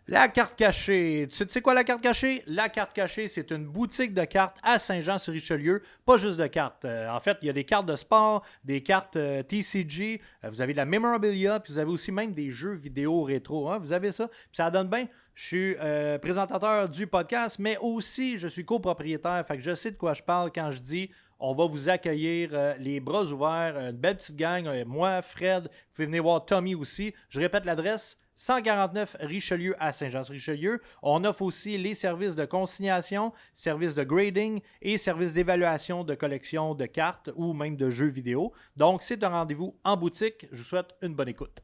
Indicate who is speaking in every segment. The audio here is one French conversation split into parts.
Speaker 1: La carte cachée. Tu sais quoi la carte cachée? La carte cachée, c'est une boutique de cartes à Saint-Jean-sur-Richelieu. Pas juste de cartes. En fait, il y a des cartes de sport, des cartes TCG, vous avez de la memorabilia, puis vous avez aussi même des jeux vidéo rétro. Hein? Vous avez ça. Puis ça donne bien. Je suis présentateur du podcast, mais aussi je suis copropriétaire. Fait que je sais de quoi je parle quand je dis on va vous accueillir les bras ouverts, une belle petite gang. Moi, Fred, vous pouvez venir voir Tommy aussi. Je répète l'adresse. 149 Richelieu à Saint-Jean-sur-Richelieu. On offre aussi les services de consignation, services de grading et services d'évaluation de collection de cartes ou même de jeux vidéo. Donc, c'est un rendez-vous en boutique. Je vous souhaite une bonne écoute.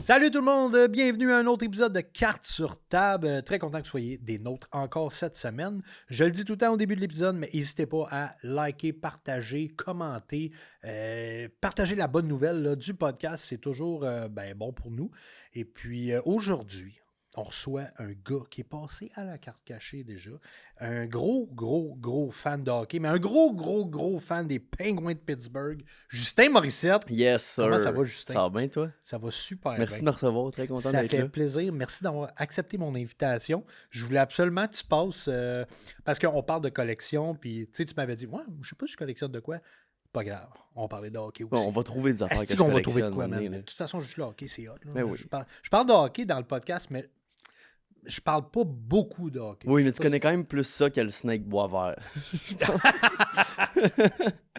Speaker 1: Salut tout le monde, bienvenue à un autre épisode de Cartes sur table. Très content que vous soyez des nôtres encore cette semaine. Je le dis tout le temps au début de l'épisode, mais n'hésitez pas à liker, partager, commenter, partager la bonne nouvelle là, du podcast. C'est toujours bon pour nous. Et puis aujourd'hui, on reçoit un gars qui est passé à la carte cachée déjà. Un gros fan de hockey, mais un gros fan des Penguins de Pittsburgh. Justin Morissette.
Speaker 2: Yes, sir.
Speaker 1: Comment ça va, Justin?
Speaker 2: Ça va bien, toi?
Speaker 1: Ça va super
Speaker 2: Merci
Speaker 1: bien.
Speaker 2: de me recevoir. Très content d'être là.
Speaker 1: Ça fait plaisir. Merci d'avoir accepté mon invitation. Je voulais absolument que tu passes, parce qu'on parle de collection, puis tu m'avais dit, ouais, je sais pas si je collectionne de quoi. Pas grave, on parlait de hockey aussi.
Speaker 2: Bon, on va trouver des affaires que je
Speaker 1: qu'on va trouver de
Speaker 2: collectionne.
Speaker 1: quoi, man. De toute façon, juste le hockey, c'est hot. Là.
Speaker 2: Ben oui.
Speaker 1: Je parle de hockey dans le podcast, mais je parle pas beaucoup de hockey.
Speaker 2: Oui, mais tu connais quand même plus ça que le Snake bois vert.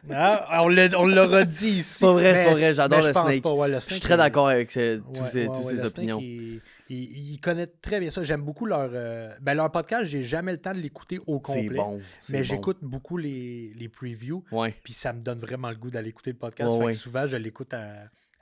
Speaker 1: On l'aura dit ici.
Speaker 2: C'est pas vrai, j'adore le Snake.
Speaker 1: Le
Speaker 2: je suis très d'accord avec tous ces opinions.
Speaker 1: Ils connaissent très bien ça. J'aime beaucoup leur podcast. J'ai jamais le temps de l'écouter au complet.
Speaker 2: C'est bon.
Speaker 1: Mais j'écoute beaucoup les previews.
Speaker 2: Ouais.
Speaker 1: Puis ça me donne vraiment le goût d'aller écouter le podcast.
Speaker 2: Ouais,
Speaker 1: Fait
Speaker 2: ouais.
Speaker 1: que souvent, je l'écoute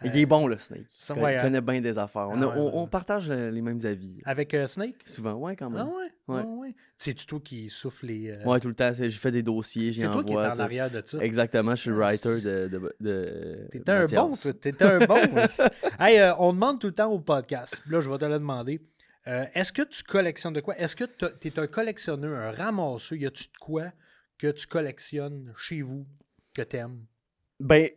Speaker 2: Il est bon, le Snake.
Speaker 1: Ça,
Speaker 2: Il connaît bien des affaires. On
Speaker 1: ouais.
Speaker 2: partage les mêmes avis.
Speaker 1: Avec Snake?
Speaker 2: Souvent, ouais, quand même.
Speaker 1: Ah ouais?
Speaker 2: Ouais.
Speaker 1: Ah ouais. C'est-tu toi qui souffle les...
Speaker 2: Ouais, tout le temps. Je fais des dossiers, j'y
Speaker 1: c'est toi qui es
Speaker 2: envoie.
Speaker 1: en arrière de ça.
Speaker 2: Exactement, je suis le writer de
Speaker 1: T'étais un bon, toi. T'étais un bon. Hey, on demande tout le temps au podcast. Là, je vais te le demander. Est-ce que tu collectionnes de quoi? Est-ce que tu es un collectionneur, un ramasseur? Y a-tu de quoi que tu collectionnes chez vous, que t'aimes?
Speaker 2: Ben,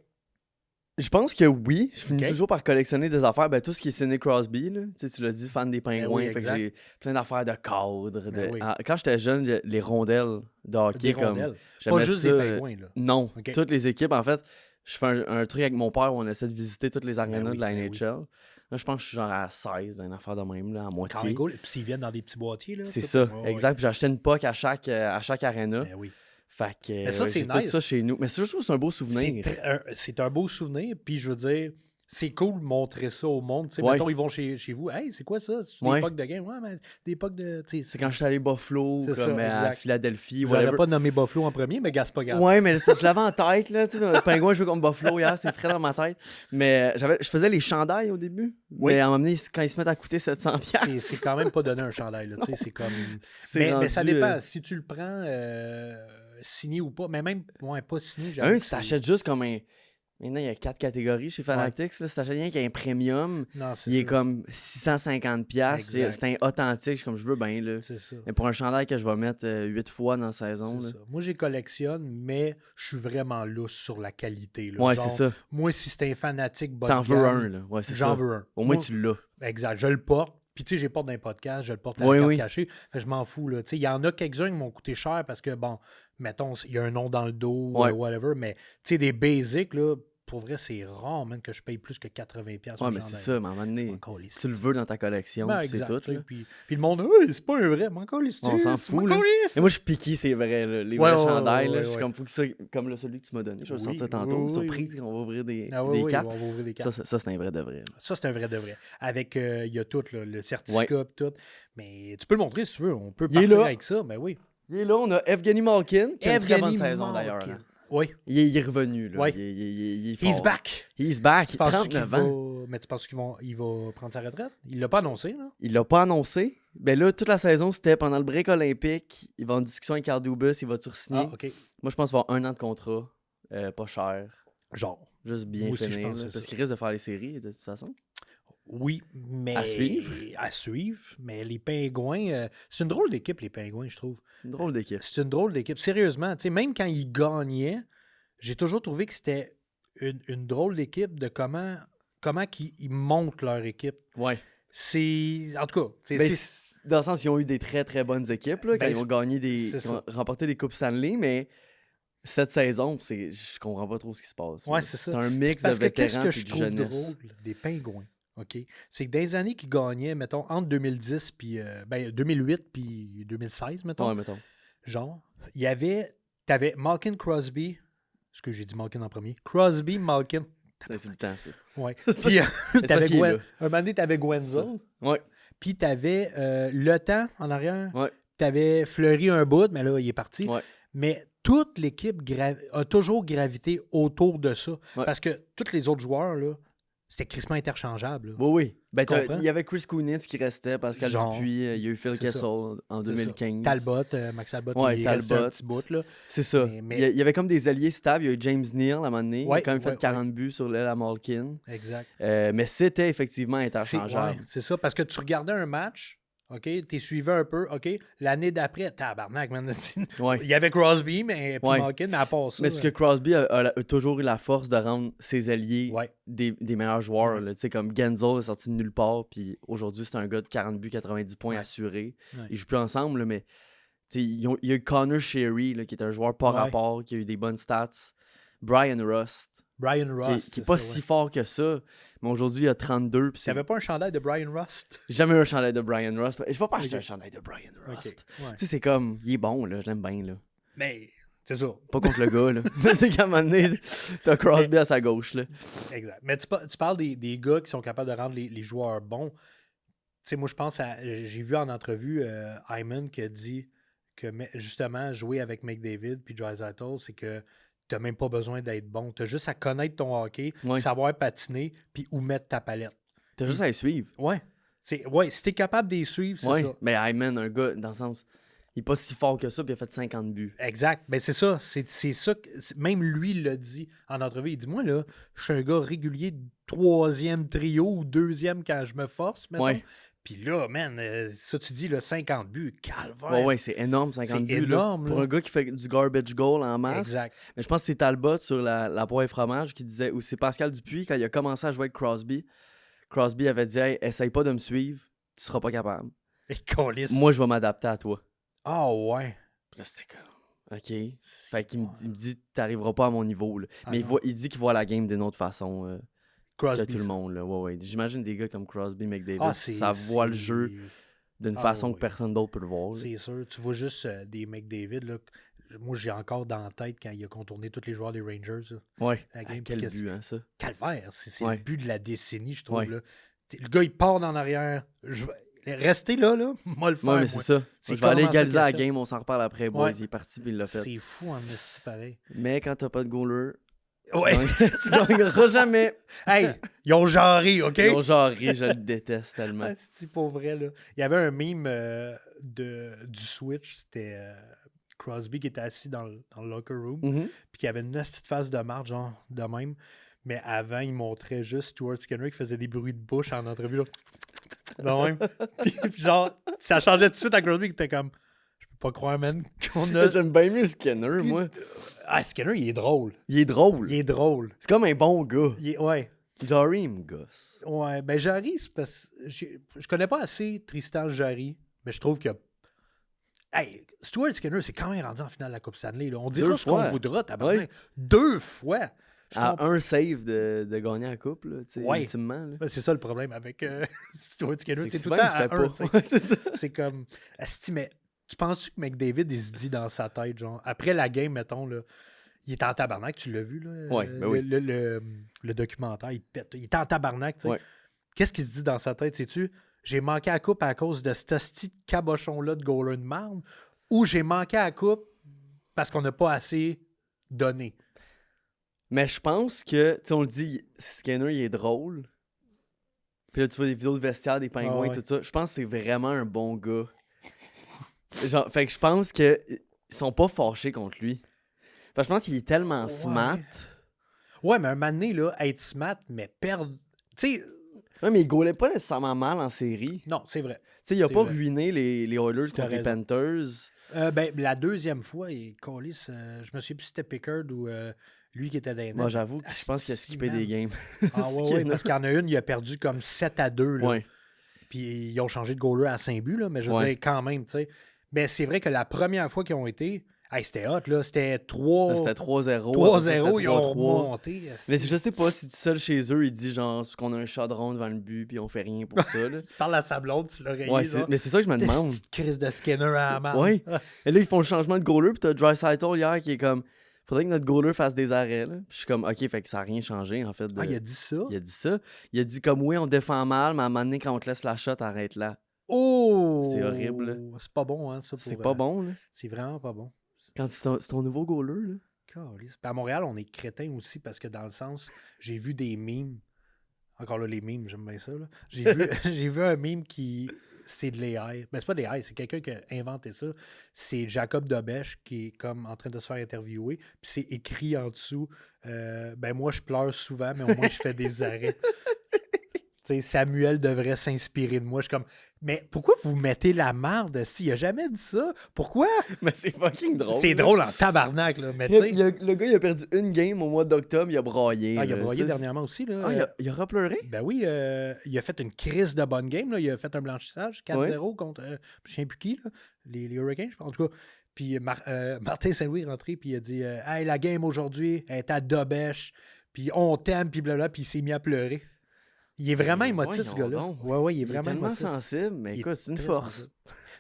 Speaker 2: je pense que oui. Je finis toujours par collectionner des affaires. Ben, tout ce qui est Sidney Crosby, là. Tu l'as dit, fan des Pingouins.
Speaker 1: oui,
Speaker 2: fait que j'ai plein d'affaires de cadres.
Speaker 1: Oui.
Speaker 2: Quand j'étais jeune, les rondelles de hockey.
Speaker 1: Des rondelles.
Speaker 2: J'aimais
Speaker 1: Pas juste
Speaker 2: ça,
Speaker 1: des Pingouins, là.
Speaker 2: Non,
Speaker 1: Okay.
Speaker 2: toutes les équipes. En fait, je fais un truc avec mon père où on essaie de visiter toutes les arénas de la NHL.
Speaker 1: Oui.
Speaker 2: Là, je pense que je suis genre à 16, une affaire de même, là, à moitié.
Speaker 1: Quand cool. Puis s'ils viennent dans des petits boîtiers, là.
Speaker 2: C'est
Speaker 1: tout,
Speaker 2: ça,
Speaker 1: ouais,
Speaker 2: exact. Puis j'ai acheté une puck à chaque aréna.
Speaker 1: Ben oui.
Speaker 2: Fait que
Speaker 1: Mais ça, c'est
Speaker 2: j'ai
Speaker 1: nice.
Speaker 2: tout ça chez nous. Mais c'est juste un beau souvenir.
Speaker 1: C'est un beau souvenir. Puis je veux dire, c'est cool de montrer ça au monde. Tu sais, mettons, ils vont chez vous. Hey, c'est quoi ça? C'est des pucks de game? Ouais, mais des pucks de.
Speaker 2: C'est quand je suis allé Buffalo,
Speaker 1: C'est
Speaker 2: comme
Speaker 1: ça,
Speaker 2: à Philadelphie.
Speaker 1: J'aurais pas nommé Buffalo en premier, mais gars, c'est pas grave.
Speaker 2: Ouais, mais je l'avais en tête, là. Tu sais, le Pingouin joue contre Buffalo hier, c'est frais dans ma tête. Mais je faisais les chandails au début.
Speaker 1: Oui.
Speaker 2: Mais à un moment donné, quand ils se mettent à coûter 700$.
Speaker 1: C'est quand même pas donner un chandail, là. Tu sais, c'est comme. Mais ça dépend. Si tu le prends signé ou pas. Mais même, pas signé.
Speaker 2: Si t'achètes juste comme un. Maintenant, il y a 4 catégories chez Fanatics. Là. Si t'achètes rien qui a un premium, il est comme 650$. C'est un authentique. Je suis comme je veux bien. Là.
Speaker 1: C'est ça.
Speaker 2: Mais pour un chandail que je vais mettre 8 fois dans la saison. Là.
Speaker 1: Moi, j'ai collectionne, mais je suis vraiment lousse sur la qualité. Là.
Speaker 2: Ouais,
Speaker 1: genre,
Speaker 2: c'est ça.
Speaker 1: Moi, si c'est un fanatique bas
Speaker 2: t'en
Speaker 1: de
Speaker 2: veux
Speaker 1: gamme,
Speaker 2: un. Là. Ouais, c'est
Speaker 1: j'en
Speaker 2: ça.
Speaker 1: veux un.
Speaker 2: Au moins, tu l'as.
Speaker 1: Exact. Je le porte. Puis, tu sais, j'ai porte d'un podcast, je le porte à la carte cachée. Fait que je m'en fous. Il y en a quelques-uns qui m'ont coûté cher parce que, bon, mettons, il y a un nom dans le dos, whatever. Mais, tu sais, des basics, là, pour vrai, c'est rare, même, que je paye plus que 80$.
Speaker 2: Ouais, mais c'est ça, mais à un moment donné, tu le veux dans ta collection,
Speaker 1: exact,
Speaker 2: c'est tout. Là.
Speaker 1: Puis le monde, c'est pas un vrai,
Speaker 2: on s'en fout. Là. Et moi, je suis piqué, c'est vrai, là, les vrais chandails. Là, je suis comme, faut que ça, comme là, celui que tu m'as donné, je vais le sortir tantôt. Surprise qu'on va ouvrir des cartes.
Speaker 1: On va ouvrir des cartes.
Speaker 2: Ça, c'est un vrai de vrai. Là.
Speaker 1: Ça, c'est un vrai de vrai. Avec, il y a tout, là, le certificat et tout. Mais tu peux le montrer si tu veux. On peut partir avec ça, mais oui.
Speaker 2: Il est là, on a Evgeny Malkin, qui a une très bonne saison d'ailleurs.
Speaker 1: Oui.
Speaker 2: Il est revenu, là.
Speaker 1: Oui.
Speaker 2: Il est fort.
Speaker 1: He's back.
Speaker 2: He's back. 39 ans.
Speaker 1: Mais tu penses qu'il va prendre sa retraite? Il l'a pas annoncé, là?
Speaker 2: Il l'a pas annoncé. Ben là, toute la saison, c'était pendant le break olympique. Il va en discussion avec Carl Dubas. Il va-tu re-signer?
Speaker 1: Ah, OK.
Speaker 2: Moi, je pense qu'il va avoir 1 an de contrat. Pas cher.
Speaker 1: Genre.
Speaker 2: Juste bien finir. Parce qu'il risque de faire les séries, de toute façon.
Speaker 1: Oui, mais...
Speaker 2: À suivre.
Speaker 1: À suivre. Mais les Pingouins... c'est une drôle d'équipe, les Pingouins, je trouve.
Speaker 2: Une drôle d'équipe.
Speaker 1: C'est une drôle d'équipe. Sérieusement, tu sais, même quand ils gagnaient, j'ai toujours trouvé que c'était une drôle d'équipe de comment ils montent leur équipe.
Speaker 2: Ouais.
Speaker 1: C'est... En tout cas...
Speaker 2: Dans le sens qu'ils ont eu des très, très bonnes équipes, là, quand ils ont gagné ils ont remporté des Coupes Stanley, mais... Cette saison, je comprends pas trop ce qui se passe.
Speaker 1: Ouais, c'est ça.
Speaker 2: C'est un mix de vétérans et de jeunesse.
Speaker 1: Qu'est-ce que je trouve drôle des Pingouins, OK? C'est que dans les années qu'ils gagnaient, mettons, entre 2010 puis 2008 puis 2016, mettons.
Speaker 2: Ouais, mettons.
Speaker 1: Genre, t'avais Malkin Crosby, ce que j'ai dit Malkin en premier. Crosby, Malkin.
Speaker 2: C'est le temps, ça.
Speaker 1: Ouais. Puis un moment donné, t'avais Gwenzel.
Speaker 2: Ouais.
Speaker 1: Puis t'avais Le Temps en arrière.
Speaker 2: Ouais.
Speaker 1: T'avais Fleury un bout, mais là, il est parti.
Speaker 2: Ouais.
Speaker 1: Mais toute l'équipe a toujours gravité autour de ça.
Speaker 2: Ouais.
Speaker 1: Parce que tous les autres joueurs, là, c'était crissement interchangeable. Là.
Speaker 2: Oui. Ben, il y avait Chris Kunitz qui restait, Pascal Dupuis, il y a eu Phil Kessel en 2015.
Speaker 1: Talbot, Max Talbot, il restait un petit bout. Là.
Speaker 2: C'est ça. Mais... Il y avait comme des alliés stables. Il y a eu James Neal à un moment donné.
Speaker 1: Ouais,
Speaker 2: il a quand même fait 40 buts sur l'aile à Malkin.
Speaker 1: Exact.
Speaker 2: Mais c'était effectivement interchangeable.
Speaker 1: C'est ça, parce que tu regardais un match... OK, t'es suivi un peu. OK, l'année d'après, tabarnak, man. Il y avait Crosby, mais Malkin, mais à part ça.
Speaker 2: Mais c'est que Crosby a toujours eu la force de rendre ses alliés des meilleurs joueurs. Tu sais, comme Genzel est sorti de nulle part, puis aujourd'hui, c'est un gars de 40 buts, 90 points assurés. Ils jouent plus ensemble, là, mais il y a eu Connor Sherry, là, qui est un joueur par rapport, qui a eu des bonnes stats. Brian Rust. Qui n'est pas si fort que ça. Mais aujourd'hui, il a 32. Tu
Speaker 1: n'avais pas un chandail de Brian Rust?
Speaker 2: J'ai jamais eu un chandail de Brian Rust. Je ne vais pas acheter un chandail de Brian Rust.
Speaker 1: Okay.
Speaker 2: Tu sais, c'est comme, il est bon, là, je l'aime bien. Là.
Speaker 1: Mais c'est ça.
Speaker 2: Pas contre le gars, là. Mais c'est qu'à un moment donné, t'as Crosby à sa gauche. Là.
Speaker 1: Exact. Mais tu parles des gars qui sont capables de rendre les joueurs bons. Tu sais, moi, je pense à... J'ai vu en entrevue Hyman qui a dit que, justement, jouer avec McDavid puis Draisaitl, c'est que t'as même pas besoin d'être bon. T'as juste à connaître ton hockey, savoir patiner, puis où mettre ta palette.
Speaker 2: T'as juste à les suivre.
Speaker 1: Ouais. Si t'es capable de les suivre, c'est ça.
Speaker 2: Mais Hyman, un gars, dans le sens, il est pas si fort que ça, puis il a fait 50 buts.
Speaker 1: Exact. Ben c'est ça. C'est ça. Même lui, il l'a dit en entrevue. Il dit, moi, là, je suis un gars régulier de 3e trio ou 2e quand je me force, mettons. Puis là, man, ça tu dis, là, 50 buts, calvaire.
Speaker 2: Ouais, c'est énorme, 50 buts.
Speaker 1: C'est énorme.
Speaker 2: Pour un gars qui fait du garbage goal en masse.
Speaker 1: Exact.
Speaker 2: Mais je pense que c'est Talbot sur la poêle fromage qui disait, ou c'est Pascal Dupuis, quand il a commencé à jouer avec Crosby, Crosby avait dit, hey, essaye pas de me suivre, tu seras pas capable. Moi, je vais m'adapter à toi.
Speaker 1: Ah ouais.
Speaker 2: Puis là, c'était comme, OK. Fait qu'il me dit, t'arriveras pas à mon niveau. Là. Mais il dit qu'il voit la game d'une autre façon. Crosby, que tout le monde. Là. Ouais. J'imagine des gars comme Crosby, McDavid, ça voit le jeu d'une façon que personne d'autre peut le voir.
Speaker 1: C'est sûr. Tu vois juste des McDavid. Là. Moi, j'ai encore dans la tête quand il a contourné tous les joueurs des Rangers. Là.
Speaker 2: Ouais. Quel but, hein, ça.
Speaker 1: Calvaire. C'est le but de la décennie, je trouve. Là. Le gars, il part en arrière. Restez là. Moi, le faire.
Speaker 2: Ouais, mais c'est ça. Je vais aller égaliser la game. On s'en reparle après. Boys. Il est parti puis il l'a fait.
Speaker 1: C'est fou, en esti pareil.
Speaker 2: Mais quand t'as pas de goaler...
Speaker 1: Ouais.
Speaker 2: Tu gagneras jamais.
Speaker 1: Hey, ils ont jarré, OK?
Speaker 2: Ils ont jarré, je le déteste tellement.
Speaker 1: C'est pas vrai, là. Il y avait un meme du Switch, c'était Crosby qui était assis dans le locker room, puis qui avait une petite face de marde, genre de même. Mais avant, il montrait juste Stuart Skinner qui faisait des bruits de bouche en entrevue, là. De même. Puis genre, ça changeait tout de suite à Crosby qui était comme... Pas croire, man, qu'on a...
Speaker 2: J'aime bien mieux Skinner, moi.
Speaker 1: Ah, Skinner, il est drôle.
Speaker 2: Il est drôle.
Speaker 1: Il est drôle.
Speaker 2: C'est comme un bon gars.
Speaker 1: Ouais.
Speaker 2: Jarry, il me gosse.
Speaker 1: Ouais, ben Jarry, c'est parce que je connais pas assez Tristan Jarry, mais je trouve que... Hey, Stuart Skinner, c'est quand même rendu en finale de la Coupe Stanley. Là. On dira ce qu'on voudra, tabarnak. 2 fois.
Speaker 2: Un save de gagner la coupe, là, ultimement. Là.
Speaker 1: Ben, c'est ça le problème avec Stuart Skinner. C'est tout le temps
Speaker 2: à 1. C'est ça.
Speaker 1: C'est comme... mais tu penses-tu que McDavid, il se dit dans sa tête, genre, après la game, mettons, là, il est en tabarnak, tu l'as vu, là?
Speaker 2: Ouais, ben oui.
Speaker 1: Le documentaire, il pète. Il est en tabarnak, tu sais.
Speaker 2: Ouais.
Speaker 1: Qu'est-ce qu'il se dit dans sa tête, sais-tu? J'ai manqué à la coupe à cause de ce petit cabochon-là de goaler de marde, ou j'ai manqué à la coupe parce qu'on n'a pas assez donné.
Speaker 2: Mais je pense que, tu sais, on le dit, Skinner, il est drôle. Puis là, tu vois des vidéos de vestiaire, des pingouins, tout ça. Je pense que c'est vraiment un bon gars. Genre, fait que je pense qu'ils sont pas fâchés contre lui. Parce que je pense qu'il est tellement smart.
Speaker 1: Ouais, mais un moment donné, là, être smart, mais perdre... Tu sais...
Speaker 2: Ouais, mais il goalait pas nécessairement mal en série.
Speaker 1: Non, c'est vrai.
Speaker 2: Tu sais, il a pas ruiné les Oilers contre les Panthers.
Speaker 1: Ben, la deuxième fois, je me souviens plus si c'était Pickard ou lui qui était dans les nets.
Speaker 2: Moi, j'avoue que je pense qu'il a skippé des games.
Speaker 1: Ouais, parce qu'il y en a une, il a perdu comme 7-2. Là.
Speaker 2: Ouais.
Speaker 1: Puis ils ont changé de goaler à 5 buts, là, mais je veux dire, quand même, tu sais. Mais c'est vrai que la première fois qu'ils ont été... Hey, c'était hot, là. C'était 3...
Speaker 2: C'était 3-0.
Speaker 1: 3-0, ils ont remonté.
Speaker 2: Mais je sais pas si tout seul chez eux, il dit genre, c'est qu'on a un chaudron devant le but, puis on fait rien pour ça. Là.
Speaker 1: Tu parles à sa blonde, tu l'aurais
Speaker 2: ouais, mais c'est ça que je me demande.
Speaker 1: Petite crise de Skinner à la main.
Speaker 2: Ouais. Et là, ils font le changement de goaler, puis t'as Draisaitl hier qui est comme, faudrait que notre goaler fasse des arrêts. Là. Puis je suis comme, ok, fait que ça n'a rien changé, en fait.
Speaker 1: Ah, il a dit ça?
Speaker 2: Il a dit ça. Il a dit comme, oui, on défend mal, mais à un moment donné, quand on te laisse la shot, arrête là.
Speaker 1: Oh!
Speaker 2: C'est horrible. Là.
Speaker 1: C'est pas bon, hein, ça.
Speaker 2: C'est pas bon, là.
Speaker 1: C'est vraiment pas bon.
Speaker 2: Quand c'est ton nouveau goaler, là.
Speaker 1: Puis à Montréal, on est crétins aussi parce que dans le sens, j'ai vu des memes. Encore là, les memes, j'aime bien ça. Là. J'ai vu un meme qui. C'est de l'AI. Ben, c'est pas de l'AI, c'est quelqu'un qui a inventé ça. C'est Jacob Dobèche qui est comme en train de se faire interviewer. Puis c'est écrit en dessous ben moi, je pleure souvent, mais au moins, je fais des arrêts. T'sais, Samuel devrait s'inspirer de moi. Je suis comme, mais pourquoi vous mettez la marde s'il a jamais dit ça? Pourquoi?
Speaker 2: Mais c'est fucking drôle.
Speaker 1: C'est drôle en tabarnak, là. Mais
Speaker 2: le gars, il a perdu une game au mois d'octobre, il a braillé.
Speaker 1: Ah, il a braillé dernièrement aussi, là.
Speaker 2: Ah, il a repleuré?
Speaker 1: Ben oui, il a fait une crise de bonne game, là. Il a fait un blanchissage, 4-0 contre, je ne sais plus qui, là. Les Hurricanes, je pense. En tout cas, puis Martin Saint-Louis est rentré, puis il a dit hey, la game aujourd'hui est à Dobèche, puis on t'aime, puis blablabla, puis il s'est mis à pleurer. Il est vraiment émotif, ce gars-là. Ouais, il est vraiment
Speaker 2: tellement
Speaker 1: émotif.
Speaker 2: Sensible, mais écoute, c'est une force.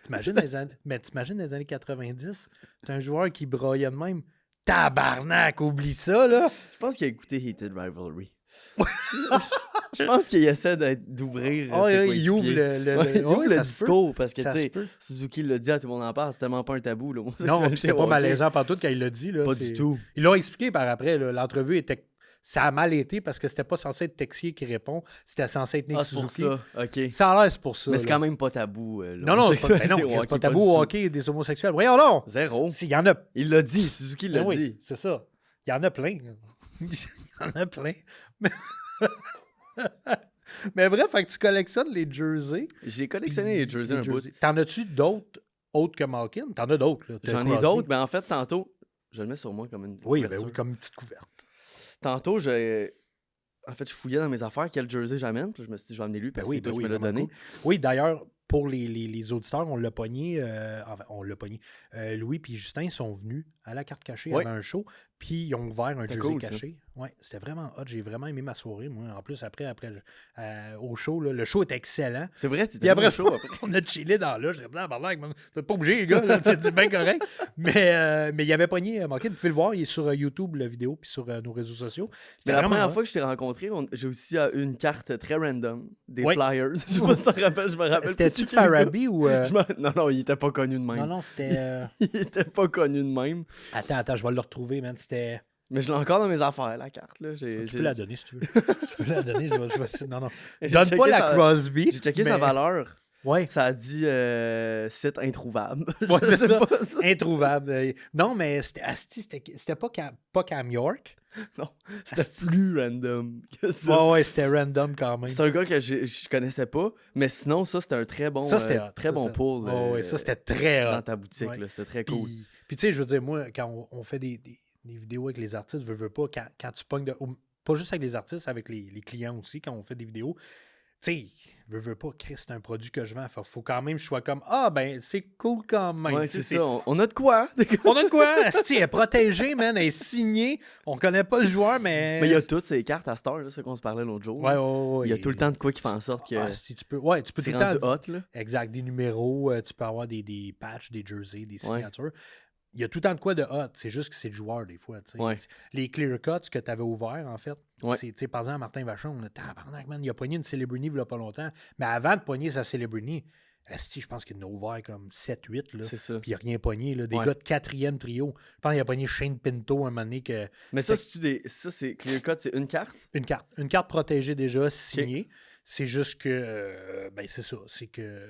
Speaker 1: T'imagines dans les années 90, t'as un joueur qui broyait de même. Tabarnak, oublie ça, là!
Speaker 2: Je pense qu'il a écouté Heated Rivalry. Je pense qu'il essaie d'ouvrir
Speaker 1: il ouvre
Speaker 2: le discours, parce que, tu sais, Suzuki l'a dit, tout le monde en parle, c'est tellement pas un tabou. Là.
Speaker 1: Non, c'est pas malaisant partout quand il l'a dit. Là,
Speaker 2: pas du tout.
Speaker 1: Ils l'ont expliqué par après, l'entrevue était... Ça a mal été parce que c'était pas censé être Texier qui répond, c'était censé être Nick Suzuki.
Speaker 2: C'est pour ça, ok.
Speaker 1: Ça a l'air, c'est pour ça.
Speaker 2: Mais c'est quand même pas tabou.
Speaker 1: Non, c'est pas tabou au hockey des homosexuels. Voyons donc!
Speaker 2: Zéro.
Speaker 1: Il y en a...
Speaker 2: Il l'a dit, Suzuki l'a dit.
Speaker 1: Oui, c'est ça. Il y en a plein. Il y en a plein. Mais bref, fait que tu collectionnes les jerseys.
Speaker 2: J'ai collectionné les jerseys un bout.
Speaker 1: T'en as-tu d'autres autres que Malkin? T'en as d'autres, là.
Speaker 2: J'en ai d'autres, mais en fait, tantôt, je le mets sur moi comme une couverture.
Speaker 1: Oui, comme une petite couverte.
Speaker 2: Tantôt, en fait, je fouillais dans mes affaires quel jersey j'amène, puis je me suis dit, je vais amener lui, parce que c'est toi qui me l'as donné.
Speaker 1: Cool. Oui, d'ailleurs, pour les auditeurs, on l'a pogné. Louis et Justin sont venus à la carte cachée avant un show, puis ils ont ouvert un jersey caché. Ouais, c'était vraiment hot. J'ai vraiment aimé ma soirée, moi. En plus, après au show, là, le show était excellent.
Speaker 2: C'est vrai,
Speaker 1: puis après ça, on a chillé dans là. Je disais, t'es pas obligé, les gars, c'est bien correct. Mais il avait pogné Malkin. Vous pouvez le voir, il est sur YouTube, la vidéo, puis sur nos réseaux sociaux.
Speaker 2: Mais la première fois que je t'ai rencontré, j'ai aussi eu une carte très random, des Flyers. Je sais pas si tu te rappelles, je me rappelle.
Speaker 1: C'était-tu Farabi ou.
Speaker 2: Non, il était pas connu de même.
Speaker 1: Non, c'était.
Speaker 2: Il était pas connu de même.
Speaker 1: Attends, je vais le retrouver, man. C'était.
Speaker 2: Mais je l'ai encore dans mes affaires, la carte. Là.
Speaker 1: Tu peux la donner si tu veux. Tu peux la donner. Je vais... Non. Donne pas la Crosby.
Speaker 2: J'ai checké sa valeur.
Speaker 1: Ouais.
Speaker 2: Ça a dit site introuvable.
Speaker 1: Ouais, c'est ça. Introuvable. Non, mais c'était pas Cam York.
Speaker 2: Non, c'était plus random que ça.
Speaker 1: Ouais, c'était random quand même.
Speaker 2: C'est un gars que je connaissais pas, mais sinon, ça, c'était un très bon pull.
Speaker 1: Ouais, ça, c'était très hot.
Speaker 2: Dans ta boutique, là, c'était très cool.
Speaker 1: Puis, tu sais, je veux dire, moi, quand on fait des vidéos avec les artistes, veux pas, quand tu pognes pas juste avec les artistes, avec les clients aussi, quand on fait des vidéos, tu sais, veux pas, Chris, c'est un produit que je vends. Faut quand même que je sois comme, ben, c'est cool quand même.
Speaker 2: Ouais, c'est ça. On a de quoi.
Speaker 1: On a de quoi. Elle est protégée, man. Elle est signée. On connaît pas le joueur, mais.
Speaker 2: Mais il y a toutes ces cartes à Star, ce qu'on se parlait l'autre jour.
Speaker 1: Ouais.
Speaker 2: Il y a tout le temps de quoi qui fait en sorte que.
Speaker 1: Tu peux tout
Speaker 2: le
Speaker 1: temps.
Speaker 2: Hot, là.
Speaker 1: Exact. Des numéros. Tu peux avoir des patchs, des jerseys, des signatures. Il y a tout le temps de quoi de hot. C'est juste que c'est le joueur, des fois.
Speaker 2: Ouais.
Speaker 1: Les clear cuts que tu avais ouverts, en fait.
Speaker 2: Ouais.
Speaker 1: C'est, par exemple, Martin Vachon, tabarnak, man, il a pogné une Celebrity il y a pas longtemps. Mais avant de pogner sa Celebrity, Asti, je pense qu'il y en a ouvert comme 7-8.
Speaker 2: C'est ça.
Speaker 1: Puis il n'y a rien pogné. Là. Des gars de 4e trio. Je pense qu'il a pogné Shane Pinto un moment donné.
Speaker 2: Mais ça, c'est clear cut, c'est une carte?
Speaker 1: Une carte. Une carte protégée déjà, signée. Okay. C'est juste que. C'est ça. C'est que.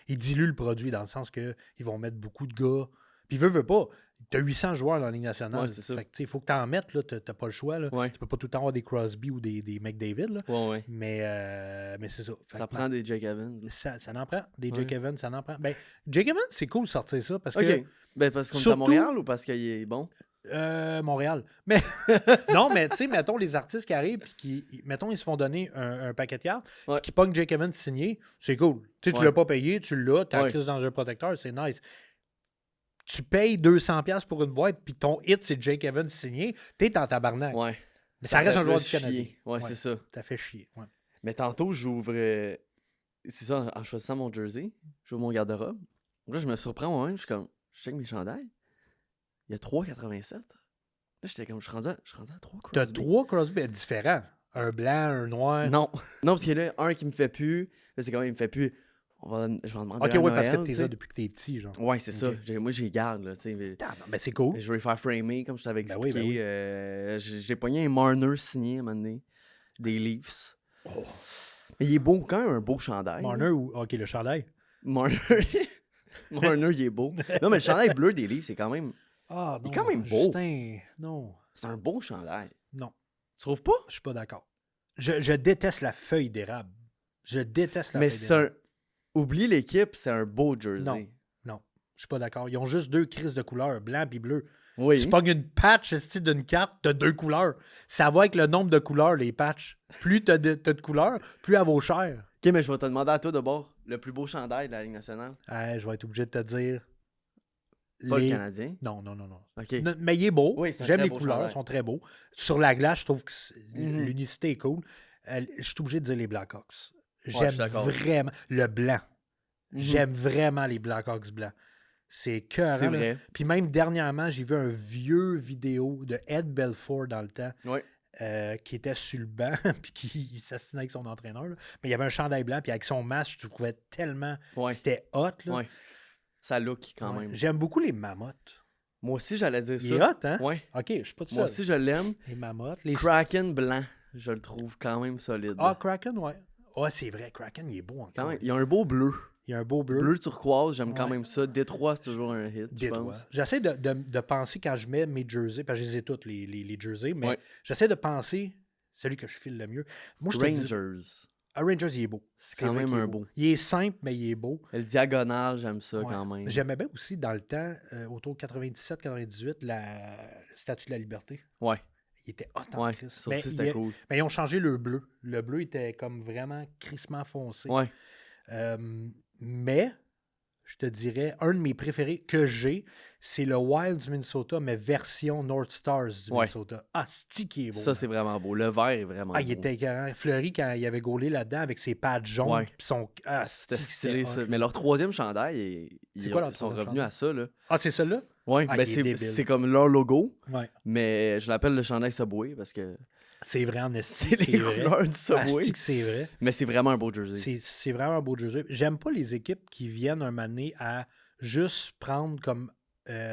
Speaker 1: Ils diluent le produit dans le sens qu'ils vont mettre beaucoup de gars. Puis veut pas. Tu as 800 joueurs dans la Ligue nationale.
Speaker 2: Ouais, c'est ça.
Speaker 1: Il faut que tu en mettes. Tu n'as pas le choix. Là.
Speaker 2: Ouais.
Speaker 1: Tu peux pas tout le temps avoir des Crosby ou des McDavid. Là.
Speaker 2: Ouais.
Speaker 1: Mais c'est ça.
Speaker 2: Ça prend des Jake Evans.
Speaker 1: Ça en prend. Des Jake Evans, ça en prend. Ben, Jake Evans, c'est cool de sortir ça. Parce
Speaker 2: que, parce qu'on est à Montréal ou parce qu'il est bon?
Speaker 1: Montréal. Mais non, mais tu sais, mettons les artistes qui arrivent puis mettons, ils se font donner un paquet de cartes puis qui pognent Jake Evans signé, c'est cool. Tu sais, tu l'as pas payé, tu l'as, tu as crise dans un protecteur, c'est nice. Tu payes 200$ pour une boîte puis ton hit, c'est Jake Evans signé, t'es dans tabarnak.
Speaker 2: Ouais.
Speaker 1: Mais ça reste un joueur du Canadien.
Speaker 2: Ouais, c'est ça.
Speaker 1: Ça fait chier. Ouais.
Speaker 2: Mais tantôt, j'ouvre. C'est ça, en choisissant mon jersey, j'ouvre mon garde-robe. Là, je me surprends moi-même, je suis comme, je check mes chandails. Il y a 3,87. Là, j'étais comme, je suis rendu à 3 Crosby.
Speaker 1: T'as 3 Crosby différents. Un blanc, un noir.
Speaker 2: Non, parce qu'il y en a un qui me fait plus. Là, c'est quand même, il me fait plus. Je vais en demander
Speaker 1: ok,
Speaker 2: à
Speaker 1: oui,
Speaker 2: Noël,
Speaker 1: parce que t'es là depuis que t'es petit, genre.
Speaker 2: Ouais, c'est ça. Moi, je les garde, là, tu sais.
Speaker 1: Ben, c'est cool.
Speaker 2: Je vais les faire framer, comme je t'avais expliqué.
Speaker 1: Ben oui.
Speaker 2: J'ai pogné un Marner signé à un moment donné, des Leafs. Oh. Mais il est beau, quand même, un beau chandail.
Speaker 1: Marner ou... Ok, le chandail.
Speaker 2: Marner, il est beau. Non, mais le chandail bleu des Leafs, c'est quand même...
Speaker 1: Ah, non,
Speaker 2: il est quand même beau.
Speaker 1: Justin, non.
Speaker 2: C'est un beau chandail.
Speaker 1: Non.
Speaker 2: Tu trouves pas?
Speaker 1: Je suis pas d'accord. Je déteste la feuille d'érable. Je déteste la feuille d'érable.
Speaker 2: Oublie l'équipe, c'est un beau jersey.
Speaker 1: Non. Je suis pas d'accord. Ils ont juste 2 crises de couleurs, blanc et bleu.
Speaker 2: Oui.
Speaker 1: Tu pognes une patch d'une carte, t'as 2 couleurs. Ça va avec le nombre de couleurs, les patchs. Plus t'as de couleurs, plus elle vaut cher.
Speaker 2: Ok, mais je vais te demander à toi d'abord, le plus beau chandail de la Ligue nationale.
Speaker 1: Je vais être obligé de te dire...
Speaker 2: Pas le Canadien?
Speaker 1: Non.
Speaker 2: Okay.
Speaker 1: Mais il est beau.
Speaker 2: Oui,
Speaker 1: j'aime les couleurs, ils sont très beaux. Sur la glace, je trouve que l'unicité est cool. Je suis obligé de dire les Blackhawks. J'aime vraiment le blanc. J'aime vraiment les Blackhawks blancs. C'est cœur.
Speaker 2: C'est vrai.
Speaker 1: Puis même dernièrement, j'ai vu un vieux vidéo de Ed Belfour dans le temps. Qui était sur le banc puis qui s'assinait avec son entraîneur. Là. Mais il y avait un chandail blanc puis avec son masque, je trouvais tellement... C'était hot. Là.
Speaker 2: Ouais. Ça look quand même.
Speaker 1: J'aime beaucoup les mammouths.
Speaker 2: Moi aussi, j'allais dire ça.
Speaker 1: Il est hot, hein?
Speaker 2: Ouais.
Speaker 1: OK, je suis pas tout seul.
Speaker 2: Moi aussi, je l'aime.
Speaker 1: Les mammouths.
Speaker 2: Kraken blanc, je le trouve quand même solide.
Speaker 1: Ah, Kraken, ouais. Ouais, c'est vrai. Kraken, il est beau encore.
Speaker 2: Quand même, il y a un beau bleu.
Speaker 1: Il y a un beau bleu.
Speaker 2: Bleu turquoise, j'aime quand même ça. Détroit, c'est toujours un hit, je pense.
Speaker 1: J'essaie de penser quand je mets mes jerseys, parce que je les ai toutes, les jerseys, mais j'essaie de penser celui que je file le mieux. Moi,
Speaker 2: Rangers.
Speaker 1: Rangers, il est beau.
Speaker 2: C'est quand même un beau.
Speaker 1: Il est simple, mais il est beau.
Speaker 2: Le diagonal, j'aime ça quand même.
Speaker 1: J'aimais bien aussi, dans le temps, autour de 97-98, la Statue de la Liberté.
Speaker 2: Ouais.
Speaker 1: Il était hot en Christ.
Speaker 2: Ça aussi, c'était cool.
Speaker 1: Mais ils ont changé le bleu. Le bleu était comme vraiment crissement foncé.
Speaker 2: Ouais.
Speaker 1: Mais, je te dirais, un de mes préférés que j'ai, c'est le Wild du Minnesota, mais version North Stars du Minnesota. Ah, c'est qui est beau.
Speaker 2: Ça, c'est vraiment beau. Le vert est vraiment beau.
Speaker 1: Il était écœurant. Fleury, quand il avait gaulé là-dedans avec ses pads jaunes.
Speaker 2: C'était stylé, ça. Mais leur troisième chandail, ils sont revenus à ça. Là.
Speaker 1: Ah, c'est ça-là?
Speaker 2: Oui, c'est comme leur logo.
Speaker 1: Ouais.
Speaker 2: Mais je l'appelle le chandail Subway parce que...
Speaker 1: C'est vrai en
Speaker 2: esti. C'est les couleurs du Subway.
Speaker 1: C'est vrai.
Speaker 2: Mais c'est vraiment un beau jersey.
Speaker 1: C'est vraiment un beau jersey. J'aime pas les équipes qui viennent un moment donné à juste prendre comme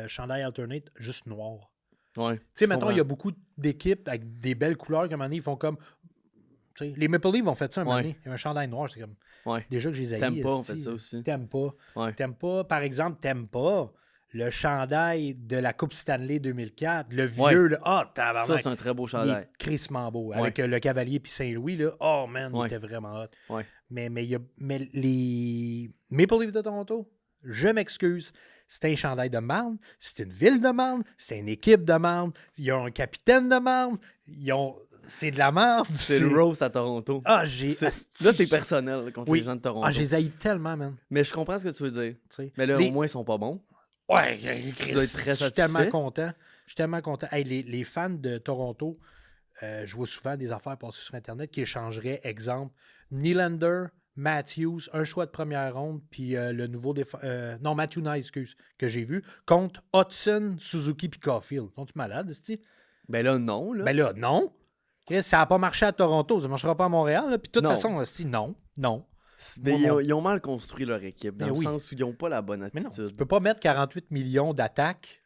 Speaker 1: chandail alternate juste noir.
Speaker 2: Ouais.
Speaker 1: Tu sais, maintenant, il y a beaucoup d'équipes avec des belles couleurs qu'à un moment donné, ils font comme... T'sais, les Maple Leafs ont fait ça un moment donné. Il y a un chandail noir, c'est comme... Déjà que j'ai haïs.
Speaker 2: T'aimes pas, on fait ça aussi.
Speaker 1: T'aimes pas. Par exemple, t'aimes pas le chandail de la Coupe Stanley 2004, le vieux, tabarnak.
Speaker 2: Ça, c'est un très beau chandail.
Speaker 1: Il est crissement beau. Avec le Cavalier puis Saint-Louis, là. Oh, man, il était vraiment hot.
Speaker 2: Ouais.
Speaker 1: Mais les Maple Leafs de Toronto, je m'excuse, c'est un chandail de marde, c'est une ville de marde, c'est une équipe de marde, ils ont un capitaine de marde, c'est de la merde.
Speaker 2: C'est le roast à Toronto.
Speaker 1: Là,
Speaker 2: c'est personnel là, contre les gens de Toronto.
Speaker 1: Ah, je les haïs tellement, man.
Speaker 2: Mais je comprends ce que tu veux dire. Mais là, au moins, ils sont pas bons.
Speaker 1: Ouais,
Speaker 2: tu dois être très satisfait.
Speaker 1: Je suis tellement content. Hey, les fans de Toronto, je vois souvent des affaires passer sur Internet qui échangeraient, exemple, Nylander, Matthews, un choix de première ronde, puis le nouveau Matthew Knight, excuse, que j'ai vu, contre Hudson, Suzuki puis Caulfield. Sont-tu malades, c'ti?
Speaker 2: Ben là, non.
Speaker 1: Ben là, non. Ça n'a pas marché à Toronto, ça ne marchera pas à Montréal. Puis de toute façon, non.
Speaker 2: Mais ils ont mal construit leur équipe, dans le sens où ils n'ont pas la bonne attitude.
Speaker 1: Mais non, tu peux pas mettre 48 millions d'attaques,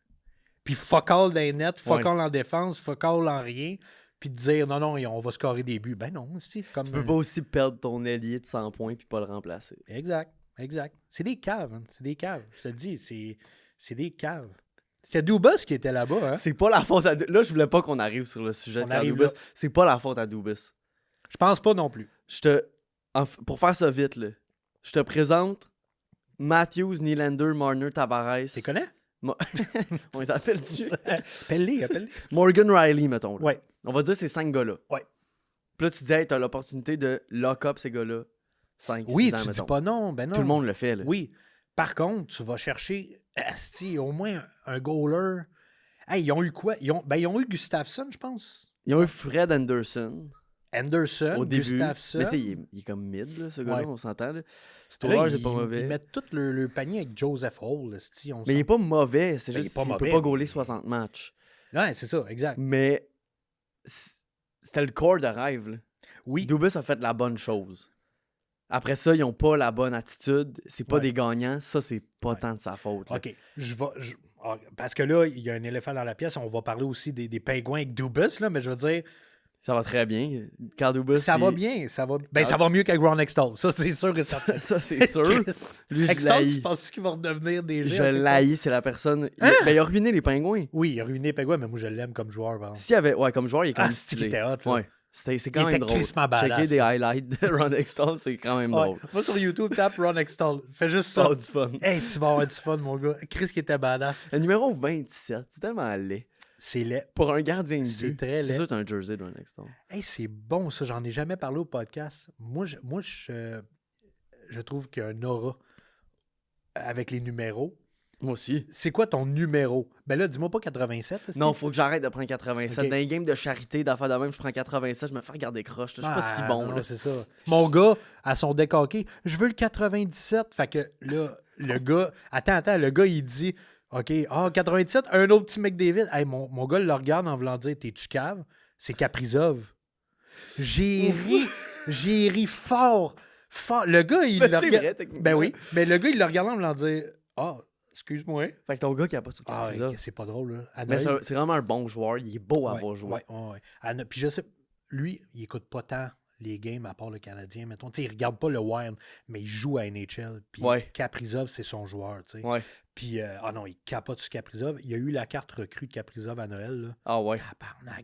Speaker 1: puis fuck all dans les nets, fuck all en défense, fuck all en rien, puis te dire non, on va scorer des buts. Ben non, c'est comme...
Speaker 2: Tu peux pas aussi perdre ton ailier de 100 points puis pas le remplacer.
Speaker 1: Exact. C'est des caves, hein. C'est des caves. Je te le dis, c'est des caves. C'était Dubas qui était là-bas, hein?
Speaker 2: C'est pas la faute à... Là, je voulais pas qu'on arrive sur le sujet de Dubas. C'est pas la faute à Dubas.
Speaker 1: Je pense pas non plus.
Speaker 2: Pour faire ça vite, là, je te présente Matthews, Nylander, Marner, Tavares.
Speaker 1: Tu les connais?
Speaker 2: On les appelle-tu?
Speaker 1: Appelle-les.
Speaker 2: Morgan Riley, mettons. Là.
Speaker 1: Ouais.
Speaker 2: On va dire ces 5 gars-là.
Speaker 1: Ouais.
Speaker 2: Puis là, tu dis, hey, t'as l'opportunité de lock up ces gars-là. 5, 6 ans,
Speaker 1: oui, tu
Speaker 2: mettons.
Speaker 1: dis pas non. Ben non.
Speaker 2: Tout le monde le fait, là.
Speaker 1: Oui. Par contre, tu vas chercher au moins un goaler. Hey, ils ont eu quoi? Ils ont eu Gustafsson, je pense.
Speaker 2: Ils ont eu Fred Anderson.
Speaker 1: Au début. Gustafsson.
Speaker 2: Mais tu sais, il est comme mid, là, ce gars-là, on s'entend. Stoller, c'est pas mauvais.
Speaker 1: Ils mettent tout le panier avec Joseph Hall.
Speaker 2: Mais il est pas mauvais, c'est juste qu'il peut pas goaler 60 matchs.
Speaker 1: Ouais, c'est ça, exact.
Speaker 2: Mais c'était le corps de rêve. Là.
Speaker 1: Oui.
Speaker 2: Dubas a fait la bonne chose. Après ça, ils n'ont pas la bonne attitude. C'est pas des gagnants. Ça, c'est pas tant de sa faute. Là.
Speaker 1: OK. Parce que là, il y a un éléphant dans la pièce. On va parler aussi des pingouins avec Dubas, là, mais je veux dire...
Speaker 2: Ça va très bien. Carl Dubas,
Speaker 1: ça va bien. Ça va mieux qu'avec Ron Extall. Ça, c'est sûr et certain.
Speaker 2: Ça, c'est sûr. Lui,
Speaker 1: Extall, tu penses qu'il va redevenir des gens?
Speaker 2: Je l'haïs, c'est la personne... il a ruiné les pingouins.
Speaker 1: Oui, il a ruiné les pingouins, mais moi, je l'aime comme joueur.
Speaker 2: S'il y avait... Ouais, comme joueur, il est quand même stylé.
Speaker 1: Il était hot, là.
Speaker 2: Ouais. C'est quand même drôle. Checker des highlights de Ron Extall, c'est quand même drôle.
Speaker 1: Va sur YouTube, tape Ron Extall. Fais juste ça.
Speaker 2: Oh, du fun.
Speaker 1: Hey, tu vas avoir du fun, mon gars. Chris qui était badass.
Speaker 2: Le numéro 27, c'est tellement laid.
Speaker 1: C'est laid.
Speaker 2: Pour un gardien de but.
Speaker 1: C'est très laid.
Speaker 2: C'est sûr que t'as un jersey de Ron Extall.
Speaker 1: Hey, c'est bon, ça. J'en ai jamais parlé au podcast. Moi, je trouve qu'il y a un aura avec les numéros.
Speaker 2: Moi aussi.
Speaker 1: C'est quoi ton numéro? Ben là, dis-moi pas 87.
Speaker 2: Non, faut que j'arrête de prendre 87. Okay. Dans les games de charité, d'affaires de même, je prends 87, je me fais regarder croche. Je suis pas si bon.
Speaker 1: Non, c'est ça. Mon gars, à son deck hockey, je veux le 97. Fait que là, le gars... Attends, le gars, il dit... OK, 97, un autre petit McDavid. Hey, mon gars le regarde en voulant dire, t'es-tu cave? C'est Kaprizov. J'ai ri fort. Le gars, il le regarde... Ben oui, mais le gars, il le regarde en voulant dire, excuse-moi.
Speaker 2: Fait que ton gars qui a pas sur Kaprizov.
Speaker 1: C'est pas drôle, là.
Speaker 2: Mais c'est vraiment un bon joueur. Il est beau à voir jouer.
Speaker 1: Ouais. Puis je sais, lui, il écoute pas tant les games à part le Canadien, mettons. T'sais, il regarde pas le Wild, mais il joue à NHL. Puis Kaprizov, c'est son joueur, tu sais.
Speaker 2: Ouais.
Speaker 1: Puis, non, il capote sur Kaprizov. Il y a eu la carte recrue de Kaprizov à Noël, là.
Speaker 2: Ah ouais.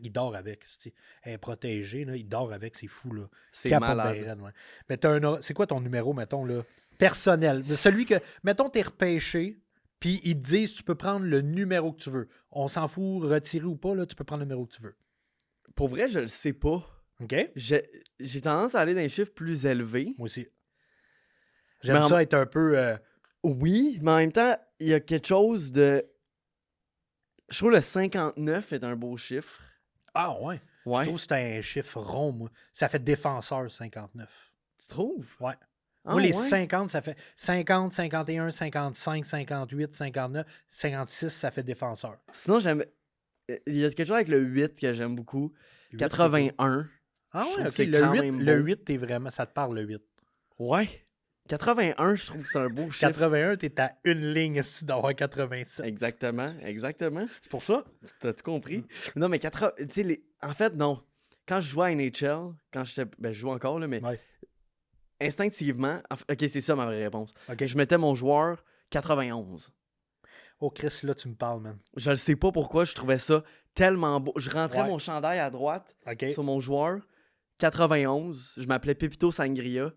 Speaker 1: Il dort avec. Elle est protégée, là. Il dort avec, c'est fou, là.
Speaker 2: C'est malade.
Speaker 1: Mais c'est quoi ton numéro, mettons, là? Personnel. Celui que, mettons, t'es repêché, puis ils te disent, tu peux prendre le numéro que tu veux. On s'en fout, retirer ou pas, là, tu peux prendre le numéro que tu veux.
Speaker 2: Pour vrai, je le sais pas.
Speaker 1: OK.
Speaker 2: J'ai tendance à aller dans les chiffres plus élevés.
Speaker 1: Moi aussi. J'aime ça être un peu...
Speaker 2: Oui, mais en même temps, il y a quelque chose de... Je trouve le 59 est un beau chiffre.
Speaker 1: Ah ouais? Je trouve que c'est un chiffre rond, moi. Ça fait défenseur, 59.
Speaker 2: Tu trouves?
Speaker 1: Ouais. Moi, les 50, ça fait 50, 51, 55, 58, 59, 56, ça fait défenseur.
Speaker 2: Sinon, j'aime... Il y a quelque chose avec le 8 que j'aime beaucoup. 81.
Speaker 1: Ah ouais, ok. Le 8, t'es vraiment... Ça te parle, le 8.
Speaker 2: Ouais. 81, je trouve que c'est un beau chiffre.
Speaker 1: 81, t'es à une ligne ici d'avoir 87.
Speaker 2: Exactement.
Speaker 1: C'est pour ça?
Speaker 2: T'as tout compris. Non, mais en fait, non. Quand je jouais à NHL, je joue encore, là, mais instinctivement... OK, c'est ça ma vraie réponse.
Speaker 1: Okay.
Speaker 2: Je mettais mon joueur 91.
Speaker 1: Oh, Chris, là, tu me parles, man.
Speaker 2: Je ne sais pas pourquoi, je trouvais ça tellement beau. Je rentrais mon chandail à droite sur mon joueur, 91. Je m'appelais Pepito Sangria.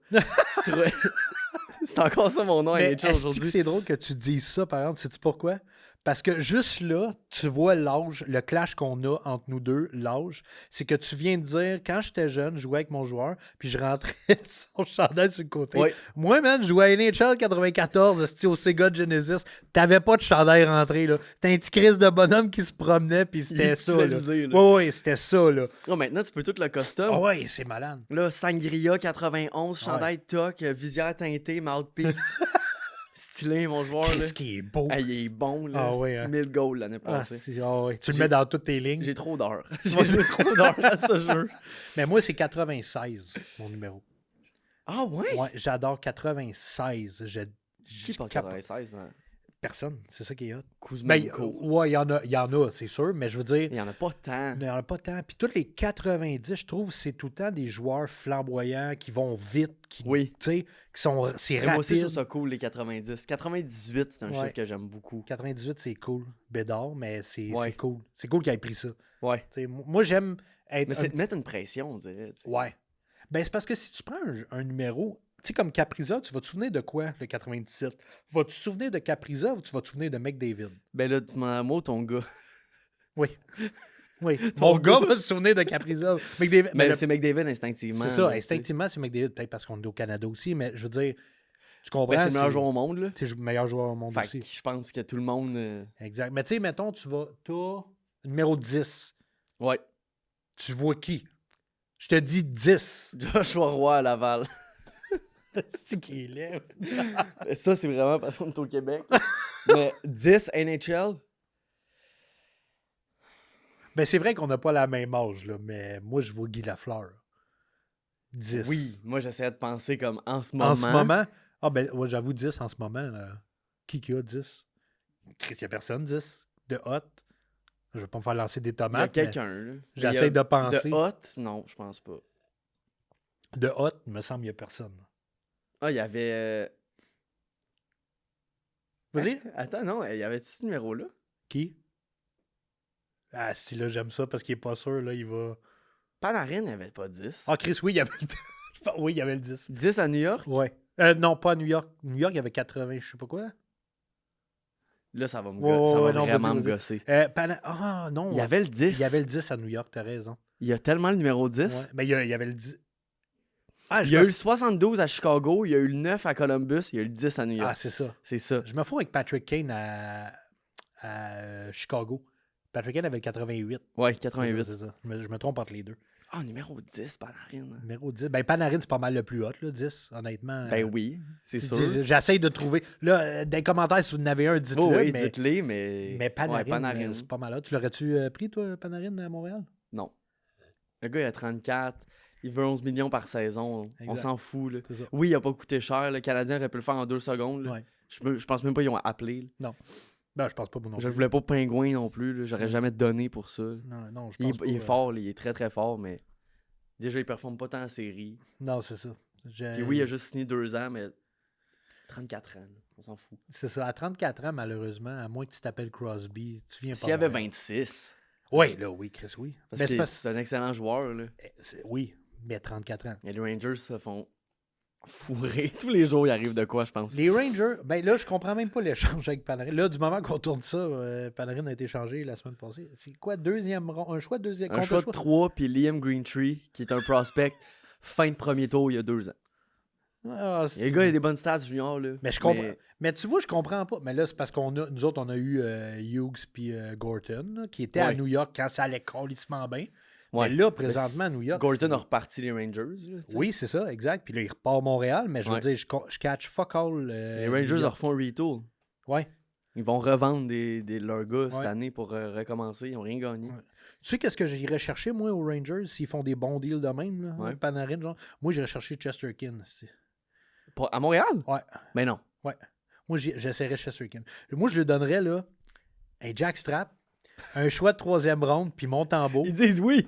Speaker 2: C'est encore ça mon nom à NHL aujourd'hui.
Speaker 1: C'est drôle que tu dises ça, par exemple. Sais-tu pourquoi? Parce que juste là, tu vois l'âge, le clash qu'on a entre nous deux, l'âge, c'est que tu viens de dire, quand j'étais jeune, je jouais avec mon joueur, puis je rentrais son chandail sur le côté.
Speaker 2: Oui.
Speaker 1: Moi, man, je jouais à NHL 94, au Sega Genesis. T'avais pas de chandail rentré, là. T'as un petit Chris de bonhomme qui se promenait, puis c'était ça, là. Oui, c'était ça, là.
Speaker 2: Non, maintenant, tu peux tout le custom.
Speaker 1: Ah ouais, c'est malade.
Speaker 2: Là, Sangria 91, chandail toc, visière teintée, mouthpiece. Stylé, mon joueur.
Speaker 1: Qu'est-ce qui est beau.
Speaker 2: Ah, il est bon, là. 1000 goals l'année passée.
Speaker 1: Tu le mets dans toutes tes lignes.
Speaker 2: J'ai trop d'heures. J'ai trop d'heures à ce jeu.
Speaker 1: Mais moi, c'est 96, mon numéro.
Speaker 2: Ah ouais?
Speaker 1: Ouais, j'adore 96.
Speaker 2: Qui porte 96? Hein?
Speaker 1: Personne, c'est ça qui est hot.
Speaker 2: Kuzmenko.
Speaker 1: Ouais, il y en a, c'est sûr, mais je veux dire...
Speaker 2: Il n'y en a pas tant.
Speaker 1: Il n'y en a pas tant. Puis tous les 90, je trouve, c'est tout le temps des joueurs flamboyants qui vont vite, qui,
Speaker 2: oui.
Speaker 1: qui sont... C'est rapide.
Speaker 2: Moi aussi, je trouve ça cool, les 90. 98, c'est un chiffre que j'aime beaucoup.
Speaker 1: 98, c'est cool. Bédard, mais c'est cool. C'est cool qu'il ait pris ça.
Speaker 2: Ouais.
Speaker 1: Moi, j'aime être...
Speaker 2: Mais c'est de mettre une pression, on dirait. T'sais.
Speaker 1: Ouais. Ben, c'est parce que si tu prends un numéro... Tu sais, comme Kaprizov, tu vas te souvenir de quoi, le 97? Vas-tu te souvenir de Kaprizov ou tu vas te souvenir de McDavid?
Speaker 2: Ben là, tu m'en mot ton gars.
Speaker 1: Oui. Oui. Mon gars va se souvenir de Kaprizov. McDavid,
Speaker 2: mais c'est McDavid instinctivement.
Speaker 1: C'est ça, instinctivement, c'est McDavid. Peut-être parce qu'on est au Canada aussi, mais je veux dire, tu comprends?
Speaker 2: Ben, c'est le meilleur joueur au monde, là.
Speaker 1: C'est le meilleur joueur au monde aussi.
Speaker 2: Je pense que tout le monde...
Speaker 1: Exact. Mais tu sais, mettons, t'as numéro 10.
Speaker 2: Ouais.
Speaker 1: Tu vois qui? Je te dis 10.
Speaker 2: Joshua Roy à Laval.
Speaker 1: C'est qui est laid.
Speaker 2: Ça, c'est vraiment parce qu'on est au Québec. Mais 10 NHL?
Speaker 1: Ben, c'est vrai qu'on n'a pas la même âge, là, mais moi, je vois Guy Lafleur. 10.
Speaker 2: Oui, moi, j'essayais de penser comme en ce moment.
Speaker 1: En ce moment? Ah, ben, ouais, j'avoue 10 en ce moment. Qui a 10? Chris, il n'y a personne 10. De hot. Je vais pas me faire lancer des tomates.
Speaker 2: Il y a quelqu'un, là.
Speaker 1: J'essaie de penser.
Speaker 2: De hot? Non, je pense pas.
Speaker 1: De hot, il me semble qu'il n'y a personne.
Speaker 2: Ah, il y avait...
Speaker 1: Vas-y.
Speaker 2: Attends, non, il y avait ce numéro-là?
Speaker 1: Qui? Ah, si là, j'aime ça parce qu'il est pas sûr, là, il va...
Speaker 2: Panarin n'avait pas 10.
Speaker 1: Ah, Chris, oui, il y avait le... oui, il y avait le 10.
Speaker 2: 10 à New York?
Speaker 1: Ouais. Non, pas à New York. New York, il y avait 80, je sais pas quoi.
Speaker 2: Là, ça va vraiment me gosser.
Speaker 1: Ah, non.
Speaker 2: Il y avait le 10.
Speaker 1: Il y avait le 10 à New York, t'as raison.
Speaker 2: Il y a tellement le numéro 10.
Speaker 1: Ouais. Mais il y avait le 10. Ah,
Speaker 2: il y a eu le 72 à Chicago, il y a eu le 9 à Columbus, il y a eu le 10 à New York.
Speaker 1: Ah, c'est ça.
Speaker 2: C'est ça.
Speaker 1: Je me fous avec Patrick Kane à Chicago. Patrick Kane avait 88.
Speaker 2: Ouais, 88.
Speaker 1: C'est ça. Je me trompe entre les deux.
Speaker 2: Ah, numéro 10, Panarin.
Speaker 1: Numéro 10. Ben, Panarin, c'est pas mal le plus hot, là, 10, honnêtement.
Speaker 2: Ben oui, c'est sûr.
Speaker 1: J'essaye de trouver. Là, dans les commentaires, si vous en avez un, dites-le.
Speaker 2: Oui,
Speaker 1: mais...
Speaker 2: dites-les, mais.
Speaker 1: Mais Panarin, c'est pas mal hot. Tu l'aurais-tu pris, toi, Panarin, à Montréal?
Speaker 2: Non. Le gars, il a 34. Il veut 11 millions par saison.
Speaker 1: Exact.
Speaker 2: On s'en fout. Là. Oui, il a pas coûté cher. Le Canadien aurait pu le faire en 2 secondes.
Speaker 1: Ouais.
Speaker 2: Je pense même pas qu'ils ont appelé. Là.
Speaker 1: Non. Ben, je pense pas non plus.
Speaker 2: Je voulais pas Pingouin non plus. J'aurais jamais donné pour ça.
Speaker 1: Non, je pense pas.
Speaker 2: Il est fort. Il est très, très fort, mais déjà, il performe pas tant en série.
Speaker 1: Non, c'est ça.
Speaker 2: Puis oui, il a juste signé 2 ans, mais 34 ans. On s'en fout.
Speaker 1: C'est ça. À 34 ans, malheureusement, à moins que tu t'appelles Crosby, tu viens pas.
Speaker 2: S'il y avait 26.
Speaker 1: Oui, là, oui, Chris, oui.
Speaker 2: Parce que c'est un excellent joueur. Là.
Speaker 1: Oui, mais 34 ans.
Speaker 2: Et les Rangers se font fourrer. Tous les jours, il arrive de quoi, je pense.
Speaker 1: Les Rangers, ben là, je comprends même pas l'échange avec Panarin. Là, du moment qu'on tourne ça, Panarin a été échangé la semaine passée. C'est quoi, un choix de deuxième?
Speaker 2: Un choix de 3, puis Liam Greentree, qui est un prospect fin de premier tour il y a 2 ans.
Speaker 1: Ah,
Speaker 2: le gars, il a des bonnes stats junior. Là.
Speaker 1: Mais je comprends. Mais tu vois, je comprends pas. Mais là, c'est parce nous autres, on a eu Hughes puis Gorton, là, qui étaient à New York quand ça allait calissement bien. Ouais. Mais là, présentement, à New York.
Speaker 2: Gorton a reparti les Rangers. Là,
Speaker 1: oui, c'est ça, exact. Puis là, il repart à Montréal, mais je veux dire, je catch fuck all.
Speaker 2: Les Rangers leur font un retool.
Speaker 1: Ouais.
Speaker 2: Ils vont revendre leurs gars cette année pour recommencer. Ils n'ont rien gagné.
Speaker 1: Ouais. Tu sais qu'est-ce que j'irais chercher, moi, aux Rangers, s'ils font des bons deals de même, là, Panarin, genre? Moi, j'irais chercher Chesterkin.
Speaker 2: À Montréal?
Speaker 1: Ouais.
Speaker 2: Mais non.
Speaker 1: Ouais. Moi, j'essaierais Chesterkin. Moi, je lui donnerais, là, un jackstrap, un choix de 3e ronde, puis Montembeault.
Speaker 2: Ils disent oui.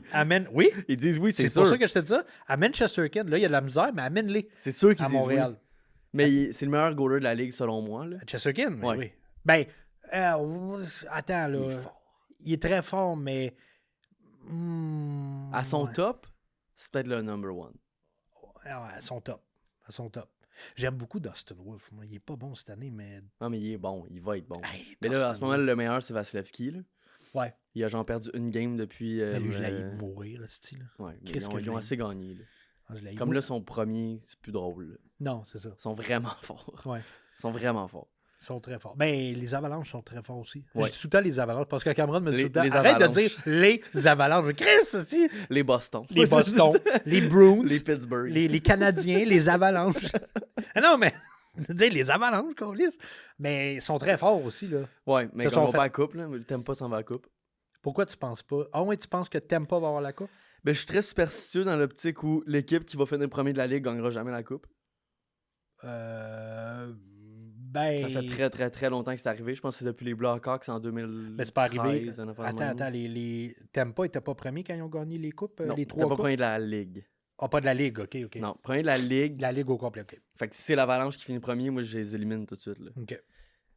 Speaker 1: Oui?
Speaker 2: Ils disent oui, c'est sûr.
Speaker 1: C'est pour ça que je te dis ça. Amène Chesterkin. Là, il y a de la misère, mais amène-les.
Speaker 2: C'est sûr qu'ils
Speaker 1: à
Speaker 2: disent
Speaker 1: Montréal.
Speaker 2: Oui. Mais c'est le meilleur goaler de la ligue, selon moi. Là.
Speaker 1: Chesterkin? Oui. Ben, attends, là. Il est très fort, mais...
Speaker 2: à son top, c'est peut-être le number 1.
Speaker 1: À son top. J'aime beaucoup Dustin Wolf. Moi. Il est pas bon cette année, mais...
Speaker 2: Non, mais il est bon. Il va être bon.
Speaker 1: Hey,
Speaker 2: mais là, en ce moment, le meilleur, c'est Vasilevski. Là.
Speaker 1: Ouais.
Speaker 2: Il a genre perdu une game depuis...
Speaker 1: mais lui, je l'ai mourir, ce style.
Speaker 2: Ouais, mais ils ont assez gagné. Là.
Speaker 1: Ah,
Speaker 2: comme là, son premier, c'est plus drôle. Là.
Speaker 1: Non, c'est ça.
Speaker 2: Ils sont vraiment forts.
Speaker 1: Ouais.
Speaker 2: Ils sont vraiment forts.
Speaker 1: Ils sont très forts. Ben, les Avalanches sont très forts aussi.
Speaker 2: Ouais.
Speaker 1: Je dis tout le temps les Avalanches parce que Cameron me dit tout le temps,
Speaker 2: les
Speaker 1: arrête
Speaker 2: Avalanches.
Speaker 1: de dire les Avalanches. Chris, aussi.
Speaker 2: Les Boston.
Speaker 1: Les Boston, les Bruins,
Speaker 2: les Pittsburgh.
Speaker 1: Les Canadiens, les Avalanches. Non, mais dire les Avalanches, câlisse. Mais ils sont très forts aussi, là.
Speaker 2: Ouais, mais ils vont pas à la coupe, là. T'aimes pas s'en va à la coupe.
Speaker 1: Pourquoi tu penses pas? Ah ouais, tu penses que Tampa va avoir la coupe?
Speaker 2: Ben, je suis très superstitieux dans l'optique où l'équipe qui va finir premier de la Ligue gagnera jamais la Coupe.
Speaker 1: Ben...
Speaker 2: Ça fait très, très, très longtemps que c'est arrivé. Je pense que c'est depuis les Blackhawks en 2013.
Speaker 1: Ben, c'est pas arrivé. Attends, les Tampa n'étaient pas premiers quand ils ont gagné les coupes,
Speaker 2: non,
Speaker 1: les 3 coupes?
Speaker 2: pas premier de la Ligue.
Speaker 1: Ah, pas de la Ligue, OK.
Speaker 2: Non, premier de la Ligue.
Speaker 1: La Ligue au complet, OK.
Speaker 2: Fait que si c'est l'Avalanche qui finit premier, moi, je les élimine tout de suite. Là.
Speaker 1: OK.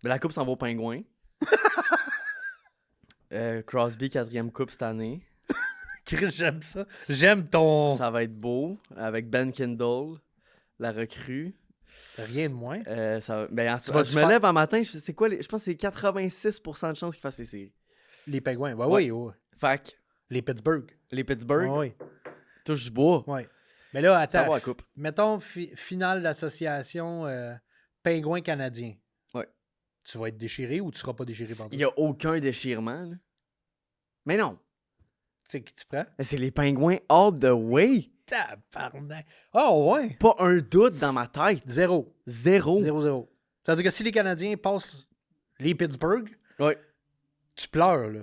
Speaker 2: Mais la Coupe s'en va aux Pingouins. Crosby, 4e Coupe cette année.
Speaker 1: Chris, j'aime ça. J'aime ton...
Speaker 2: Ça va être beau. Avec Ben Kindle, la recrue.
Speaker 1: Rien de moins.
Speaker 2: Ben, je me lève un matin, c'est quoi? Je pense que c'est 86% de chances qu'ils fassent les séries.
Speaker 1: Les Pingouins, oui.
Speaker 2: Fait que...
Speaker 1: Les Pittsburgh.
Speaker 2: Les Pittsburgh.
Speaker 1: Oui.
Speaker 2: Touche du bois.
Speaker 1: Oui. Mais là, attends.
Speaker 2: Ça va, la coupe.
Speaker 1: Mettons finale d'association Pingouins canadiens.
Speaker 2: Oui.
Speaker 1: Tu vas être déchiré ou tu seras pas déchiré pendant?
Speaker 2: Il n'y a aucun déchirement. Là. Mais non.
Speaker 1: Tu sais qui tu prends?
Speaker 2: C'est les Pingouins all the way.
Speaker 1: Tabarnak. Oh, ouais.
Speaker 2: Pas un doute dans ma tête.
Speaker 1: 0.
Speaker 2: 0.
Speaker 1: Ça veut dire que si les Canadiens passent les Pittsburgh,
Speaker 2: ouais.
Speaker 1: Tu pleures, là.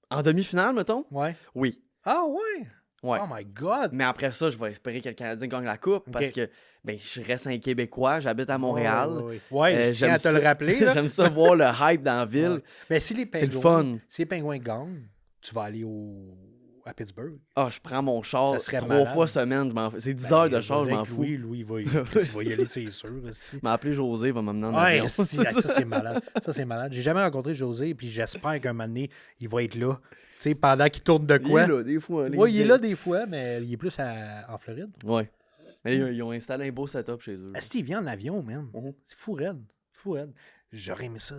Speaker 2: En demi-finale, mettons?
Speaker 1: Ouais.
Speaker 2: Oui.
Speaker 1: Ah, ouais?
Speaker 2: Ouais.
Speaker 1: Oh my God!
Speaker 2: Mais après ça, je vais espérer que le Canadien gagne la Coupe parce que ben, je reste un Québécois, j'habite à Montréal.
Speaker 1: Ouais, je tiens à te le rappeler.
Speaker 2: J'aime ça voir le hype dans la ville.
Speaker 1: Ouais. Mais si les Pingouins,
Speaker 2: c'est le fun.
Speaker 1: Si les Pingouins gagnent, tu vas aller à Pittsburgh.
Speaker 2: Ah, je prends mon char 3
Speaker 1: malade.
Speaker 2: fois semaine. C'est 10 heures de char, je m'en fous.
Speaker 1: Louis, il va y aller, c'est sûr.
Speaker 2: m'a appelé José, il va m'amener en
Speaker 1: avion.
Speaker 2: avion.
Speaker 1: Ça, c'est malade. Ça, c'est malade. J'ai jamais rencontré José, puis j'espère qu'un moment donné, il va être là. Tu sais, pendant qu'il tourne de quoi.
Speaker 2: Il est là, des fois.
Speaker 1: Oui, il est là des fois, mais il est plus en Floride.
Speaker 2: Ouais. Mais ils ont installé un beau setup chez eux.
Speaker 1: Est-ce qu'il vient en avion, man? C'est fou raide. J'aurais aimé ça.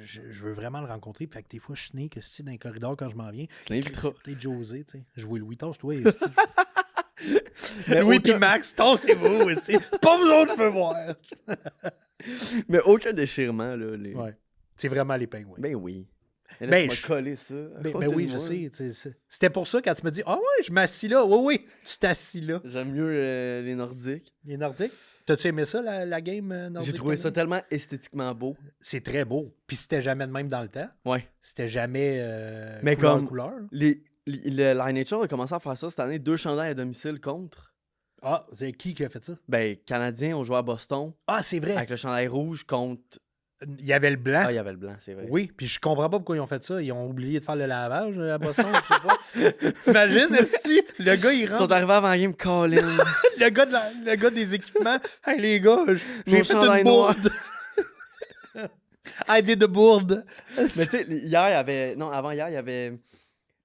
Speaker 1: Je veux vraiment le rencontrer. Fait que des fois, je sneak dans les corridors quand je m'en viens.
Speaker 2: Tu l'inviteras.
Speaker 1: Peut-être José, tu sais. Je vois Louis Toss, toi.
Speaker 2: Louis
Speaker 1: puis Max, tossez-vous aussi. Pas vous autres, je veux voir.
Speaker 2: Mais aucun déchirement, là.
Speaker 1: Ouais. C'est vraiment les Pingouins.
Speaker 2: Ben oui.
Speaker 1: Ben,
Speaker 2: tu m'as collé ça.
Speaker 1: Ben oui, je sais. C'était pour ça quand tu me dis ah ouais, je m'assis là. Oui, tu t'assis là.
Speaker 2: J'aime mieux les Nordiques.
Speaker 1: Les Nordiques? T'as-tu aimé ça, la game nordique?
Speaker 2: J'ai trouvé ça tellement esthétiquement beau.
Speaker 1: C'est très beau. Puis c'était jamais de même dans le temps.
Speaker 2: Ouais.
Speaker 1: C'était jamais
Speaker 2: mais
Speaker 1: couleur.
Speaker 2: La NHL a commencé à faire ça cette année, 2 chandails à domicile contre.
Speaker 1: Ah, c'est qui a fait ça?
Speaker 2: Ben, Canadiens ont joué à Boston.
Speaker 1: Ah, c'est vrai.
Speaker 2: Avec le chandail rouge contre...
Speaker 1: Il y avait le blanc.
Speaker 2: Ah, il y avait le blanc, c'est vrai.
Speaker 1: Oui, puis je comprends pas pourquoi ils ont fait ça. Ils ont oublié de faire le lavage à Boston, je sais pas. T'imagines, esti? Le gars, il rentre.
Speaker 2: Ils sont arrivés avant la game, Colin.
Speaker 1: le gars des équipements. Hey, les gars, j'ai fait une bourde. I did a bourde.
Speaker 2: Mais tu sais, hier, il y avait... Non, avant-hier, il y avait...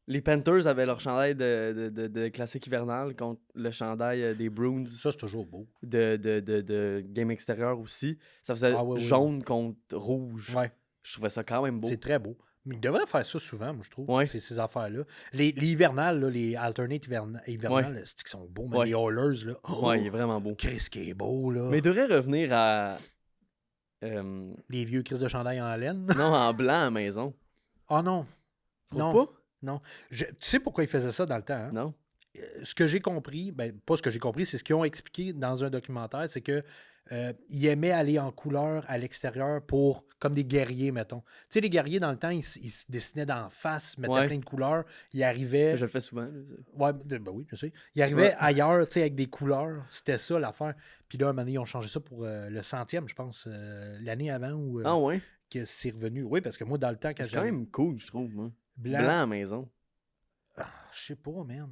Speaker 2: Les Panthers avaient leur chandail de classique hivernal contre le chandail des Bruins.
Speaker 1: Ça, c'est toujours beau.
Speaker 2: De game extérieur aussi. Ça faisait jaune contre rouge.
Speaker 1: Ouais.
Speaker 2: Je trouvais ça quand même beau.
Speaker 1: C'est très beau. Mais ils devraient faire ça souvent, moi, je trouve.
Speaker 2: Ouais.
Speaker 1: Ces affaires-là. Les hivernales, là, les alternate hivernales, c'est qu'ils sont beaux. Mais les Oilers, là.
Speaker 2: Ouais, il est vraiment beau.
Speaker 1: Chris qui est beau, là.
Speaker 2: Mais il devrait revenir à...
Speaker 1: Des vieux Chris de chandail en laine.
Speaker 2: Non, en blanc à la maison.
Speaker 1: Ah non.
Speaker 2: Tu trouves pas?
Speaker 1: Non. Tu sais pourquoi ils faisaient ça dans le temps? Hein?
Speaker 2: Non.
Speaker 1: Ce que j'ai compris, pas ce que j'ai compris, c'est ce qu'ils ont expliqué dans un documentaire, c'est que ils aimaient aller en couleur à l'extérieur comme des guerriers, mettons. Tu sais, les guerriers, dans le temps, ils se dessinaient d'en face, mettaient plein de couleurs. Ils arrivaient...
Speaker 2: Je le fais souvent.
Speaker 1: Ouais, oui, je sais. Ils arrivaient ailleurs, tu sais, avec des couleurs. C'était ça, l'affaire. Puis là, un moment donné, ils ont changé ça pour le 100e, je pense, l'année avant.
Speaker 2: Ah ouais?
Speaker 1: Que c'est revenu. Oui, parce que moi, dans le temps...
Speaker 2: C'est quand même cool, je trouve, moi. Blanc à la maison.
Speaker 1: Ah, je sais pas, man.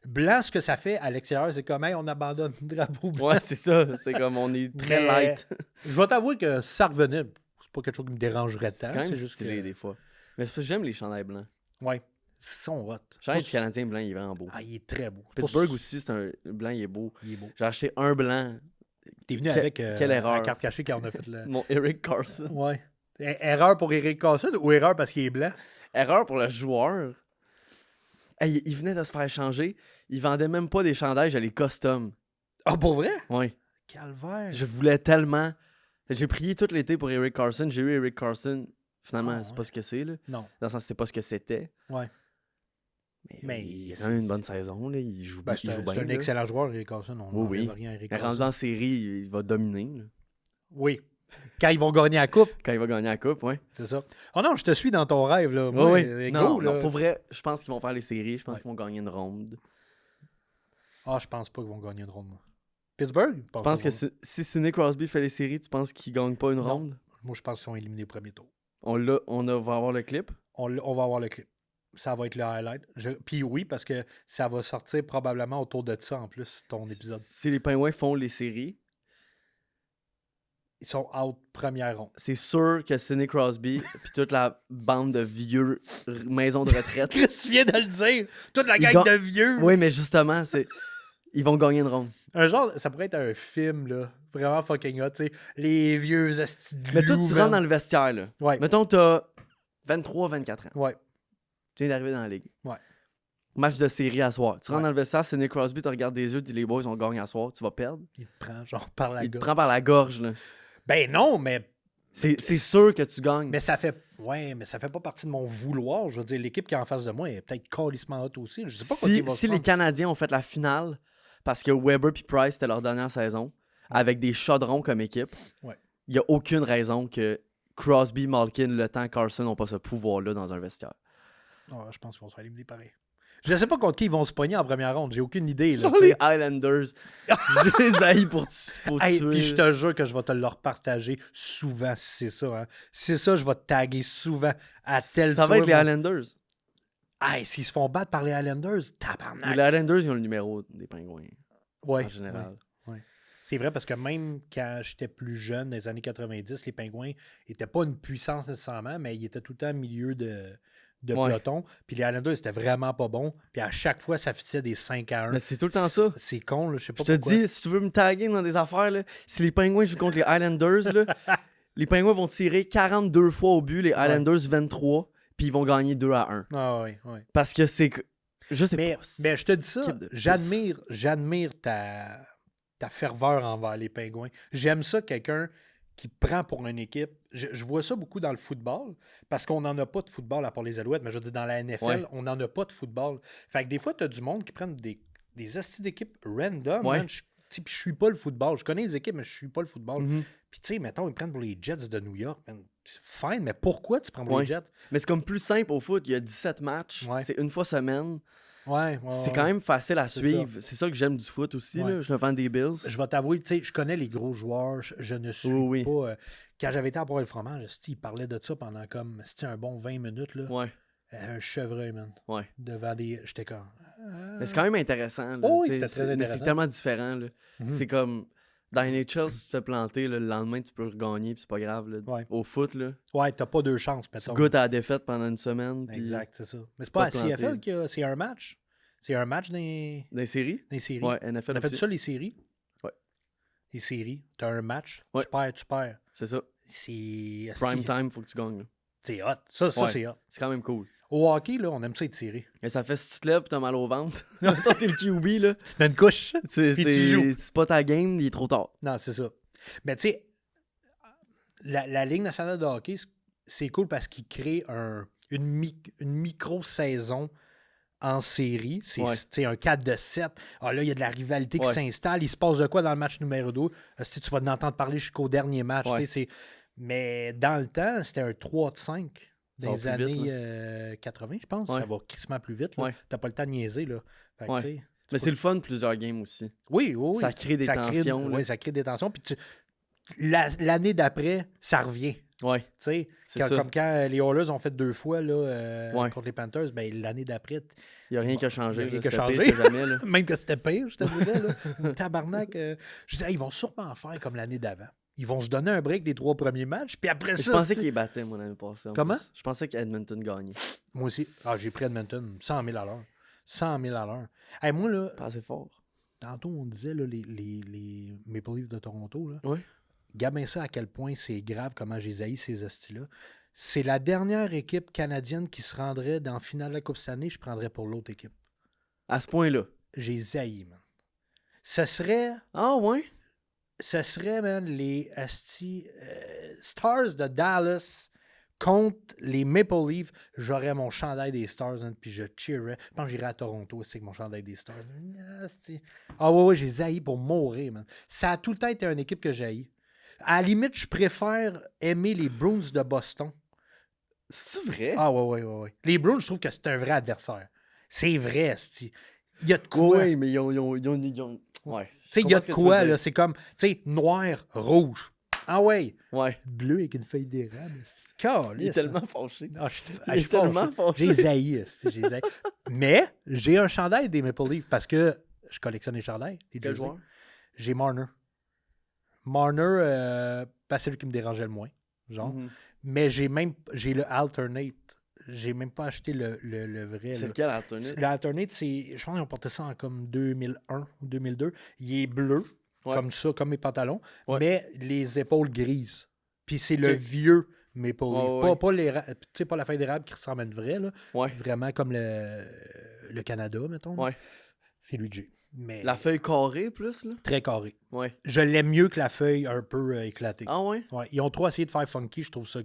Speaker 1: Blanc, ce que ça fait à l'extérieur, c'est comme on abandonne le drapeau blanc.
Speaker 2: Ouais, c'est ça. C'est comme on est très light.
Speaker 1: Je vais t'avouer que si ça revenait, c'est pas quelque chose qui me dérangerait tant.
Speaker 2: C'est quand même stylé des fois. Mais c'est parce que j'aime les chandails blancs.
Speaker 1: Ouais. Ils sont hot.
Speaker 2: Le chandail du Canadien blanc, il est vraiment beau.
Speaker 1: Ah, il est très beau.
Speaker 2: Pittsburgh aussi, c'est un blanc, il est beau.
Speaker 1: Il est beau.
Speaker 2: J'ai acheté un blanc.
Speaker 1: T'es venu avec
Speaker 2: quelle erreur.
Speaker 1: la carte cachée quand on a fait le...
Speaker 2: Mon Eric Carson.
Speaker 1: Ouais. Erreur pour Eric Carson ou erreur parce qu'il est blanc?
Speaker 2: Erreur pour le joueur. Hey, il venait de se faire changer. Il vendait même pas des chandails, j'ai les custom.
Speaker 1: Ah, pour vrai?
Speaker 2: Oui.
Speaker 1: Calvaire.
Speaker 2: Je voulais tellement. J'ai prié tout l'été pour Eric Carson. J'ai eu Eric Carson. Finalement, c'est pas ce que c'est, là.
Speaker 1: Non.
Speaker 2: Dans le sens, c'est pas ce que c'était.
Speaker 1: Ouais.
Speaker 2: Mais il a quand même une bonne saison, là. Il joue bien.
Speaker 1: C'est un excellent joueur, Eric Carson. On
Speaker 2: oui.
Speaker 1: rien à Eric Carson.
Speaker 2: Rendu en série, il va dominer, là.
Speaker 1: Oui. Quand ils vont gagner la coupe.
Speaker 2: Quand il va gagner la coupe, oui.
Speaker 1: C'est ça. Oh non, je te suis dans ton rêve, là. Moi,
Speaker 2: Oui. Non,
Speaker 1: là.
Speaker 2: non, pour vrai, je pense qu'ils vont faire les séries. Je pense qu'ils vont gagner une ronde.
Speaker 1: Ah, je pense pas qu'ils vont gagner une ronde, moi. Pittsburgh?
Speaker 2: Tu penses que si Sidney Crosby fait les séries, tu penses qu'ils gagnent pas une ronde?
Speaker 1: Moi, je pense qu'ils sont éliminés au premier tour.
Speaker 2: On va avoir le clip?
Speaker 1: On va avoir le clip. Ça va être le highlight. Puis oui, parce que ça va sortir probablement autour de ça, en plus, ton épisode.
Speaker 2: Si les Penguins font les séries...
Speaker 1: Ils sont out première ronde.
Speaker 2: C'est sûr que Sidney Crosby puis toute la bande de vieux maisons de retraite...
Speaker 1: Tu viens de le dire! Toute la gang de vieux!
Speaker 2: Oui, mais justement, ils vont gagner une ronde.
Speaker 1: Un genre, ça pourrait être un film, là. Vraiment fucking hot, tu sais. Les vieux astis de
Speaker 2: Mais toi,
Speaker 1: loups,
Speaker 2: tu rentres dans le vestiaire, là.
Speaker 1: Ouais.
Speaker 2: Mettons, t'as 23-24 ans.
Speaker 1: Ouais.
Speaker 2: Tu viens d'arriver dans la ligue.
Speaker 1: Ouais.
Speaker 2: Match de série à soir. Tu rentres dans le vestiaire, Sidney Crosby, tu regardes des yeux, tu dis les boys, on gagne à soir, tu vas perdre.
Speaker 1: Il te prend, genre, par la gorge.
Speaker 2: Il te prend par la gorge, là.
Speaker 1: Ben non, mais...
Speaker 2: C'est sûr que tu gagnes.
Speaker 1: Mais ça fait... Ouais, mais ça fait pas partie de mon vouloir. Je veux dire, l'équipe qui est en face de moi est peut-être calissement hot aussi. Je sais pas
Speaker 2: si les Canadiens ont fait la finale, parce que Weber et Price, c'était leur dernière saison, avec des chaudrons comme équipe, il n'y a aucune raison que Crosby, Malkin, Le Temps, Carson n'ont pas ce pouvoir-là dans un vestiaire.
Speaker 1: Oh, je pense qu'ils vont se faire éliminer pareil. Je sais pas contre qui ils vont se pogner en première ronde. J'ai aucune idée. Là,
Speaker 2: genre les Islanders. Je les haïs pour tuer.
Speaker 1: Puis je te jure que je vais te le repartager souvent si c'est ça. Hein. Si c'est ça, je vais te taguer souvent à tel
Speaker 2: Ça va être les Islanders.
Speaker 1: Hey, s'ils se font battre par les Islanders, tabarnak.
Speaker 2: Les Islanders, ils ont le numéro des Pingouins.
Speaker 1: Ouais,
Speaker 2: en général.
Speaker 1: Ouais. C'est vrai parce que même quand j'étais plus jeune, dans les années 90, les Pingouins n'étaient pas une puissance nécessairement, mais ils étaient tout le temps au milieu de peloton. Puis les Islanders, c'était vraiment pas bon. Puis à chaque fois, ça finissait des 5-1.
Speaker 2: Mais c'est tout le temps ça.
Speaker 1: C'est con, là, je sais pas
Speaker 2: pourquoi. Je te dis, si tu veux me taguer dans des affaires, là, si les Penguins jouent contre les Islanders, là, les Penguins vont tirer 42 fois au but, les Islanders 23, puis ils vont gagner 2-1.
Speaker 1: Ah oui.
Speaker 2: Parce que c'est... Je sais
Speaker 1: pas. Mais je te dis ça, j'admire ta ferveur envers les Pingouins. J'aime ça, quelqu'un qui prend pour une équipe. Je vois ça beaucoup dans le football, parce qu'on n'en a pas de football à part les Alouettes, mais je veux dire, dans la NFL, on n'en a pas de football. Fait que des fois, tu as du monde qui prennent des hosties d'équipes random. Man, je suis pas le football. Je connais les équipes, mais je suis pas le football. Puis tu sais, mettons, ils prennent pour les Jets de New York. Man. Fine, mais pourquoi tu prends pour les Jets?
Speaker 2: Mais c'est comme plus simple au foot. Il y a 17 matchs. C'est une fois semaine. C'est quand même facile à suivre. C'est ça que j'aime du foot aussi. Là. Je me vends des Bills.
Speaker 1: Je vais t'avouer, tu sais, je connais les gros joueurs. Je ne suis pas... quand j'avais été à boire le fromage, ils parlaient de ça pendant comme... C'était un bon 20 minutes. Là. Un chevreuil, man. Devant des... J'étais comme...
Speaker 2: Mais c'est quand même intéressant. Là,
Speaker 1: oui, c'était très intéressant.
Speaker 2: Mais c'est tellement différent. Là. C'est comme... Dans NHL, si tu te fais planter, là, le lendemain, tu peux regagner, puis c'est pas grave. Là. Au foot, là.
Speaker 1: Ouais, t'as pas deux chances,
Speaker 2: tu goûtes à la défaite pendant une semaine.
Speaker 1: Exact, c'est ça. Mais c'est pas à CFL qu'il y a... C'est un match. C'est un match dans
Speaker 2: les séries?
Speaker 1: Des séries.
Speaker 2: Ouais, NFL
Speaker 1: On appelle ça les séries?
Speaker 2: Ouais.
Speaker 1: Les séries. T'as un match, tu perds.
Speaker 2: C'est ça.
Speaker 1: C'est...
Speaker 2: Prime time, faut que tu gagnes.
Speaker 1: C'est hot. Ça c'est hot.
Speaker 2: C'est quand même cool.
Speaker 1: Au hockey, là, on aime ça être tiré.
Speaker 2: Et ça fait si tu te lèves et t'as mal au ventre. Toi, t'es le QB, là.
Speaker 1: Tu te mets une couche.
Speaker 2: C'est pas ta game, il est trop tard.
Speaker 1: Non, c'est ça. Mais tu sais, la Ligue nationale de hockey, c'est cool parce qu'il crée une micro-saison en série. C'est un 4-7. Ah, là, il y a de la rivalité qui s'installe. Il se passe de quoi dans le match numéro 2? Si tu vas en entendre parler jusqu'au dernier match. Mais dans le temps, c'était un 3-5. Dans les années 80, je pense. Ça va crissement plus vite. T'as pas le temps de niaiser. Là.
Speaker 2: Mais c'est le fun, plusieurs games aussi.
Speaker 1: Oui.
Speaker 2: Ça crée des tensions.
Speaker 1: Oui, ça crée des tensions. Puis l'année d'après, ça revient.
Speaker 2: Ouais.
Speaker 1: Comme quand les Oilers ont fait 2 fois là, contre les Panthers, ben, l'année d'après.
Speaker 2: Il n'y a rien qui a changé.
Speaker 1: Il n'y a rien qui a changé. Même que c'était pire, je te dirais. Là. Tabarnak. Je disais, ils vont sûrement faire comme l'année d'avant. Ils vont se donner un break des 3 premiers matchs, puis après ça...
Speaker 2: Je pensais qu'ils battaient, mon l'année passée.
Speaker 1: Comment?
Speaker 2: Je pensais qu'Edmonton gagnait.
Speaker 1: Moi aussi. Ah, j'ai pris Edmonton 100 000 à l'heure. 100 000 à l'heure. Hey, moi, là...
Speaker 2: Pas assez fort.
Speaker 1: Tantôt, on disait, là, les Maple Leafs de Toronto, là.
Speaker 2: Oui.
Speaker 1: Gabin ça à quel point c'est grave comment j'ai haï ces hosties-là. C'est la dernière équipe canadienne qui se rendrait dans la finale de la Coupe cette année, je prendrais pour l'autre équipe.
Speaker 2: À ce point-là?
Speaker 1: J'ai haï, man. Ce serait...
Speaker 2: Ah, ouais?
Speaker 1: Ce serait, man, les Stars de Dallas contre les Maple Leafs. J'aurais mon chandail des Stars, man, puis je cheerais. Je pense que j'irais à Toronto aussi avec mon chandail des Stars. Ah ouais, j'ai haï pour mourir, man. Ça a tout le temps été une équipe que j'ai haï. À la limite, je préfère aimer les Bruins de Boston.
Speaker 2: C'est vrai?
Speaker 1: Ah ouais. Les Bruins, je trouve que c'est un vrai adversaire. C'est vrai, il y a de quoi.
Speaker 2: Oui, mais ils ont... Ouais.
Speaker 1: Tu sais, il y a de quoi, là. C'est comme, tu sais, noir, rouge. Ah ouais.
Speaker 2: Ouais.
Speaker 1: Bleu avec une feuille d'érable.
Speaker 2: Il est tellement fâché.
Speaker 1: Ah,
Speaker 2: il est tellement fâché.
Speaker 1: J'ai zaï. Mais j'ai un chandail des Maple Leafs parce que je collectionne les chandails.
Speaker 2: Quel joueur?
Speaker 1: J'ai Marner. Marner, pas celui qui me dérangeait le moins, genre.
Speaker 2: Mm-hmm.
Speaker 1: Mais j'ai le Alternate. J'ai même pas acheté le vrai.
Speaker 2: C'est lequel, Alternate?
Speaker 1: L'Alternate, je pense qu'ils ont porté ça en comme 2001 ou 2002. Il est bleu, comme ça, comme mes pantalons, mais les épaules grises. Puis c'est le vieux Maple Leaf. Pas la feuille d'érable qui ressemble à une vraie, là. Vraiment comme le Canada, mettons. C'est lui que j'ai. Mais
Speaker 2: la feuille carrée, plus, là?
Speaker 1: Très carrée.
Speaker 2: Ouais.
Speaker 1: Je l'aime mieux que la feuille un peu éclatée.
Speaker 2: Ah ouais?
Speaker 1: Ouais. Ils ont trop essayé de faire funky, je trouve ça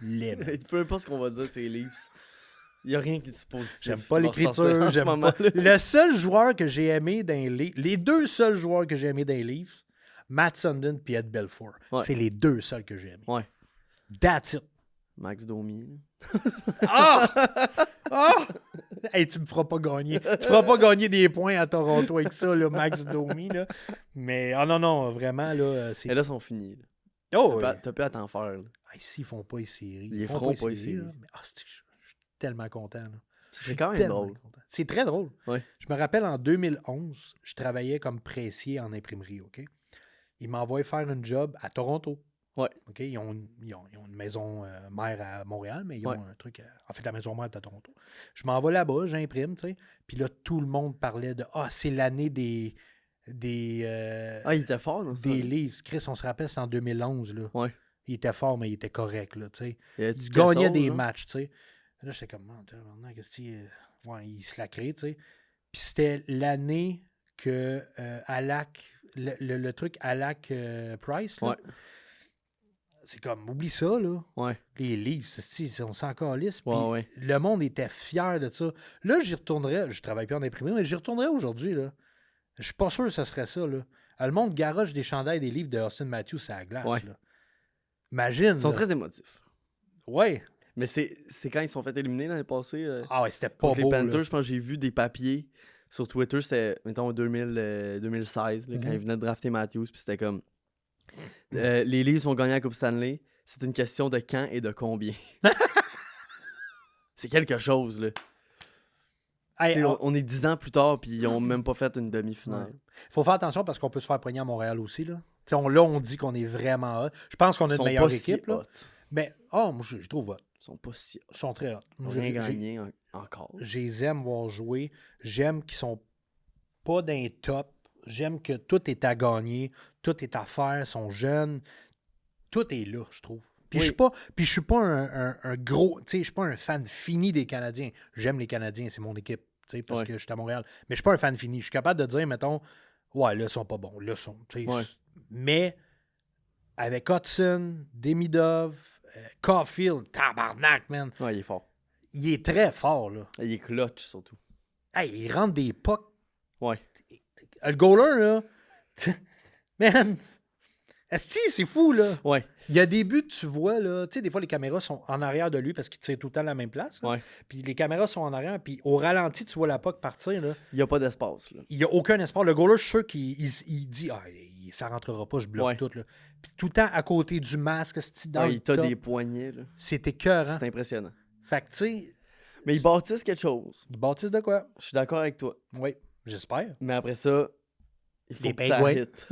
Speaker 1: laid.
Speaker 2: Peu importe ce qu'on va dire, c'est les Leafs. Il n'y a rien qui se positif.
Speaker 1: J'aime pas l'écriture, j'aime pas. Le seul joueur que j'ai aimé dans les deux seuls joueurs que j'ai aimés dans les Leafs, Matt Sundin et Ed Belfour. C'est les deux seuls que j'ai aimés.
Speaker 2: Ouais.
Speaker 1: That's it.
Speaker 2: Max Domi.
Speaker 1: Hey, tu me feras pas gagner. Tu feras pas gagner des points à Toronto avec ça, là, Max Domi. Là. Mais, non, vraiment, là.
Speaker 2: Mais là, ils sont finis.
Speaker 1: Là. Oh,
Speaker 2: t'as plus à t'en faire. Là.
Speaker 1: Ici, ils font pas les séries.
Speaker 2: Ils feront pas les séries.
Speaker 1: Mais, je suis tellement content. Là.
Speaker 2: C'est quand même drôle.
Speaker 1: Content. C'est très drôle.
Speaker 2: Ouais.
Speaker 1: Je me rappelle, en 2011, je travaillais comme pressier en imprimerie, OK? Ils m'envoient faire un job à Toronto.
Speaker 2: Ouais.
Speaker 1: OK? Ils ont une maison mère à Montréal, mais ils ont un truc... en fait, la maison mère est à Toronto. Je m'en vais là-bas, j'imprime, tu sais. Puis là, tout le monde parlait de « Ah, c'est l'année des
Speaker 2: il était fort dans ça.
Speaker 1: Des livres. Chris, on se rappelle, c'est en 2011, là.
Speaker 2: Ouais.
Speaker 1: Il était fort, mais il était correct, là, tu sais.
Speaker 2: Il
Speaker 1: gagnait des matchs, tu sais. Là, j'étais comme... il se la crée, tu sais. Puis c'était l'année que Alak... Le truc Alak Price, là, c'est comme, oublie ça, là.
Speaker 2: Ouais.
Speaker 1: Les livres, on s'en calisse.
Speaker 2: Ouais.
Speaker 1: Le monde était fier de ça. Là, j'y retournerais. Je travaille plus en imprimerie, mais j'y retournerais aujourd'hui, là. Je suis pas sûr que ce serait ça, là. Le monde garoche des chandails des livres de Austin Matthews à la glace, là. Imagine.
Speaker 2: Ils sont très émotifs.
Speaker 1: Ouais.
Speaker 2: Mais c'est quand ils sont fait éliminer l'année passée.
Speaker 1: C'était pas beau,
Speaker 2: les Panthers,
Speaker 1: là.
Speaker 2: je pense que j'ai vu des papiers sur Twitter, c'était, mettons, 2016, là, quand ils venaient de drafter Matthews, puis c'était comme... les Leafs vont gagner la Coupe Stanley. C'est une question de quand et de combien. C'est quelque chose, là. Hey, on est 10 ans plus tard, puis ils n'ont même pas fait une demi-finale.
Speaker 1: Il faut faire attention parce qu'on peut se faire poigner à Montréal aussi, là. On dit qu'on est vraiment hot. Je pense qu'on a une meilleure équipe, là. Mais, moi, je trouve hot.
Speaker 2: Ils sont pas si hot.
Speaker 1: Ils sont très hot.
Speaker 2: Ils n'ont rien gagné encore.
Speaker 1: Je les aime voir jouer. J'aime qu'ils sont pas d'un top. J'aime que tout est à gagner. Tout est à faire. Ils sont jeunes. Tout est là, je trouve. Puis je suis pas un gros... Tu sais, je suis pas un fan fini des Canadiens. J'aime les Canadiens, c'est mon équipe. Parce que je suis à Montréal. Mais je suis pas un fan fini. Je suis capable de dire, mettons, là, ils sont pas bons. Là, ils sont... Mais avec Hudson, Demidov, Caulfield, tabarnak, man.
Speaker 2: Ouais, il est fort.
Speaker 1: Il est très fort, là.
Speaker 2: Il est clutch, surtout.
Speaker 1: Hey, il rentre des pucks.
Speaker 2: Ouais.
Speaker 1: Le goaler, là, man, c'est fou, là.
Speaker 2: Ouais.
Speaker 1: Il y a des buts, tu vois, là, tu sais, des fois, les caméras sont en arrière de lui parce qu'il tire tout le temps à la même place. Là.
Speaker 2: Ouais.
Speaker 1: Puis les caméras sont en arrière, puis au ralenti, tu vois la puck partir, là.
Speaker 2: Il n'y a pas d'espace, là.
Speaker 1: Il n'y a aucun espace. Le goaler, je suis sûr qu'il dit, ça rentrera pas, je bloque tout, là. Puis tout le temps à côté du masque,
Speaker 2: il t'a des poignets, là.
Speaker 1: C'est écœurant.
Speaker 2: C'est impressionnant.
Speaker 1: Fait que, tu sais...
Speaker 2: Mais ils bâtissent quelque chose.
Speaker 1: Ils bâtissent de quoi?
Speaker 2: Je suis d'accord avec toi.
Speaker 1: Oui, j'espère.
Speaker 2: Mais après ça, il faut que ça hit.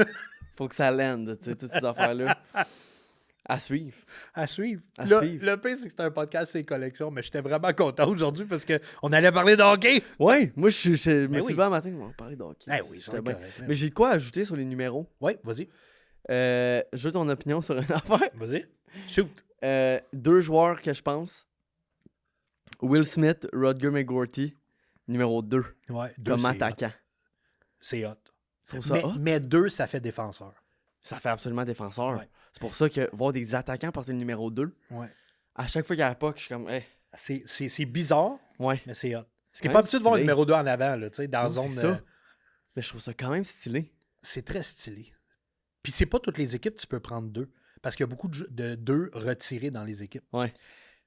Speaker 2: Faut que ça lande, tu sais, toutes ces affaires-là. À suivre.
Speaker 1: À suivre. Le pire, c'est que c'est un podcast, c'est collections, mais j'étais vraiment content aujourd'hui parce qu'on allait parler de hockey.
Speaker 2: Oui, moi, je me suis levé un matin, on va parler de hockey.
Speaker 1: Oui,
Speaker 2: mais j'ai de quoi ajouter sur les numéros.
Speaker 1: Oui, vas-y.
Speaker 2: Je veux ton opinion sur une affaire.
Speaker 1: Vas-y. Shoot.
Speaker 2: 2 joueurs que je pense. Will Smith, Rutger McGorty, numéro 2.
Speaker 1: Ouais,
Speaker 2: comme attaquant.
Speaker 1: C'est hot.
Speaker 2: Mais
Speaker 1: 2, ça fait défenseur.
Speaker 2: Ça fait absolument défenseur.
Speaker 1: Ouais.
Speaker 2: C'est pour ça que voir des attaquants porter le numéro 2, à chaque fois qu'il y a la puck, je suis comme...
Speaker 1: C'est bizarre, mais c'est hot. C'est pas habitué de voir le numéro 2 en avant, là, dans la zone...
Speaker 2: ça. Mais je trouve ça quand même stylé.
Speaker 1: C'est très stylé. Puis c'est pas toutes les équipes, tu peux prendre 2. Parce qu'il y a beaucoup de 2 retirés dans les équipes.
Speaker 2: Ouais.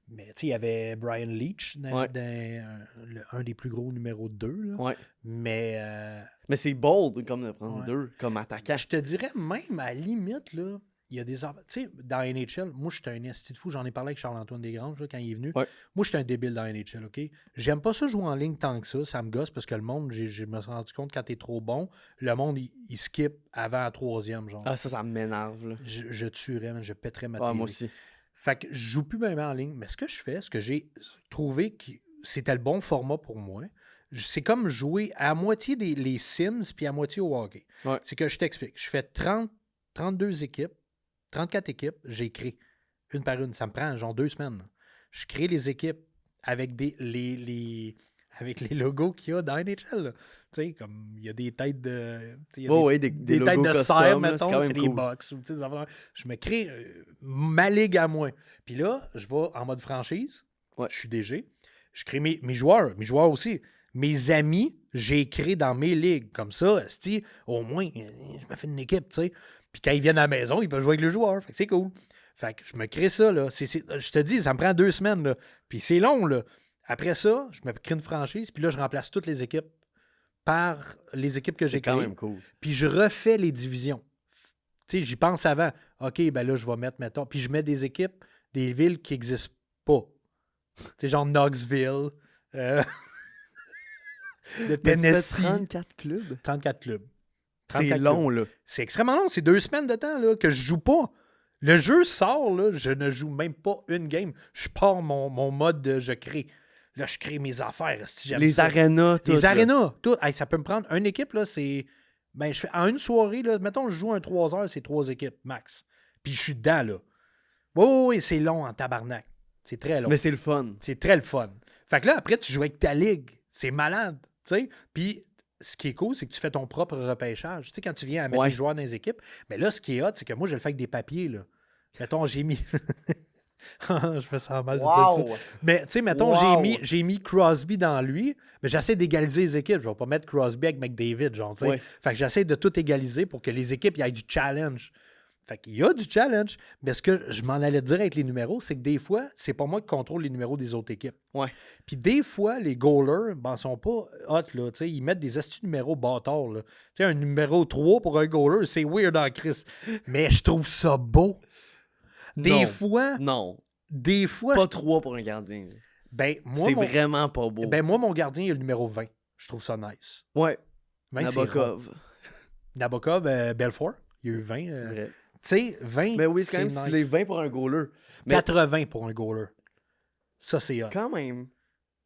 Speaker 1: Mais tu sais, il y avait Brian Leach, un des plus gros numéros 2. Là.
Speaker 2: Ouais.
Speaker 1: Mais
Speaker 2: c'est bold comme de prendre 2 comme attaquant.
Speaker 1: Je te dirais même, à la limite, là, il y a des... Tu sais, dans NHL, moi, j'étais un esti de fou. J'en ai parlé avec Charles-Antoine Desgranges là, quand il est venu.
Speaker 2: Ouais.
Speaker 1: Moi, j'étais un débile dans NHL, OK? J'aime pas ça jouer en ligne tant que ça. Ça me gosse parce que le monde, je me suis rendu compte, quand t'es trop bon, le monde, il skip avant la 3e, genre.
Speaker 2: Ah, ça m'énerve, là.
Speaker 1: Je tuerais, je pèterais ma télé.
Speaker 2: Moi aussi.
Speaker 1: Fait que je joue plus bien en ligne. Mais ce que je fais, ce que j'ai trouvé que c'était le bon format pour moi, c'est comme jouer à moitié les Sims puis à moitié au hockey.
Speaker 2: Ouais.
Speaker 1: C'est que je t'explique. Je fais 32 équipes, 34 équipes, j'écris une par une. Ça me prend genre 2 semaines. Là. Je crée les équipes avec avec les logos qu'il y a dans NHL. Tu sais, comme il y a des têtes de... des têtes de serre, mettons, c'est des box. Je me crée ma ligue à moi. Puis là, je vais en mode franchise.
Speaker 2: Ouais.
Speaker 1: Je suis DG. Je crée mes joueurs aussi. Mes amis, j'ai créé dans mes ligues. Comme ça, au moins, je me fais une équipe, tu sais. Puis quand ils viennent à la maison, ils peuvent jouer avec le joueur. Fait que c'est cool. Fait que je me crée ça, là. Je te dis, ça me prend 2 semaines, là. Puis c'est long, là. Après ça, je me crée une franchise, puis là, je remplace toutes les équipes par les équipes que j'ai créées.
Speaker 2: C'est quand même cool.
Speaker 1: Puis je refais les divisions. Tu sais, j'y pense avant. OK, ben là, je vais mettre, mettons... Puis je mets des équipes, des villes qui n'existent pas. Tu sais, genre Knoxville, le Tennessee.
Speaker 2: 34 clubs?
Speaker 1: 34 clubs.
Speaker 2: C'est long, là.
Speaker 1: C'est extrêmement long. C'est 2 semaines de temps là, que je joue pas. Le jeu sort, là, je ne joue même pas une game. Je pars mon mode de je crée. Là, je crée mes affaires. Si
Speaker 2: les arénas, tout.
Speaker 1: Les arénas, tout. Hey, ça peut me prendre une équipe, là, c'est... Ben, je fais en une soirée, là, mettons, je joue un 3 heures, c'est 3 équipes, max. Puis je suis dedans, là. Oui, c'est long en tabarnak. C'est très long.
Speaker 2: Mais c'est le fun.
Speaker 1: C'est très le fun. Fait que là, après, tu joues avec ta ligue. C'est malade, tu sais. Puis ce qui est cool, c'est que tu fais ton propre repêchage. Tu sais, quand tu viens à mettre les joueurs dans les équipes, mais là, ce qui est hot, c'est que moi, je le fais avec des papiers, là. Mettons, j'ai mis... je fais ça mal de dire ça. Mais, tu sais, mettons, j'ai mis Crosby dans lui, mais j'essaie d'égaliser les équipes. Je vais pas mettre Crosby avec McDavid, genre, tu sais. Fait que j'essaie de tout égaliser pour que les équipes, il y ait du challenge. Fait qu'il y a du challenge. Mais ce que je m'en allais dire avec les numéros, c'est que des fois, c'est pas moi qui contrôle les numéros des autres équipes.
Speaker 2: Ouais.
Speaker 1: Puis des fois, les goalers, ben, sont pas hot, là. Tu sais, ils mettent des astuces numéros bâtards, là. Tu sais, un numéro 3 pour un goaler, c'est weird en Christ. Mais je trouve ça beau. Des fois...
Speaker 2: Pas 3 pour un gardien.
Speaker 1: Ben, moi,
Speaker 2: c'est vraiment pas beau.
Speaker 1: Ben, moi, mon gardien, il a le numéro 20. Je trouve ça nice.
Speaker 2: Ouais.
Speaker 1: 20,
Speaker 2: Nabokov.
Speaker 1: Nabokov, Belfort, il a eu 20. Tu sais, 20,
Speaker 2: mais oui, c'est quand même stylé. 20 pour un goaler.
Speaker 1: Mais... 80 pour un goaler. Ça, c'est hot.
Speaker 2: Quand même.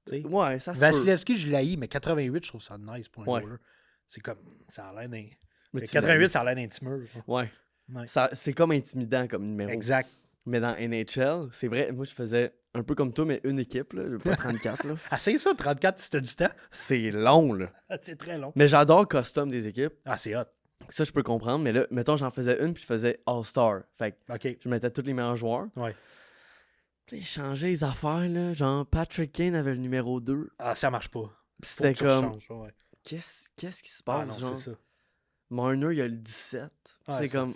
Speaker 1: T'sais,
Speaker 2: ouais, ça se
Speaker 1: Vasilevski, je l'ai, mais 88, je trouve ça nice pour un goaler. C'est comme... Ça a l'air d'un... 88, ça a l'air d'un petit mur.
Speaker 2: Ouais. C'est comme intimidant comme numéro.
Speaker 1: Exact.
Speaker 2: Mais dans NHL, c'est vrai, moi, je faisais un peu comme toi, mais une équipe, là, pas 34. Là.
Speaker 1: Ah, c'est ça, 34, si t'as du temps.
Speaker 2: C'est long, là.
Speaker 1: C'est très long.
Speaker 2: Mais j'adore custom des équipes.
Speaker 1: Ah, c'est hot.
Speaker 2: Ça, je peux comprendre. Mais là, mettons, j'en faisais une, puis je faisais All-Star. Fait
Speaker 1: que
Speaker 2: je mettais tous les meilleurs joueurs.
Speaker 1: Ouais.
Speaker 2: Puis ils changeaient les affaires, là. Genre, Patrick Kane avait le numéro 2.
Speaker 1: Ah, ça marche pas.
Speaker 2: Puis c'était comme...
Speaker 1: ouais.
Speaker 2: Qu'est-ce qui se passe,
Speaker 1: non,
Speaker 2: genre?
Speaker 1: C'est ça.
Speaker 2: Marner, il a le 17. C'est comme...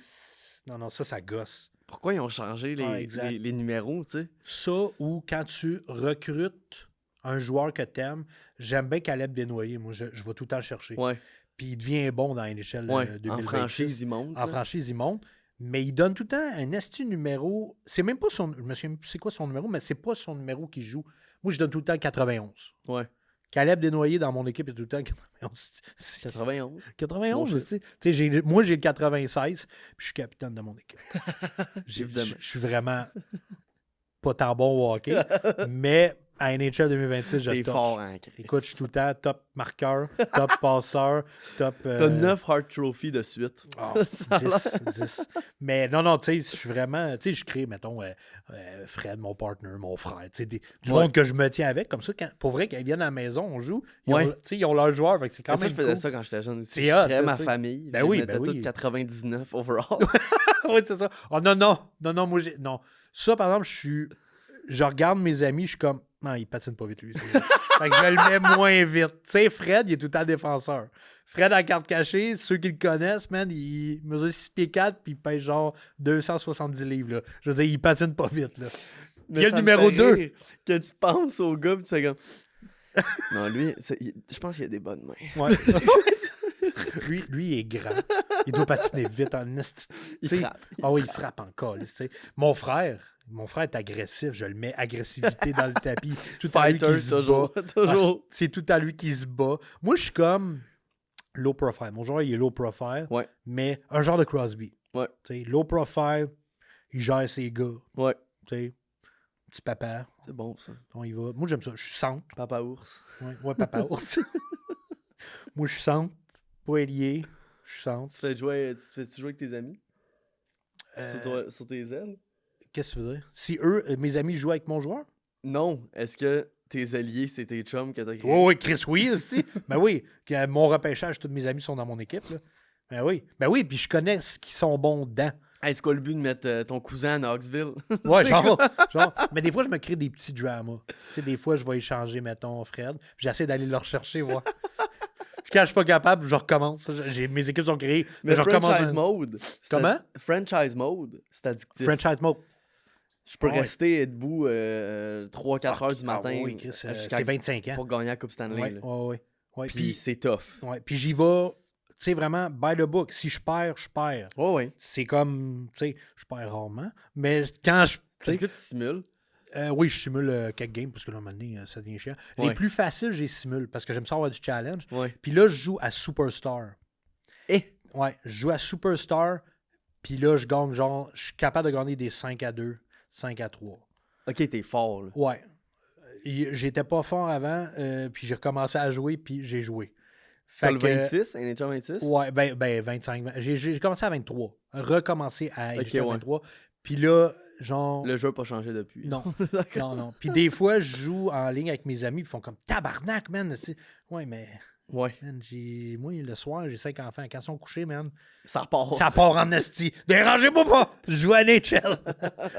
Speaker 1: Non, ça gosse.
Speaker 2: Pourquoi ils ont changé les numéros, tu sais?
Speaker 1: Ça, ou quand tu recrutes un joueur que t'aimes, j'aime bien Caleb Desnoyers. Moi, je vais tout le temps le chercher.
Speaker 2: Ouais.
Speaker 1: Puis il devient bon dans l'échelle 2026.
Speaker 2: En franchise, il monte.
Speaker 1: En franchise, il monte. Mais il donne tout le temps un esti numéro. C'est même pas son... Je me souviens plus c'est quoi son numéro, mais c'est pas son numéro qu'il joue. Moi, je donne tout le temps 91.
Speaker 2: Ouais.
Speaker 1: Caleb Desnoyers, dans mon équipe, est tout le temps 91.
Speaker 2: 91?
Speaker 1: 91, tu sais. Moi, j'ai le 96, puis je suis capitaine de mon équipe. Je suis vraiment pas tant bon au hockey, mais à NHL 2026, je
Speaker 2: T'es
Speaker 1: torche.
Speaker 2: fort, hein, Chris.
Speaker 1: Écoute, je suis tout le temps top marqueur, top passeur, top...
Speaker 2: T'as 9 Hart Trophy de suite.
Speaker 1: Oh, 10. Mais non, tu sais, je suis vraiment... Tu sais, je crée, mettons, Fred, mon partner, mon frère, tu sais, du monde que je me tiens avec, comme ça, pour vrai, quand ils viennent à la maison, on joue, ils ont leur joueur, fait que c'est quand même
Speaker 2: je faisais
Speaker 1: cool.
Speaker 2: ça quand j'étais jeune aussi.
Speaker 1: C'est
Speaker 2: je créais
Speaker 1: hot,
Speaker 2: ma famille.
Speaker 1: Ben oui,
Speaker 2: je mettais tout 99 overall.
Speaker 1: Oui, c'est ça. Oh, non, moi, non. Ça, par exemple, je regarde mes amis, je suis comme, non, il patine pas vite, lui. Fait que je le mets moins vite. Tu sais, Fred, il est tout le temps défenseur. Fred à la carte cachée, ceux qui le connaissent, man, il mesure 6 pieds 4 puis il pèse genre 270 livres. Là. Je veux dire, il patine pas vite. Là.
Speaker 2: Mais
Speaker 1: il y a le numéro 2.
Speaker 2: Que tu penses au gars, puis tu fais comme. Non, lui, je pense qu'il a des bonnes mains.
Speaker 1: Ouais. lui, il est grand. Il doit patiner vite en esti.
Speaker 2: Il frappe.
Speaker 1: Ah oui, il frappe encore. Mon frère est agressif. Je le mets agressivité dans le tapis. Tout à lui qui se
Speaker 2: toujours.
Speaker 1: bat.
Speaker 2: Toujours.
Speaker 1: C'est tout à lui qui se bat. Moi, je suis comme low profile. Mon joueur, il est low profile.
Speaker 2: Ouais.
Speaker 1: Mais un genre de Crosby.
Speaker 2: Ouais.
Speaker 1: T'sais, low profile, il gère ses gars.
Speaker 2: Ouais.
Speaker 1: T'sais, petit papa.
Speaker 2: C'est bon, ça.
Speaker 1: On y va. Moi, j'aime ça. Je suis centre.
Speaker 2: Papa ours.
Speaker 1: Ouais, papa ours. Moi, je suis centre. Pas ailier. Je suis centre.
Speaker 2: Tu fais-tu jouer avec tes amis? Sur tes ailes?
Speaker 1: Qu'est-ce que tu veux dire? Si eux, mes amis, jouent avec mon joueur?
Speaker 2: Non. Est-ce que tes alliés, c'est tes chums que t'as créés?
Speaker 1: Oh, oui, Chris, oui, aussi. Ben oui. Mon repêchage, tous mes amis sont dans mon équipe. Là. Ben oui, puis je connais ce qui sont bons dedans.
Speaker 2: Hey, c'est quoi le but de mettre ton cousin à Knoxville?
Speaker 1: Ouais, genre. Mais des fois, je me crée des petits dramas. Tu sais, des fois, je vais échanger, mettons, Fred. J'essaie d'aller le rechercher, voir. Puis quand je suis pas capable, je recommence. Mes équipes sont créées.
Speaker 2: Mais
Speaker 1: je recommence.
Speaker 2: franchise mode.
Speaker 1: Comment?
Speaker 2: Franchise mode, c'est addictif.
Speaker 1: Franchise mode.
Speaker 2: Je peux rester debout 3-4 heures du matin.
Speaker 1: Oui, Chris, c'est 25 ans.
Speaker 2: Pour gagner la Coupe Stanley.
Speaker 1: Ouais.
Speaker 2: Puis c'est tough.
Speaker 1: Ouais. Puis j'y vais, tu sais, vraiment, by the book. Si je perds, je perds.
Speaker 2: Ouais.
Speaker 1: C'est comme, tu sais, je perds rarement. Mais quand je.
Speaker 2: Est-ce que tu simules?
Speaker 1: Oui, je simule quelques games parce que là, à un moment donné, ça devient chiant.
Speaker 2: Ouais.
Speaker 1: Les plus faciles, j'ai simule parce que j'aime ça avoir du challenge.
Speaker 2: Ouais.
Speaker 1: Puis là, je joue à Superstar. Ouais, je joue à Superstar. Puis là, je gagne genre, je suis capable de gagner des 5-2, 5-3.
Speaker 2: Ok, t'es fort, là.
Speaker 1: Ouais. J'étais pas fort avant, puis j'ai recommencé à jouer, puis j'ai joué.
Speaker 2: T'as le 26, NHL 26?
Speaker 1: Ouais, ben 25. J'ai commencé à 23. Recommencé à
Speaker 2: okay,
Speaker 1: 23. Puis là, genre...
Speaker 2: Le jeu n'a pas changé depuis.
Speaker 1: Non. non. Puis des fois, je joue en ligne avec mes amis, ils font comme tabarnak, man. Ouais, mais...
Speaker 2: Ouais.
Speaker 1: Man, moi, le soir, j'ai 5 enfants. Quand ils sont couchés, man...
Speaker 2: Ça part.
Speaker 1: Ça part en esti. Dérangez-moi pas! Je joue à NHL.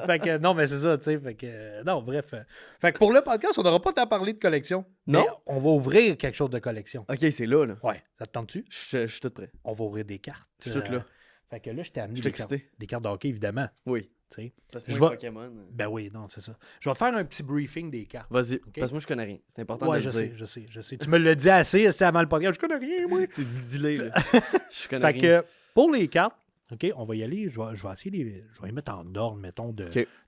Speaker 1: Fait que, non, mais c'est ça, tu sais. Fait que, non, bref. Fait que pour le podcast, on n'aura pas tant parlé de collection.
Speaker 2: Non?
Speaker 1: Mais on va ouvrir quelque chose de collection.
Speaker 2: Ok, c'est là.
Speaker 1: Ouais. Ça te tente-tu?
Speaker 2: Je suis tout prêt.
Speaker 1: On va ouvrir des cartes.
Speaker 2: Je suis tout là.
Speaker 1: Fait que là, je t'ai amené des cartes de hockey, évidemment.
Speaker 2: Oui.
Speaker 1: T'sais.
Speaker 2: Parce que moi, Pokémon.
Speaker 1: Ben oui, non, c'est ça. Je vais te faire un petit briefing des cartes.
Speaker 2: Vas-y,
Speaker 1: okay?
Speaker 2: parce que moi, je connais rien. C'est important de le dire.
Speaker 1: Je sais. Tu me l'as dit assez, c'est avant le podcast. Je connais rien, moi.
Speaker 2: Tu dis là. Je connais
Speaker 1: fait
Speaker 2: rien.
Speaker 1: Que pour les cartes, OK, on va y aller. Je vais essayer je vais les mettre en ordre, mettons,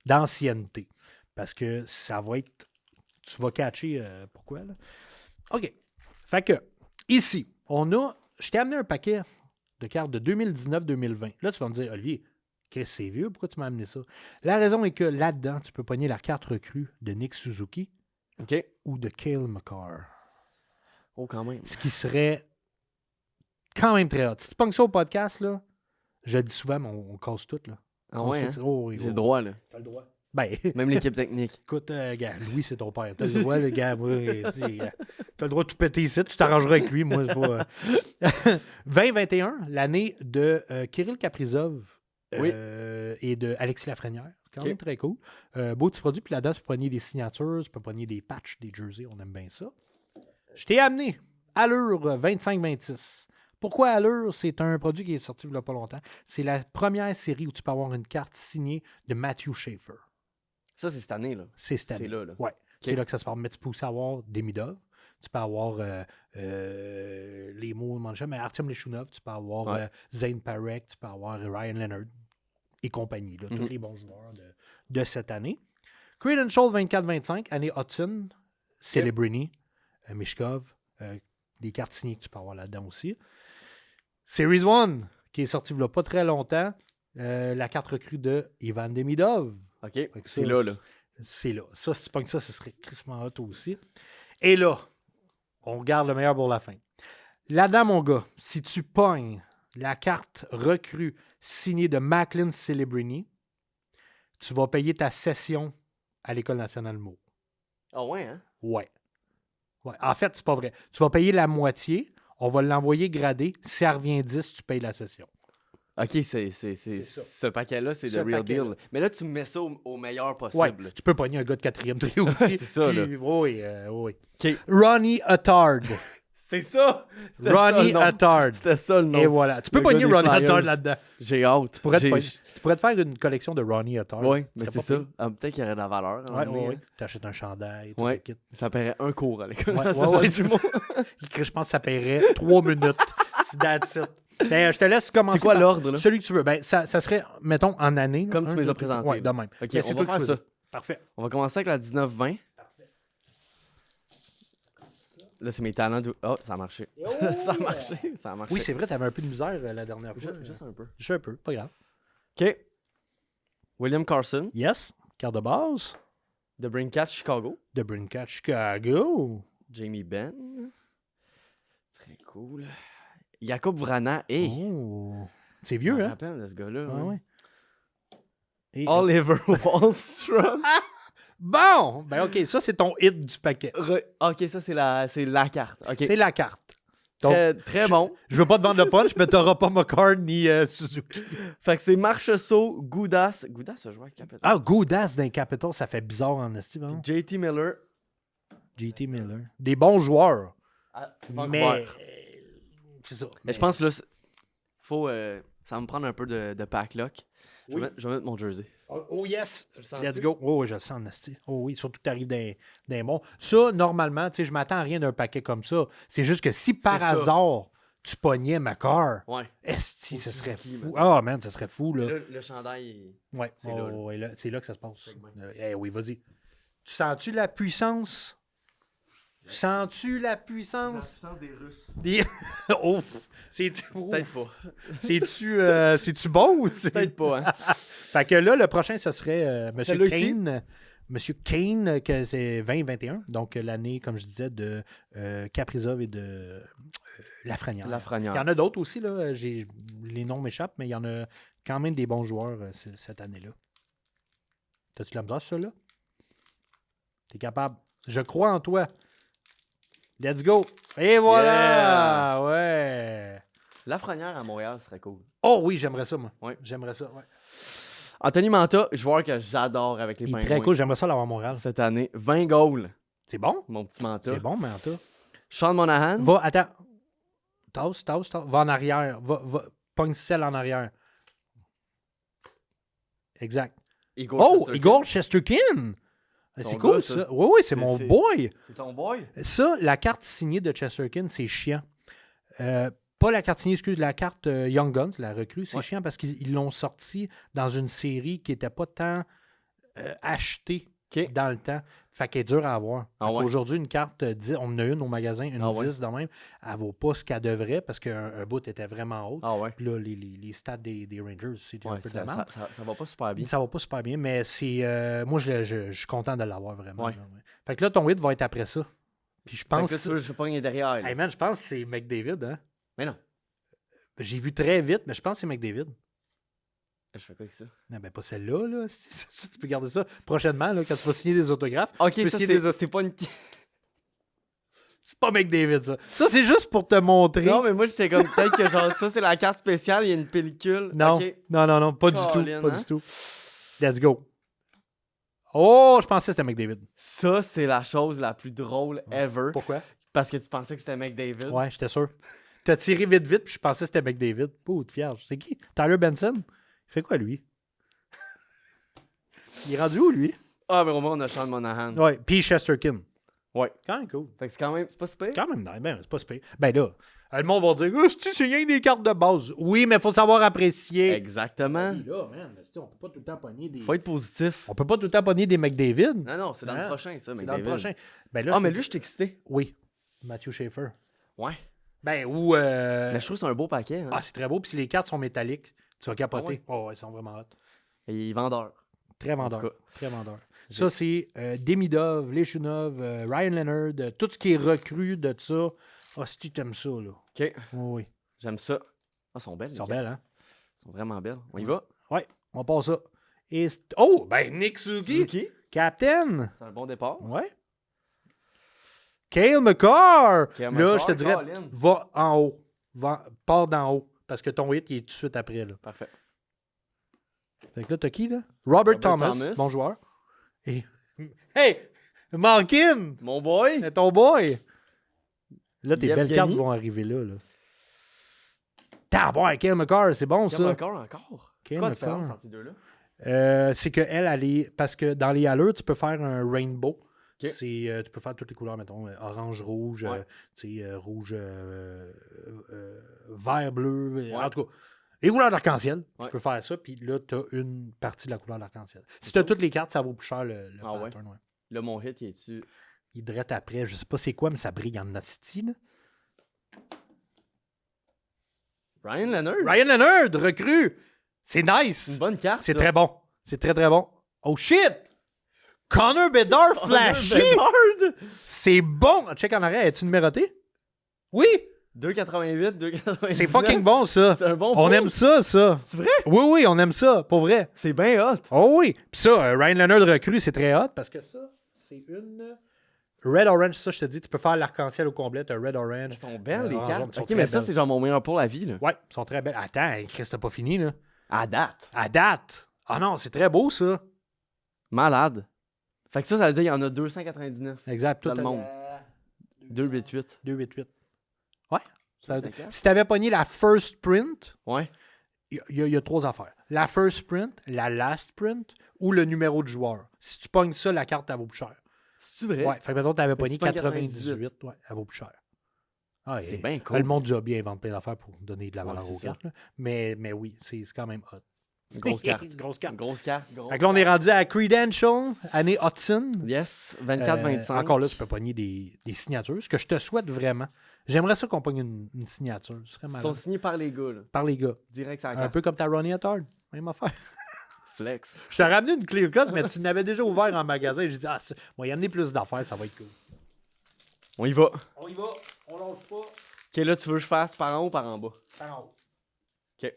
Speaker 1: d'ancienneté. Parce que ça va être... Tu vas catcher pourquoi, là. OK. Fait que, ici, je t'ai amené un paquet de cartes de 2019-2020. Là, tu vas me dire, Olivier, Chris, c'est vieux, pourquoi tu m'as amené ça? La raison est que là-dedans, tu peux pogner la carte recrue de Nick Suzuki ou de Cale Makar.
Speaker 2: Oh, quand même.
Speaker 1: Ce qui serait quand même très hot. Si tu pognes ça au podcast, là, je le dis souvent, mais on casse tout. Là.
Speaker 2: Ah ouais,
Speaker 1: oui,
Speaker 2: j'ai le droit, là.
Speaker 1: T'as le droit. Ben,
Speaker 2: même l'équipe technique.
Speaker 1: Écoute, gars, Louis, c'est ton père. T'as le droit, le gars, moi, t'as le droit de tout péter ici, tu t'arrangeras avec lui, moi, c'est pas... 2021, l'année de Kirill Kaprizov et de Alexis Lafrenière. C'est quand même très cool. Beau petit produit, puis là-dedans, tu peux pogner des signatures, tu peux pogner des patchs, des jerseys, on aime bien ça. Je t'ai amené Allure 25-26. Pourquoi Allure? C'est un produit qui est sorti il n'y a pas longtemps. C'est la première série où tu peux avoir une carte signée de Matthew Schaefer.
Speaker 2: Ça, c'est cette année, là.
Speaker 1: C'est cette année.
Speaker 2: C'est là, là.
Speaker 1: Ouais. C'est là que ça se passe. Mais tu peux aussi avoir Demidov. Tu peux avoir les mots de mais Artyom Leshunov. Tu peux avoir Zane Parek. Tu peux avoir Ryan Leonard et compagnie. Là, tous les bons joueurs de cette année. Credential 24-25, année Hudson, Celebrini, Mishkov. Des cartes signées que tu peux avoir là-dedans aussi. Series 1, qui est sorti il n'y a pas très longtemps. La carte recrue de Ivan Demidov.
Speaker 2: OK, c'est là.
Speaker 1: C'est là. Ça, si tu pognes ça, ce serait crissement hot aussi. Et là, on garde le meilleur pour la fin. Là-dedans, mon gars, si tu pognes la carte recrue signée de Macklin Celebrini, tu vas payer ta session à l'École nationale Moore.
Speaker 2: Ah ouais, hein?
Speaker 1: Ouais. En fait, c'est pas vrai. Tu vas payer la moitié, on va l'envoyer gradé. Si elle revient 10, tu payes la session.
Speaker 2: OK, ce paquet-là, c'est le real deal. Mais là, tu me mets ça au meilleur possible.
Speaker 1: Ouais, tu peux pogner un gars de 4e trio aussi.
Speaker 2: C'est ça, là.
Speaker 1: Oui.
Speaker 2: Okay.
Speaker 1: Ronnie Attard.
Speaker 2: C'est ça!
Speaker 1: Ronnie Attard.
Speaker 2: C'était ça le nom.
Speaker 1: Et voilà. Tu peux
Speaker 2: Le
Speaker 1: pogner
Speaker 2: gars des
Speaker 1: Ronnie
Speaker 2: Flyers.
Speaker 1: Attard là-dedans.
Speaker 2: J'ai hâte.
Speaker 1: Tu pourrais te faire une collection de Ronnie Attard.
Speaker 2: Oui, mais
Speaker 1: serait
Speaker 2: c'est
Speaker 1: pas
Speaker 2: ça.
Speaker 1: pire.
Speaker 2: Peut-être qu'il y aurait de la valeur.
Speaker 1: Ouais. T'achètes un chandail, tout
Speaker 2: Ouais.
Speaker 1: le kit.
Speaker 2: Ça paierait un cours à l'école.
Speaker 1: Ouais, c'est ça. Je pense que ça paierait 3 minutes. That's it. Ben, je te laisse commencer.
Speaker 2: C'est quoi
Speaker 1: par
Speaker 2: l'ordre, là?
Speaker 1: celui que tu veux. Ben, ça serait, mettons, en année.
Speaker 2: Comme tu me les as présentés.
Speaker 1: Oui, de même.
Speaker 2: Ok,
Speaker 1: Ben, c'est
Speaker 2: on va
Speaker 1: toi qui
Speaker 2: faire ça.
Speaker 1: choisis. Parfait.
Speaker 2: On va commencer avec la 19-20. Là, c'est mes talents. Oh, ça a marché. Ça a marché. Ça a marché.
Speaker 1: Oui, c'est vrai, t'avais un peu de misère la dernière fois.
Speaker 2: Juste un peu.
Speaker 1: Juste un peu, pas grave.
Speaker 2: OK. William Carson,
Speaker 1: Yes, carte de base.
Speaker 2: The Brincat Chicago.
Speaker 1: The Brincat Chicago.
Speaker 2: Jamie Benn. Très cool. Jakub Vrana. Hey!
Speaker 1: Oh. C'est
Speaker 2: Je
Speaker 1: vieux,
Speaker 2: me
Speaker 1: hein?
Speaker 2: rappelle de ce gars-là.
Speaker 1: Ah, ouais. Et-
Speaker 2: Oliver Wahlstrom.
Speaker 1: Bon! Ben, OK, ça, c'est ton hit du paquet.
Speaker 2: OK, ça, c'est la carte. OK.
Speaker 1: C'est la carte. Donc,
Speaker 2: Très bon.
Speaker 1: je veux pas te vendre le punch, mais t'auras pas McCarr ni Suzuki.
Speaker 2: Fait que c'est Marchessault, Goudas. Goudas, ce joueur Capital.
Speaker 1: Ah, Goudas d'un Capital, ça fait bizarre en estime. Hein?
Speaker 2: JT Miller.
Speaker 1: JT Miller. Des bons joueurs. Mais. C'est ça.
Speaker 2: Mais je pense que là, faut. Ça va me prendre un peu de pack-lock. Je vais mettre mon jersey.
Speaker 1: Oh yes!
Speaker 2: Tu le sens
Speaker 1: Let's go. Oh, je le sens, Nasty. Oh oui, surtout que tu arrives d'un bon. Ça, normalement, tu sais, je m'attends à rien d'un paquet comme ça. C'est juste que si par
Speaker 2: C'est ça.
Speaker 1: hasard, tu pognais McCarr,
Speaker 2: Ouais.
Speaker 1: esti,
Speaker 2: Ou
Speaker 1: ce serait
Speaker 2: Suzuki,
Speaker 1: fou.
Speaker 2: mettons.
Speaker 1: Ah, man, ça serait fou, là.
Speaker 2: Le chandail.
Speaker 1: Ouais,
Speaker 2: c'est là, là.
Speaker 1: ouais, là, c'est là que ça se passe.
Speaker 2: Check bien.
Speaker 1: Oui, vas-y. Tu sens-tu la puissance? Sens-tu la puissance?
Speaker 2: puissance des Russes.
Speaker 1: Ouf!
Speaker 2: Peut-être pas.
Speaker 1: C'est-tu bon ou c'est...
Speaker 2: Peut-être pas, hein.
Speaker 1: Fait que là, le prochain, ce serait Monsieur
Speaker 2: Celle-là ici?
Speaker 1: Kane. Monsieur Kane, que c'est 2021. Donc, l'année, comme je disais, de Kaprizov et de Lafrenière. Il y en a d'autres aussi, là. Les noms m'échappent, mais il y en a quand même des bons joueurs cette année-là. T'as-tu la misère sur ça, là? T'es capable. Je crois en toi. Let's go. Et voilà! Ouais.
Speaker 2: Lafrenière à Montréal serait cool.
Speaker 1: Oh oui, j'aimerais ça, moi.
Speaker 2: Ouais.
Speaker 1: J'aimerais ça, ouais.
Speaker 2: Anthony Manta, joueur que j'adore avec les
Speaker 1: Il est
Speaker 2: Pingouins.
Speaker 1: très cool, j'aimerais ça l'avoir à Montréal.
Speaker 2: Cette année, 20 goals.
Speaker 1: C'est bon?
Speaker 2: Mon petit Manta.
Speaker 1: C'est bon, mais en tout.
Speaker 2: Sean Monahan.
Speaker 1: Attends. Tasse. Va en arrière. Pogne celle en arrière. Exact. Igor Shesterkin!
Speaker 2: Ton
Speaker 1: C'est cool,
Speaker 2: gars,
Speaker 1: ça.
Speaker 2: ça.
Speaker 1: Oui, c'est mon
Speaker 2: c'est-
Speaker 1: boy.
Speaker 2: C'est ton boy?
Speaker 1: Ça, la carte signée de Chesterkin, c'est chiant. Pas la carte signée, excuse, la carte Young Guns, la recrue, c'est chiant parce qu'ils l'ont sorti dans une série qui n'était pas tant achetée dans le temps. Fait qu'elle est dure à avoir. Aujourd'hui, une carte 10, on en a une au magasin, une 10 de même, elle vaut pas ce qu'elle devrait parce qu'un bout était vraiment haut. Puis là, les stats des Rangers, c'est un peu de la merde.
Speaker 2: Ça va pas super bien.
Speaker 1: Ça va pas super bien, mais c'est moi, je suis content de l'avoir vraiment.
Speaker 2: Ouais.
Speaker 1: Là, ouais. Fait que là, ton hit va être après ça. Puis je pense...
Speaker 2: Fait que là, je vais pas gagner derrière. Là.
Speaker 1: Hey man, je pense que c'est McDavid, hein?
Speaker 2: Mais non.
Speaker 1: J'ai vu très vite, mais je pense que c'est McDavid.
Speaker 2: Je fais quoi avec ça?
Speaker 1: Non, ben pas celle-là, là. Tu peux garder ça prochainement, là, quand tu vas signer des autographes.
Speaker 2: Ok,
Speaker 1: tu peux
Speaker 2: ça,
Speaker 1: signer
Speaker 2: c'est pas une...
Speaker 1: C'est pas McDavid, ça. Ça, c'est juste pour te montrer.
Speaker 2: Non, mais moi, j'étais comme peut-être que genre ça, c'est la carte spéciale, il y a une pellicule.
Speaker 1: Non,
Speaker 2: Ok.
Speaker 1: non, pas du
Speaker 2: Colin,
Speaker 1: tout. Pas
Speaker 2: hein?
Speaker 1: du tout. Let's go. Oh, je pensais que c'était McDavid.
Speaker 2: Ça, c'est la chose la plus drôle ever.
Speaker 1: Pourquoi?
Speaker 2: Parce que tu pensais que c'était McDavid.
Speaker 1: Ouais, j'étais sûr. T'as tiré vite, puis je pensais que c'était McDavid. Pas de vierge. C'est qui? Tyler Benson? Il fait quoi, lui? Il est rendu où, lui?
Speaker 2: Ah, mais au moins, on a Sean Monahan.
Speaker 1: Ouais, puis Chesterkin.
Speaker 2: Ouais.
Speaker 1: Quand même cool.
Speaker 2: Fait que c'est quand même... C'est pas super?
Speaker 1: Quand même nice. Ben, c'est pas super. Ben là, le monde va dire, c'est rien que des cartes de base. Oui, mais il faut savoir apprécier.
Speaker 2: Exactement.
Speaker 1: Oui, là, man, on peut pas tout le temps pogner des...
Speaker 2: Faut être positif.
Speaker 1: On peut pas tout le temps pogner des McDavid.
Speaker 2: Non, c'est dans le prochain, ça,
Speaker 1: C'est
Speaker 2: McDavid.
Speaker 1: dans le prochain. Ben là,
Speaker 2: Ah, mais lui, je suis excité.
Speaker 1: Oui. Matthew Schaefer.
Speaker 2: Ouais.
Speaker 1: Ben, ou...
Speaker 2: Mais je trouve que c'est un beau paquet. Hein.
Speaker 1: Ah, c'est très beau. Puis si les cartes sont métalliques, tu vas capoter.
Speaker 2: Ah ouais?
Speaker 1: Oh, ouais, ils sont vraiment hot.
Speaker 2: Et il est vendeur.
Speaker 1: Très
Speaker 2: En tout
Speaker 1: vendeur.
Speaker 2: cas.
Speaker 1: Très vendeur. Ça, c'est Demidov, Leshunov, Ryan Leonard, tout ce qui est recru de ça. Ah, si tu t'aimes ça, là.
Speaker 2: OK.
Speaker 1: Oui.
Speaker 2: J'aime ça. Ah, elles sont belles.
Speaker 1: Ils sont
Speaker 2: les cartes.
Speaker 1: belles, hein?
Speaker 2: Elles sont vraiment belles. On y va?
Speaker 1: Ouais, on passe ça. Et oh, ben Nick Suzuki,
Speaker 2: Suzuki.
Speaker 1: Captain.
Speaker 2: C'est un bon départ.
Speaker 1: Ouais. Cale McCarr.
Speaker 2: Cale
Speaker 1: Là,
Speaker 2: McCarr,
Speaker 1: je te dirais,
Speaker 2: Colin.
Speaker 1: va en haut. Part d'en haut. Parce que ton hit, il est tout de suite après, là.
Speaker 2: Parfait.
Speaker 1: Fait que là, t'as qui, là? Robert Thomas, bon joueur. Et... Hey! Malkin!
Speaker 2: Mon boy!
Speaker 1: C'est ton boy! Là, tes belles cartes vont arriver là. Bon, Cale Makar, c'est bon, ça.
Speaker 2: Cale Makar encore? C'est quoi la différence entre ces deux-là?
Speaker 1: C'est qu'elle est... Parce que dans les haleurs, tu peux faire un rainbow.
Speaker 2: Okay.
Speaker 1: Tu peux faire toutes les couleurs, mettons, orange, rouge, rouge, vert, bleu. Ouais. En tout cas, les couleurs d'arc-en-ciel, tu peux faire ça. Puis là, tu as une partie de la couleur d'arc-en-ciel. Si tu as toutes les cartes, ça vaut plus cher le pattern. Ouais.
Speaker 2: Là, mon hit, il est dessus.
Speaker 1: Il drette après. Je sais pas c'est quoi, mais ça brille en nasty, là.
Speaker 2: Ryan Leonard.
Speaker 1: Ryan Leonard, recrue. C'est nice.
Speaker 2: Une bonne carte.
Speaker 1: C'est très bon. C'est très, très bon. Oh shit! Connor Bedard flashy! C'est bon! Check en arrière, es-tu numéroté? Oui!
Speaker 2: 2,88, 2,99.
Speaker 1: C'est fucking bon, ça.
Speaker 2: C'est un bon
Speaker 1: On aime ça.
Speaker 2: C'est vrai?
Speaker 1: Oui, on aime ça, pour vrai.
Speaker 2: C'est bien hot.
Speaker 1: Oh oui. Puis ça, Ryan Leonard recrue, c'est très hot parce que ça, c'est une... Red Orange, ça, je te dis, tu peux faire l'arc-en-ciel au complet, t'as Red Orange.
Speaker 2: Elles sont belles, les cartes. Ok, mais ça, c'est genre mon meilleur pour la vie, là.
Speaker 1: Ouais, elles sont très belles. Attends, Chris, t'as pas fini, là.
Speaker 2: À date.
Speaker 1: À date. Ah non, c'est très beau, ça.
Speaker 2: Malade. Fait que ça veut dire qu'il y en a 299.
Speaker 1: Exact.
Speaker 2: Dans le monde. 288.
Speaker 1: 288. Ouais. Si t'avais pogné la first print,
Speaker 2: ouais.
Speaker 1: Il y a 3 affaires. La first print, la last print ou le numéro de joueur. Si tu pognes ça, la carte, elle vaut plus cher.
Speaker 2: C'est vrai?
Speaker 1: Ouais. Fait que mettons, t'avais pogné 98. Ouais, elle vaut plus cher. Ah,
Speaker 2: c'est bien cool.
Speaker 1: Le monde du hobby invente plein d'affaires pour donner de la valeur aux cartes. Mais oui, c'est quand même hot.
Speaker 2: Une grosse carte.
Speaker 1: Grosse carte.
Speaker 2: Grosse carte.
Speaker 1: Fait que là, on est rendu à Credential, année Hudson.
Speaker 2: Yes, 24-25.
Speaker 1: Encore là, tu peux pogner des signatures, ce que je te souhaite vraiment. J'aimerais ça qu'on pogne une signature. Ce serait malade.
Speaker 2: Ils sont signés par les gars. Là.
Speaker 1: Par les gars.
Speaker 2: Direct sur la
Speaker 1: Un
Speaker 2: carte.
Speaker 1: peu comme ta Ronnie Attard. Même affaire.
Speaker 2: Flex.
Speaker 1: Je t'ai ramené une clear cut, mais tu n'avais déjà ouvert en magasin. J'ai dit, moi, y amener plus d'affaires, ça va être cool.
Speaker 2: On y va.
Speaker 1: On y va. On lâche pas.
Speaker 2: Ok, là, tu veux que je fasse par en haut ou par en bas?
Speaker 1: Par en haut.
Speaker 2: Ok.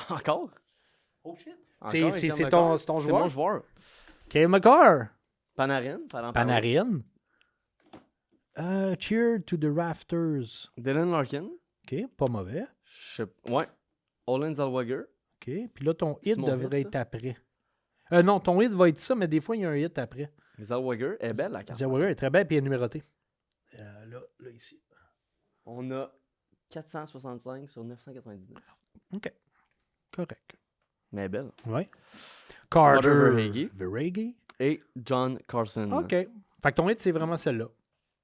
Speaker 2: Encore?
Speaker 1: Oh shit.
Speaker 2: C'est
Speaker 1: ton joueur?
Speaker 2: C'est mon joueur.
Speaker 1: Cale Makar.
Speaker 2: Panarin.
Speaker 1: Panarin. Cheer to the Rafters.
Speaker 2: Dylan Larkin.
Speaker 1: OK, pas mauvais.
Speaker 2: Ouais. Olen Zellweger.
Speaker 1: OK, puis là, ton hit devrait être après. Non, ton hit va être ça, mais des fois, il y a un hit après.
Speaker 2: Zellweger est belle, la carte.
Speaker 1: Zellweger est très belle, puis elle est numérotée. Là, ici.
Speaker 2: On a 465 sur 999.
Speaker 1: OK. Correct.
Speaker 2: Mais elle est belle.
Speaker 1: Ouais. Carter
Speaker 2: Verhaeghe. Et John Carson.
Speaker 1: OK. Fait que ton hit, c'est vraiment celle-là.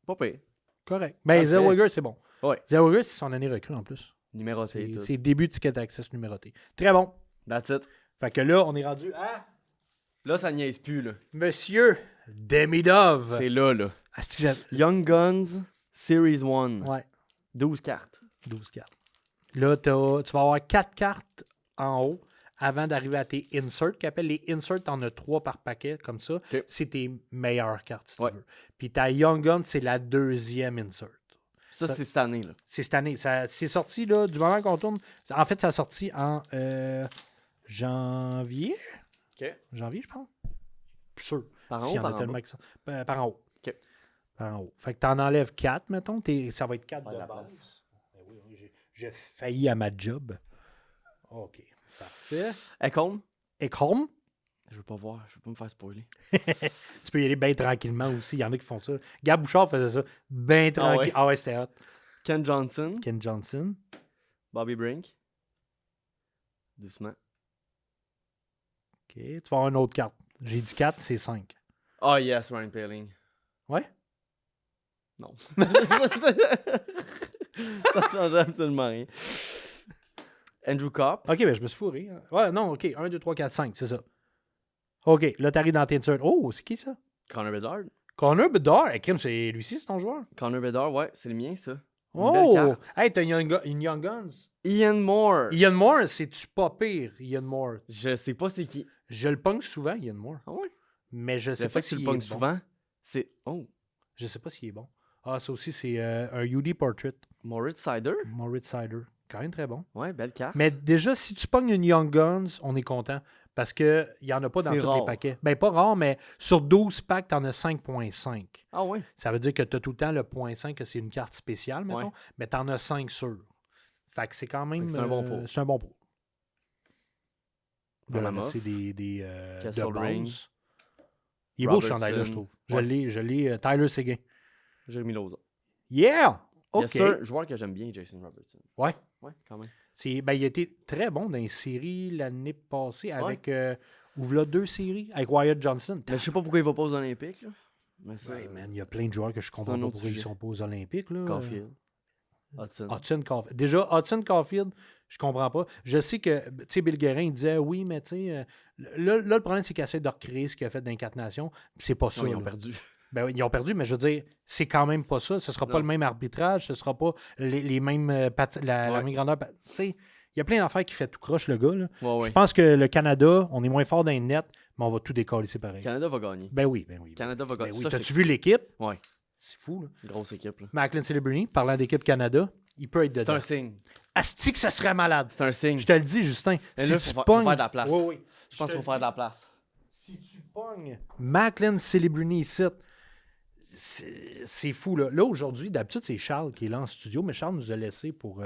Speaker 2: Pas pire.
Speaker 1: Correct. Ben, Zellweger, c'est bon.
Speaker 2: Ouais.
Speaker 1: Zellweger, c'est son année recrue en plus.
Speaker 2: Numéroté.
Speaker 1: C'est début de Ticket Access numéroté. Très bon.
Speaker 2: That's it.
Speaker 1: Fait que là, on est rendu à...
Speaker 2: Là, ça niaise plus, là.
Speaker 1: Monsieur Demidov.
Speaker 2: C'est là. Young Guns Series 1.
Speaker 1: Ouais.
Speaker 2: 12 cartes.
Speaker 1: 12 cartes. Là, tu vas avoir 4 cartes en haut avant d'arriver à tes inserts, qui appellent les inserts, t'en as 3 par paquet, comme ça.
Speaker 2: Okay.
Speaker 1: C'est tes meilleures cartes, si tu veux. Puis ta Young Gun, c'est la deuxième insert.
Speaker 2: Ça, c'est cette année, là.
Speaker 1: C'est cette année. C'est sorti, là, du moment qu'on tourne. En fait, ça a sorti en janvier.
Speaker 2: OK.
Speaker 1: Janvier, je pense. Plus sûr.
Speaker 2: Par en haut, par en bas?
Speaker 1: Par en haut.
Speaker 2: OK.
Speaker 1: Par en haut. Fait que t'en enlèves 4, mettons. Ça va être 4 de base. Oui, j'ai failli à ma job. OK. Parfait.
Speaker 2: Ekholm.
Speaker 1: Ekholm.
Speaker 2: Je veux pas voir. Je veux pas me faire spoiler.
Speaker 1: Tu peux y aller bien tranquillement aussi. Il y en a qui font ça. Gab Bouchard faisait ça. Bien tranquille. Ah ouais, c'était hot.
Speaker 2: Ken Johnson.
Speaker 1: Ken Johnson.
Speaker 2: Bobby Brink. Doucement.
Speaker 1: OK. Tu vas avoir une autre carte. J'ai dit 4, c'est 5.
Speaker 2: Oh yes, Ryan Poehling.
Speaker 1: Ouais?
Speaker 2: Non. Ça change absolument rien. Andrew Copp.
Speaker 1: OK, ben je me suis fourré. Ouais, non, OK. 1, 2, 3, 4, 5, c'est ça. OK, là, t'arrives dans tes inserts. Oh, c'est qui ça?
Speaker 2: Connor Bedard.
Speaker 1: Connor Bedard. C'est lui-ci, c'est ton joueur?
Speaker 2: Connor Bedard, ouais, c'est le mien, ça.
Speaker 1: Oh! Hey, t'as une Young Guns.
Speaker 2: Ian Moore.
Speaker 1: Ian Moore, c'est-tu pas pire, Ian Moore?
Speaker 2: Je sais pas c'est qui.
Speaker 1: Je le pogne souvent, Ian Moore.
Speaker 2: Ah ouais?
Speaker 1: Mais je sais
Speaker 2: le
Speaker 1: pas
Speaker 2: fait que tu
Speaker 1: s'il
Speaker 2: le pognes
Speaker 1: est
Speaker 2: souvent,
Speaker 1: bon.
Speaker 2: c'est... Oh!
Speaker 1: Je sais pas s'il est bon. Ah, ça aussi, c'est un UD Portrait.
Speaker 2: Moritz Sider.
Speaker 1: Moritz Sider. Quand même très bon.
Speaker 2: Ouais, belle carte.
Speaker 1: Mais déjà, si tu pognes une Young Guns, on est content. Parce qu'il n'y en a pas dans tous les paquets. Ben, pas rare, mais sur 12 packs, tu en as 5.5.
Speaker 2: Ah oui?
Speaker 1: Ça veut dire que tu as tout le temps le .5, que c'est une carte spéciale, mettons.
Speaker 2: Ouais.
Speaker 1: Mais tu en as 5 sûrs. Fait que c'est quand même...
Speaker 2: C'est un bon pot.
Speaker 1: C'est un bon pot.
Speaker 2: Voilà,
Speaker 1: c'est des
Speaker 2: Castle
Speaker 1: de
Speaker 2: Ring.
Speaker 1: base. Il est beau ce chandail-là, je trouve. Je l'ai. Tyler Seguin.
Speaker 2: Jérémy Loza.
Speaker 1: Yeah!
Speaker 2: Il y
Speaker 1: OK.
Speaker 2: a un joueur que j'aime bien, Jason Robertson.
Speaker 1: Ouais.
Speaker 2: Ouais, quand même.
Speaker 1: Il a été très bon dans les séries l'année passée avec... ou là 2 séries avec Wyatt Johnson.
Speaker 2: Mais je sais pas pourquoi il va pas aux Olympiques. Là. Mais ça,
Speaker 1: Ouais, man, il y a plein de joueurs que je comprends pas pourquoi ils sont pas aux Olympiques. Là.
Speaker 2: Caulfield.
Speaker 1: Hudson Caulfield. Déjà, Hudson Caulfield, je comprends pas. Je sais que, tu sais, Bill Guerin, il disait, oui, mais tu sais, là, le problème, c'est qu'il essaie de recréer ce qu'il a fait dans les 4 nations. C'est pas ça.
Speaker 2: Non, ils ont
Speaker 1: là.
Speaker 2: perdu.
Speaker 1: Ben, ils ont perdu, mais je veux dire, c'est quand même pas ça. Ce sera pas le même arbitrage, ce sera pas les mêmes la même grandeur. Tu sais, il y a plein d'affaires qui fait tout croche, le gars. Là.
Speaker 2: Ouais.
Speaker 1: Je pense que le Canada, on est moins fort dans les nets, mais on va tout décoller, c'est pareil.
Speaker 2: Le Canada va gagner.
Speaker 1: Ben oui.
Speaker 2: Canada va gagner.
Speaker 1: Ben oui. T'as-tu vu l'équipe?
Speaker 2: Ouais.
Speaker 1: C'est fou, là.
Speaker 2: Grosse équipe, là.
Speaker 1: Macklin Celebrini, parlant d'équipe Canada, il peut être dedans.
Speaker 2: C'est un signe.
Speaker 1: Asti que ça serait malade.
Speaker 2: C'est un signe.
Speaker 1: Je te le dis, Justin.
Speaker 2: Mais
Speaker 1: Si
Speaker 2: là,
Speaker 1: tu
Speaker 2: faut
Speaker 1: pognes...
Speaker 2: faire de la place.
Speaker 1: Oui.
Speaker 2: Je pense qu'il faut faire de la place.
Speaker 1: Si tu pognes Macklin Celebrini ici, c'est fou, là. Là, aujourd'hui, d'habitude, c'est Charles qui est là en studio, mais Charles nous a laissé pour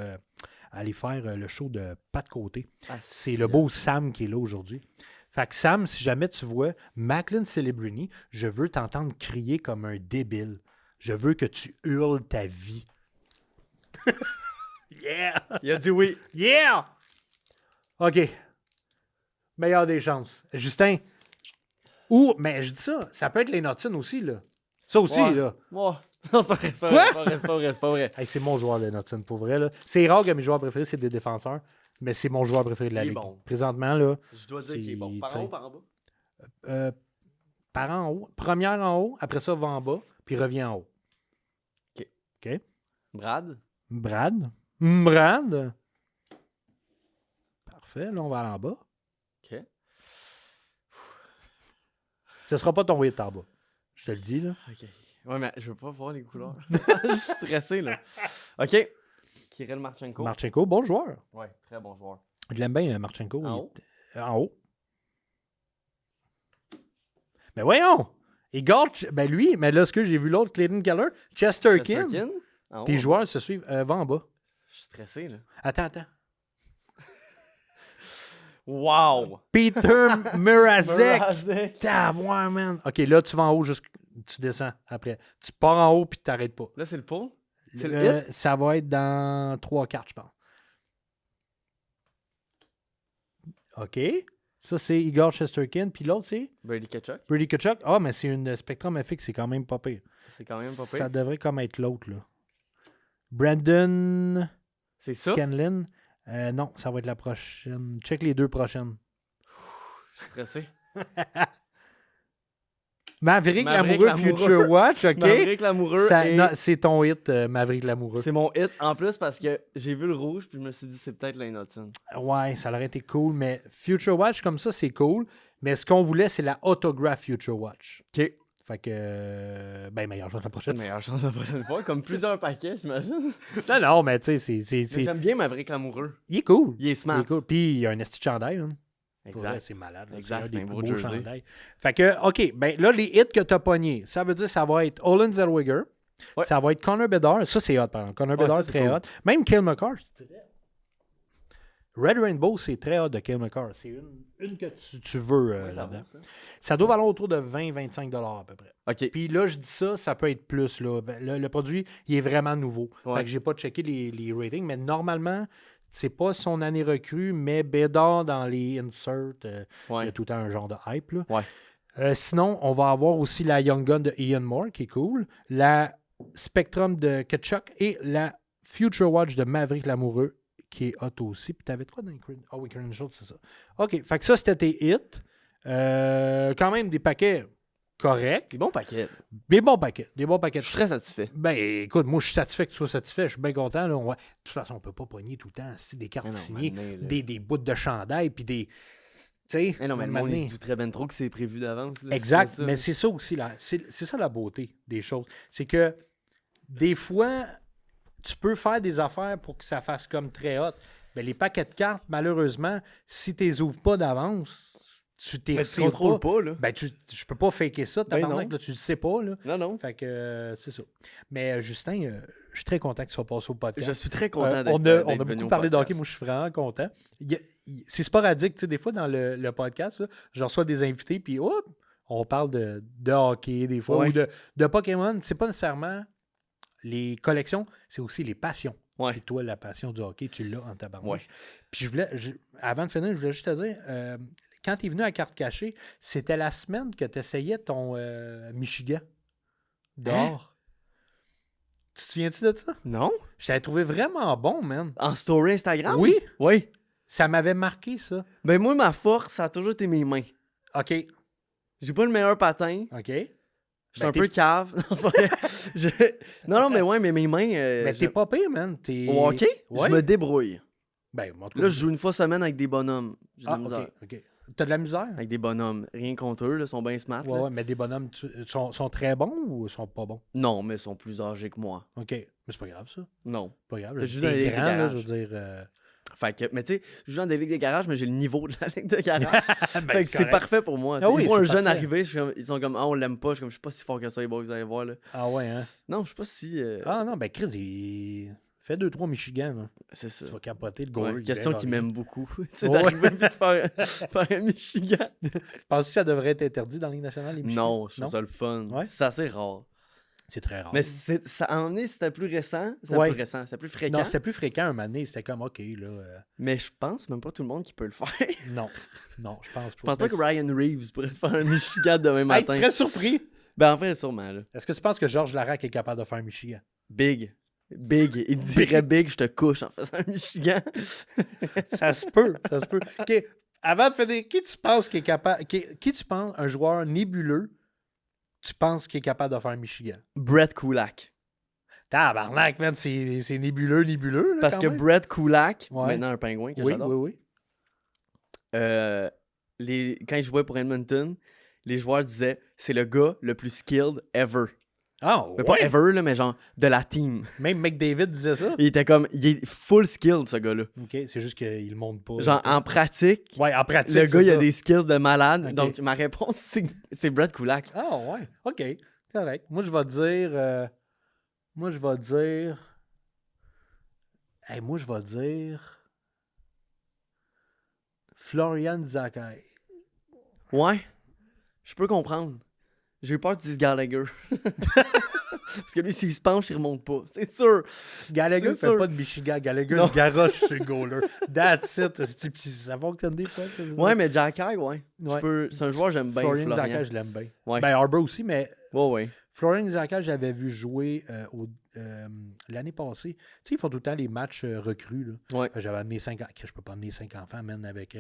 Speaker 1: aller faire le show de Pas de côté. C'est le beau Sam qui est là aujourd'hui. Fait que Sam, si jamais tu vois Macklin Celebrini, je veux t'entendre crier comme un débile. Je veux que tu hurles ta vie. Yeah!
Speaker 2: Il a dit oui.
Speaker 1: Yeah! OK. Meilleure des chances. Justin. Mais je dis ça peut être les Notines aussi, là. Ça aussi, là.
Speaker 2: Ouais. Non, c'est pas vrai.
Speaker 1: Hey, c'est mon joueur, les Notines, pour vrai, là. C'est rare que mes joueurs préférés, c'est des défenseurs, mais c'est mon joueur préféré de la Ligue.
Speaker 2: Bon.
Speaker 1: Présentement, là.
Speaker 2: Je dois dire qu'il est bon. Par en haut, par en
Speaker 1: bas? Par en haut. Première en haut, après ça, va en bas, puis revient en haut. OK.
Speaker 2: Brad?
Speaker 1: Parfait, là, on va aller en bas.
Speaker 2: OK.
Speaker 1: Ce sera pas ton 8 en bas. Je te le dis, là.
Speaker 2: OK. Ouais, mais je veux pas voir les couleurs. Je suis stressé, là. OK. Kirill Marchenko.
Speaker 1: Marchenko, bon joueur.
Speaker 2: Ouais, très bon joueur.
Speaker 1: Je l'aime bien, Marchenko.
Speaker 2: En haut?
Speaker 1: En haut. Mais voyons! Ben lui, mais là, ce que j'ai vu l'autre, Clayton Keller, Chesterkin. Tes joueurs se suivent. Va en bas.
Speaker 2: Je suis stressé, là.
Speaker 1: Attends.
Speaker 2: Wow!
Speaker 1: Peter Mrazek. Ouais, man. OK, là, tu vas en haut, tu descends après. Tu pars en haut, puis tu t'arrêtes pas.
Speaker 2: Là, c'est le pot? C'est le hit?
Speaker 1: Ça va être dans 3 cartes, je pense. OK. Ça, c'est Igor Shesterkin. Puis l'autre, c'est?
Speaker 2: Brady
Speaker 1: Tkachuk. Ah, mais c'est une Spectrum FX. C'est quand même pas pire.
Speaker 2: C'est quand même pas pire.
Speaker 1: Ça devrait comme être l'autre, là. Brandon...
Speaker 2: C'est ça?
Speaker 1: Scanlon. Non, ça va être la prochaine. Check les 2 prochaines.
Speaker 2: Je suis stressé.
Speaker 1: Maverick Lamoureux Future Watch, OK?
Speaker 2: Maverick Lamoureux.
Speaker 1: C'est ton hit, Maverick Lamoureux.
Speaker 2: C'est mon hit en plus parce que j'ai vu le rouge puis je me suis dit c'est peut-être Lane Hudson.
Speaker 1: Ouais, ça aurait été cool, mais Future Watch comme ça, c'est cool. Mais ce qu'on voulait, c'est la Autograph Future Watch.
Speaker 2: OK.
Speaker 1: Fait que, meilleure chance la prochaine fois.
Speaker 2: Meilleure chance la prochaine fois, comme plusieurs paquets, j'imagine.
Speaker 1: Non, mais tu sais, c'est...
Speaker 2: J'aime bien Maverick Lamoureux.
Speaker 1: Il est cool.
Speaker 2: Il est smart.
Speaker 1: Puis il y a un esti de chandail, hein.
Speaker 2: Exact.
Speaker 1: C'est malade.
Speaker 2: Exact,
Speaker 1: c'est un
Speaker 2: beau
Speaker 1: beau
Speaker 2: jersey.
Speaker 1: chandail. Fait que, OK, là, les hits que t'as pognés, ça veut dire ça va être Olin Zellweger, ça va être Connor Bedard. Ça, c'est hot, par exemple. Connor Bedard, très cool. Hot. Même Cale Makar, je dirais. Red Rainbow, c'est très hot de Cale Makar. C'est une que tu veux là-dedans. Ça doit valoir autour de 20-25$ à peu près.
Speaker 2: OK.
Speaker 1: Puis là, je dis ça peut être plus. Là. Le produit, il est vraiment nouveau. Fait que j'ai pas checké les ratings, mais normalement, c'est pas son année recrue, mais Bedard dans les inserts, il y a tout le temps un genre de hype. Là. Sinon, on va avoir aussi la Young Gun de Ian Moore, qui est cool, la Spectrum de Tkachuk et la Future Watch de Maverick Lamoureux, qui est hot aussi. Puis t'avais quoi dans les Credentials? Ah oui, Credentials, c'est ça. OK, fait que ça, c'était tes hits. Quand même des paquets corrects.
Speaker 2: Des bons paquets.
Speaker 1: Des bons paquets.
Speaker 2: Je suis très satisfait.
Speaker 1: Ben, écoute, moi, je suis satisfait que tu sois satisfait. Je suis bien content. Là. De toute façon, on ne peut pas pogner tout le temps des cartes signées, des bouts de chandail, puis des... Tu sais,
Speaker 2: non, mais le monde, il se douterait bien trop que c'est prévu d'avance.
Speaker 1: Exact, mais c'est ça aussi. Là. C'est ça la beauté des choses. C'est que des fois, tu peux faire des affaires pour que ça fasse comme très hot. Ben, les paquets de cartes, malheureusement, si tu les ouvres pas d'avance, tu t'es
Speaker 2: contrôles pas, là.
Speaker 1: Ben, je peux pas faker ça. Là, tu le sais pas, là.
Speaker 2: Non.
Speaker 1: Fait que c'est ça. Mais Justin, je suis très content que tu sois passé au podcast.
Speaker 2: Je suis très content
Speaker 1: on a beaucoup parlé de hockey. Moi, je suis vraiment content. C'est sporadique, tu sais, des fois, dans le podcast, là, je reçois des invités, puis on parle de hockey, des fois, ou de Pokémon. C'est pas nécessairement les collections, c'est aussi les passions.
Speaker 2: Ouais.
Speaker 1: Et toi, la passion du hockey, tu l'as en tabarnouche.
Speaker 2: Ouais.
Speaker 1: Puis avant de finir, je voulais juste te dire, quand tu es venu à Carte Cachée, c'était la semaine que tu essayais ton Michigan dehors. Tu te souviens-tu de ça?
Speaker 2: Non?
Speaker 1: Je t'avais trouvé vraiment bon, man.
Speaker 2: En story Instagram?
Speaker 1: Oui?
Speaker 2: Oui.
Speaker 1: Ça m'avait marqué, ça.
Speaker 2: Ben moi, ma force, ça a toujours été mes mains.
Speaker 1: OK.
Speaker 2: J'ai pas le meilleur patin.
Speaker 1: OK.
Speaker 2: Je suis un peu cave. Non, c'est pas vrai. Non, mais ouais, mais mes mains...
Speaker 1: mais t'es pas pire, man.
Speaker 2: Au hockey,
Speaker 1: ouais.
Speaker 2: je me débrouille.
Speaker 1: Ben, en tout cas,
Speaker 2: Là, je joue une fois semaine avec des bonhommes. J'ai de la misère.
Speaker 1: OK. T'as de la misère?
Speaker 2: Avec des bonhommes. Rien contre eux, là, ils sont bien smart.
Speaker 1: Ouais, ouais, mais des bonhommes sont très bons ou sont pas bons?
Speaker 2: Non, mais ils sont plus âgés que moi.
Speaker 1: OK. Mais c'est pas grave, ça.
Speaker 2: Non.
Speaker 1: Pas grave.
Speaker 2: Je joue dans les ligues de
Speaker 1: grand, là,
Speaker 2: garage.
Speaker 1: je veux dire...
Speaker 2: Fait que, mais tu sais, je joue dans des ligues de garage, mais j'ai le niveau de la ligue de garage.
Speaker 1: Ben,
Speaker 2: fait que c'est parfait pour moi.
Speaker 1: Ah oui,
Speaker 2: ils voient un
Speaker 1: c'est
Speaker 2: jeune
Speaker 1: parfait.
Speaker 2: arriver, ils sont comme, ah, on l'aime pas. Je suis pas si fort que ça, les boys, vous allez voir. Là.
Speaker 1: Ah ouais, hein?
Speaker 2: Non, je suis pas si.
Speaker 1: Ah non, ben Chris, il fait 2-3 Michigan. Là.
Speaker 2: C'est ça.
Speaker 1: Tu vas capoter le
Speaker 2: Ouais,
Speaker 1: goal.
Speaker 2: question qui m'aime beaucoup. C'est
Speaker 1: Ouais.
Speaker 2: d'arriver vite faire un Michigan.
Speaker 1: Penses-tu que ça devrait être interdit dans la Ligue nationale, les Michigan?
Speaker 2: Non, je trouve ça le fun.
Speaker 1: Ouais?
Speaker 2: C'est assez rare.
Speaker 1: C'est très rare.
Speaker 2: Mais ça, à un moment donné, c'était plus récent. C'était plus fréquent.
Speaker 1: Non, c'était plus fréquent un moment donné. C'était comme, OK, là...
Speaker 2: Mais je pense même pas tout le monde qui peut le faire.
Speaker 1: Non, je pense pas.
Speaker 2: Je pense pas que Ryan Reeves pourrait faire un Michigan demain
Speaker 1: Hey,
Speaker 2: matin.
Speaker 1: tu serais surpris.
Speaker 2: Ben en fait, sûrement. Là.
Speaker 1: Est-ce que tu penses que Georges Larac est capable de faire un Michigan?
Speaker 2: Big. Il dirait Big, je te couche en faisant un Michigan.
Speaker 1: Ça se peut. OK. Avant de finir, qui tu penses qui est capable... Qui tu penses, un joueur nébuleux, tu penses qu'il est capable de faire un Michigan?
Speaker 2: Brett Kulak.
Speaker 1: Tabarnak, man, c'est nébuleux, là,
Speaker 2: Parce
Speaker 1: quand
Speaker 2: que
Speaker 1: même.
Speaker 2: Brett Kulak,
Speaker 1: Ouais.
Speaker 2: maintenant un pingouin que
Speaker 1: Oui,
Speaker 2: j'adore,
Speaker 1: oui.
Speaker 2: quand il jouait pour Edmonton, les joueurs disaient c'est le gars le plus skilled ever.
Speaker 1: Ah,
Speaker 2: Mais
Speaker 1: ouais.
Speaker 2: pas ever, là, mais genre de la team.
Speaker 1: Même McDavid disait ça.
Speaker 2: Il était comme, il est full skilled, ce gars-là.
Speaker 1: OK, c'est juste qu'il le montre pas.
Speaker 2: Genre en pratique,
Speaker 1: Ouais, en pratique,
Speaker 2: le gars, il a
Speaker 1: ça.
Speaker 2: des skills de malade.
Speaker 1: Ok.
Speaker 2: Donc ma réponse, c'est Brett Kulak.
Speaker 1: Ah, ouais. OK, correct. Moi, je vais dire... Hey, moi, je vais dire... Florian Zakai.
Speaker 2: Ouais, je peux comprendre. J'ai eu peur de dire Gallagher. Parce que lui, s'il se penche, il remonte pas. C'est sûr.
Speaker 1: Gallagher
Speaker 2: C'est
Speaker 1: fait
Speaker 2: sûr.
Speaker 1: pas de Michigan. Gallagher
Speaker 2: Non.
Speaker 1: se garoche sur le goaler. That's it. Puis ça fonctionne des fois. ça, je veux
Speaker 2: Ouais,
Speaker 1: dire.
Speaker 2: mais Jacky, ouais.
Speaker 1: Ouais.
Speaker 2: C'est un joueur que j'aime bien,
Speaker 1: Florian
Speaker 2: Florian.
Speaker 1: Zakai, je l'aime bien.
Speaker 2: Ouais.
Speaker 1: Ben, Harbour aussi, mais
Speaker 2: Ouais.
Speaker 1: Florian Zakai, j'avais vu jouer l'année passée. Tu sais, ils font tout le temps les matchs recrues. Là.
Speaker 2: Ouais.
Speaker 1: J'avais amené 5 enfants. Je peux pas amener 5 enfants, man, avec...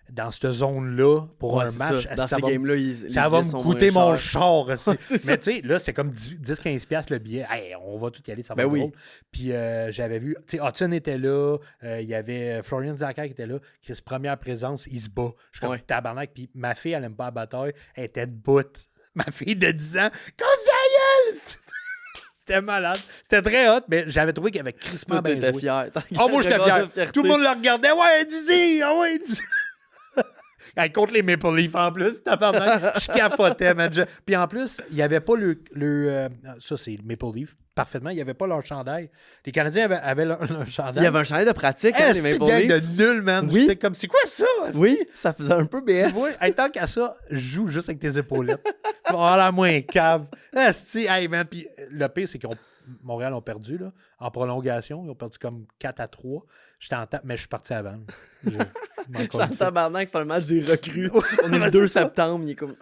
Speaker 1: dans cette zone-là, pour
Speaker 2: Ouais,
Speaker 1: un
Speaker 2: c'est
Speaker 1: match,
Speaker 2: ça. Dans
Speaker 1: ça
Speaker 2: ces
Speaker 1: va
Speaker 2: games-là,
Speaker 1: ça va me coûter mon char. aussi.
Speaker 2: Ouais, c'est ça.
Speaker 1: Mais tu sais, là, c'est comme 10-15$ le billet. Hey, on va tout y aller, ça va
Speaker 2: Ben
Speaker 1: être
Speaker 2: oui.
Speaker 1: drôle. Puis j'avais vu, tu sais, Hudson était là, il y avait Florian Zakai qui était là, qui première présence, il se bat. Je suis comme
Speaker 2: Ouais.
Speaker 1: tabarnak. Puis ma fille, elle aime pas la bataille, elle était debout. Ma fille de 10 ans, comme ça, c'était malade. C'était très hot, mais j'avais trouvé qu'il y avait crispement
Speaker 2: Toi,
Speaker 1: bien
Speaker 2: t'étais
Speaker 1: joué.
Speaker 2: fier.
Speaker 1: Oh, moi, j'étais fier.
Speaker 2: Fierté.
Speaker 1: Tout le monde le regardait. Ouais, dis-y! Ah ouais, dis-y! Elle contre les Maple Leafs en plus, tabarnak. Je capotais, man. Puis en plus, il n'y avait pas ça, c'est le Maple Leaf, parfaitement. Il n'y avait pas leur chandail. Les Canadiens avaient leur chandail.
Speaker 2: Il y avait un chandail de pratique, hein, les
Speaker 1: C'est
Speaker 2: Maple
Speaker 1: gang
Speaker 2: Leafs.
Speaker 1: de nul, man.
Speaker 2: Oui.
Speaker 1: J'étais comme, c'est quoi ça?
Speaker 2: Oui, ça faisait un peu BS.
Speaker 1: Tu vois, hey, tant qu'à ça, joue juste avec tes épaulettes. Tu vas avoir la moins cave. Esti, hey, man. Puis le pire, c'est qu'ils Montréal ont perdu, là, en prolongation. Ils ont perdu comme 4-3. J'étais en tape, mais je suis parti avant.
Speaker 2: Jean Tabarnak, c'est un match des recrues. On est le 2 septembre, il est comme...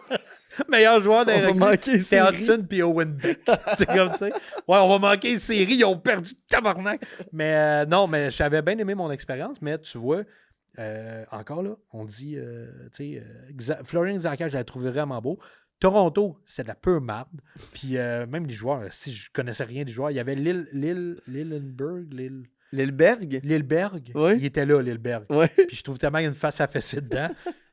Speaker 1: Meilleur joueur des
Speaker 2: On va
Speaker 1: recrues,
Speaker 2: manquer
Speaker 1: c'est
Speaker 2: série.
Speaker 1: Hudson puis Owen Beck. C'est comme ça. Ouais, on va manquer une série. Ils ont perdu tabarnak. Mais non, mais j'avais bien aimé mon expérience. Mais tu vois, encore là, on dit, tu sais, Florian Zakai, je l'avais trouvé vraiment beau. Toronto, c'est de la pure marde. Puis même les joueurs, si je connaissais rien des joueurs, il y avait Lilleberg.
Speaker 2: Lilleberg? Oui.
Speaker 1: Il était là, Lilleberg.
Speaker 2: Ouais.
Speaker 1: Puis je trouve tellement qu'il y a une face à fesser dedans.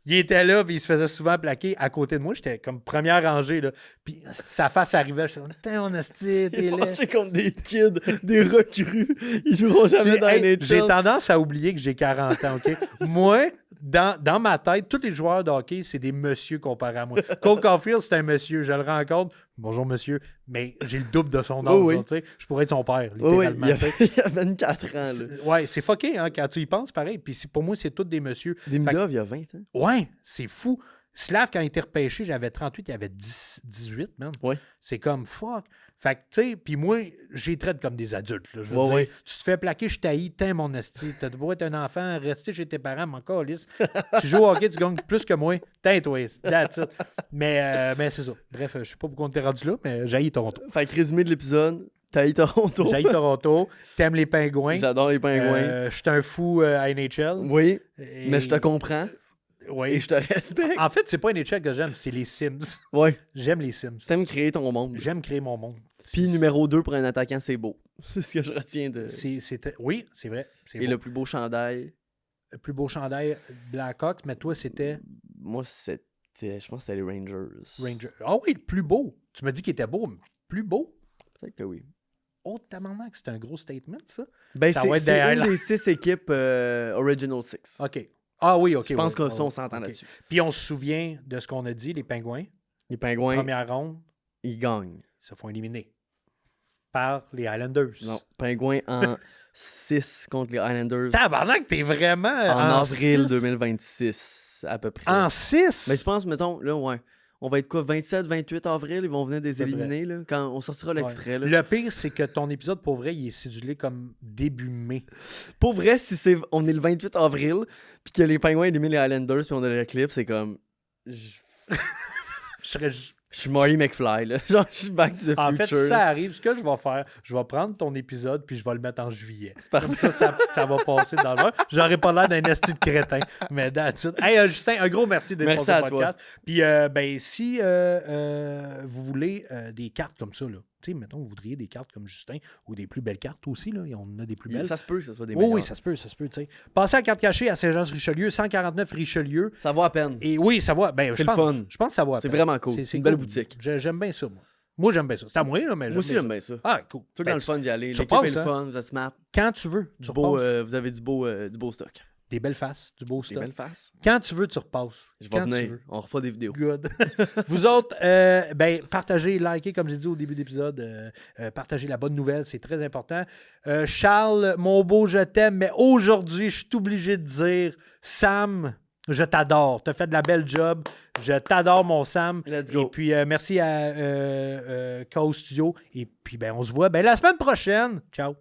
Speaker 1: Il était là, puis il se faisait souvent plaquer à côté de moi. J'étais comme première rangée, là. Puis sa face arrivait, je suis comme, putain, on esti, t'es
Speaker 2: Il est
Speaker 1: là.
Speaker 2: fâché contre des kids, des recrues. Ils joueront jamais dans les NHL.
Speaker 1: J'ai tendance à oublier que j'ai 40 ans, OK? Moi, dans ma tête, tous les joueurs de hockey, c'est des messieurs comparés à moi. Cole Caulfield, c'est un monsieur. Je le rencontre. Bonjour, monsieur. Mais j'ai le double de son âge.
Speaker 2: Oh oui.
Speaker 1: Tu sais. Je pourrais être son père,
Speaker 2: Oui,
Speaker 1: littéralement.
Speaker 2: il y a 24 ans. Là.
Speaker 1: Ouais, c'est fucké, hein, quand tu y penses, pareil. Puis pour moi, c'est tous des messieurs.
Speaker 2: Demidov, il y a 20 ans.
Speaker 1: Ouais, c'est fou. Slav, quand il était repêché, j'avais 38, il avait 18, man.
Speaker 2: Ouais.
Speaker 1: C'est comme, fuck. Fait que, tu sais, puis moi, j'ai traite comme des adultes. Là, je veux dire, tu te fais plaquer, je t'haïs, t'aimes mon esti. Tu dois être un enfant, rester chez tes parents, mon câlisse. Tu joues au hockey, tu gagnes plus que moi. Tain-toi, that's it. Mais c'est ça. Bref, je sais pas pourquoi on t'est rendu là, mais j'haïs Toronto.
Speaker 2: Fait que résumé de l'épisode, t'haïs Toronto.
Speaker 1: J'haïs Toronto. T'aimes les pingouins.
Speaker 2: J'adore les pingouins.
Speaker 1: Je suis un fou à NHL.
Speaker 2: Oui, mais je te comprends.
Speaker 1: Oui.
Speaker 2: Et je te respecte.
Speaker 1: En fait, c'est pas NHL que j'aime, c'est les Sims.
Speaker 2: Oui.
Speaker 1: J'aime les Sims.
Speaker 2: T'aimes créer ton monde.
Speaker 1: J'aime créer mon monde.
Speaker 2: Puis numéro 2 pour un attaquant, c'est beau. C'est ce que je retiens de...
Speaker 1: Oui, c'est vrai.
Speaker 2: Et beau. Le plus beau chandail.
Speaker 1: Le plus beau chandail, Blackhawks, mais toi, c'était...
Speaker 2: Moi, c'était... Je pense que c'était les Rangers.
Speaker 1: Ah oui, le plus beau. Tu m'as dit qu'il était beau, mais plus beau?
Speaker 2: Peut-être que oui.
Speaker 1: Oh, tabarnak, c'est un gros statement, ça?
Speaker 2: Ben, c'est une des 6 équipes Original 6.
Speaker 1: OK. Ah oui, OK.
Speaker 2: Je pense que ça, on s'entend là-dessus.
Speaker 1: Puis on se souvient de ce qu'on a dit, les Pingouins.
Speaker 2: Les Pingouins,
Speaker 1: première ronde,
Speaker 2: ils gagnent.
Speaker 1: Ils se font éliminer par les Islanders.
Speaker 2: Non, Pingouins en 6 contre les Islanders.
Speaker 1: Tabarnak, t'es vraiment
Speaker 2: en avril 2026, à peu près.
Speaker 1: En 6?
Speaker 2: Mais je pense, mettons, là, ouais. On va être quoi, 27, 28 avril, ils vont venir des éliminer, là, quand on sortira l'extrait. Là.
Speaker 1: Le pire, c'est que ton épisode, pour vrai, il est cédulé comme début mai.
Speaker 2: Pour vrai, si on est le 28 avril, puis que les Pingouins éliminent les Islanders, puis on a le clip, c'est comme... Je suis Marty McFly, là. Genre, je suis Back to the Future.
Speaker 1: En fait, si ça arrive, ce que je vais faire, je vais prendre ton épisode puis je vais le mettre en juillet. Comme ça va passer dans le... J'aurais pas l'air d'un esti de crétin, mais that's it. Hey, Justin, un gros merci d'être
Speaker 2: passé au podcast.
Speaker 1: Puis, si vous voulez des cartes comme ça, là, tu sais, mettons, vous voudriez des cartes comme Justin ou des plus belles cartes aussi, là. On a des plus belles.
Speaker 2: Ça se peut que ce soit des meilleures.
Speaker 1: Oui, ça se peut, tu sais. Passez à la carte cachée à Saint-Jean-sur-Richelieu, 149 Richelieu.
Speaker 2: Ça vaut à peine.
Speaker 1: Et oui, ça vaut. Ben,
Speaker 2: c'est le fun.
Speaker 1: Je pense que ça vaut à peine.
Speaker 2: C'est vraiment cool. C'est une belle boutique.
Speaker 1: J'aime bien ça, moi. Moi, j'aime bien ça. C'est à moi, là, mais
Speaker 2: moi aussi, j'aime bien ça.
Speaker 1: Ah, cool.
Speaker 2: Tout dans le fun d'y aller. L'équipe est le fun, vous êtes smart.
Speaker 1: Quand tu veux, tu repasses.
Speaker 2: Vous avez du beau stock.
Speaker 1: Des belles faces, du beau stock.
Speaker 2: Des belles faces.
Speaker 1: Quand tu veux, tu repasses.
Speaker 2: Je vais venir. On refait des vidéos.
Speaker 1: Good. Vous autres, partagez, likez, comme j'ai dit au début de l'épisode. Partagez la bonne nouvelle, c'est très important. Charles, mon beau, je t'aime, mais aujourd'hui, je suis obligé de dire, Sam, je t'adore. Tu as fait de la belle job. Je t'adore, mon Sam.
Speaker 2: Let's go.
Speaker 1: Et puis, merci à Chaos Studio. Et puis, on se voit la semaine prochaine. Ciao.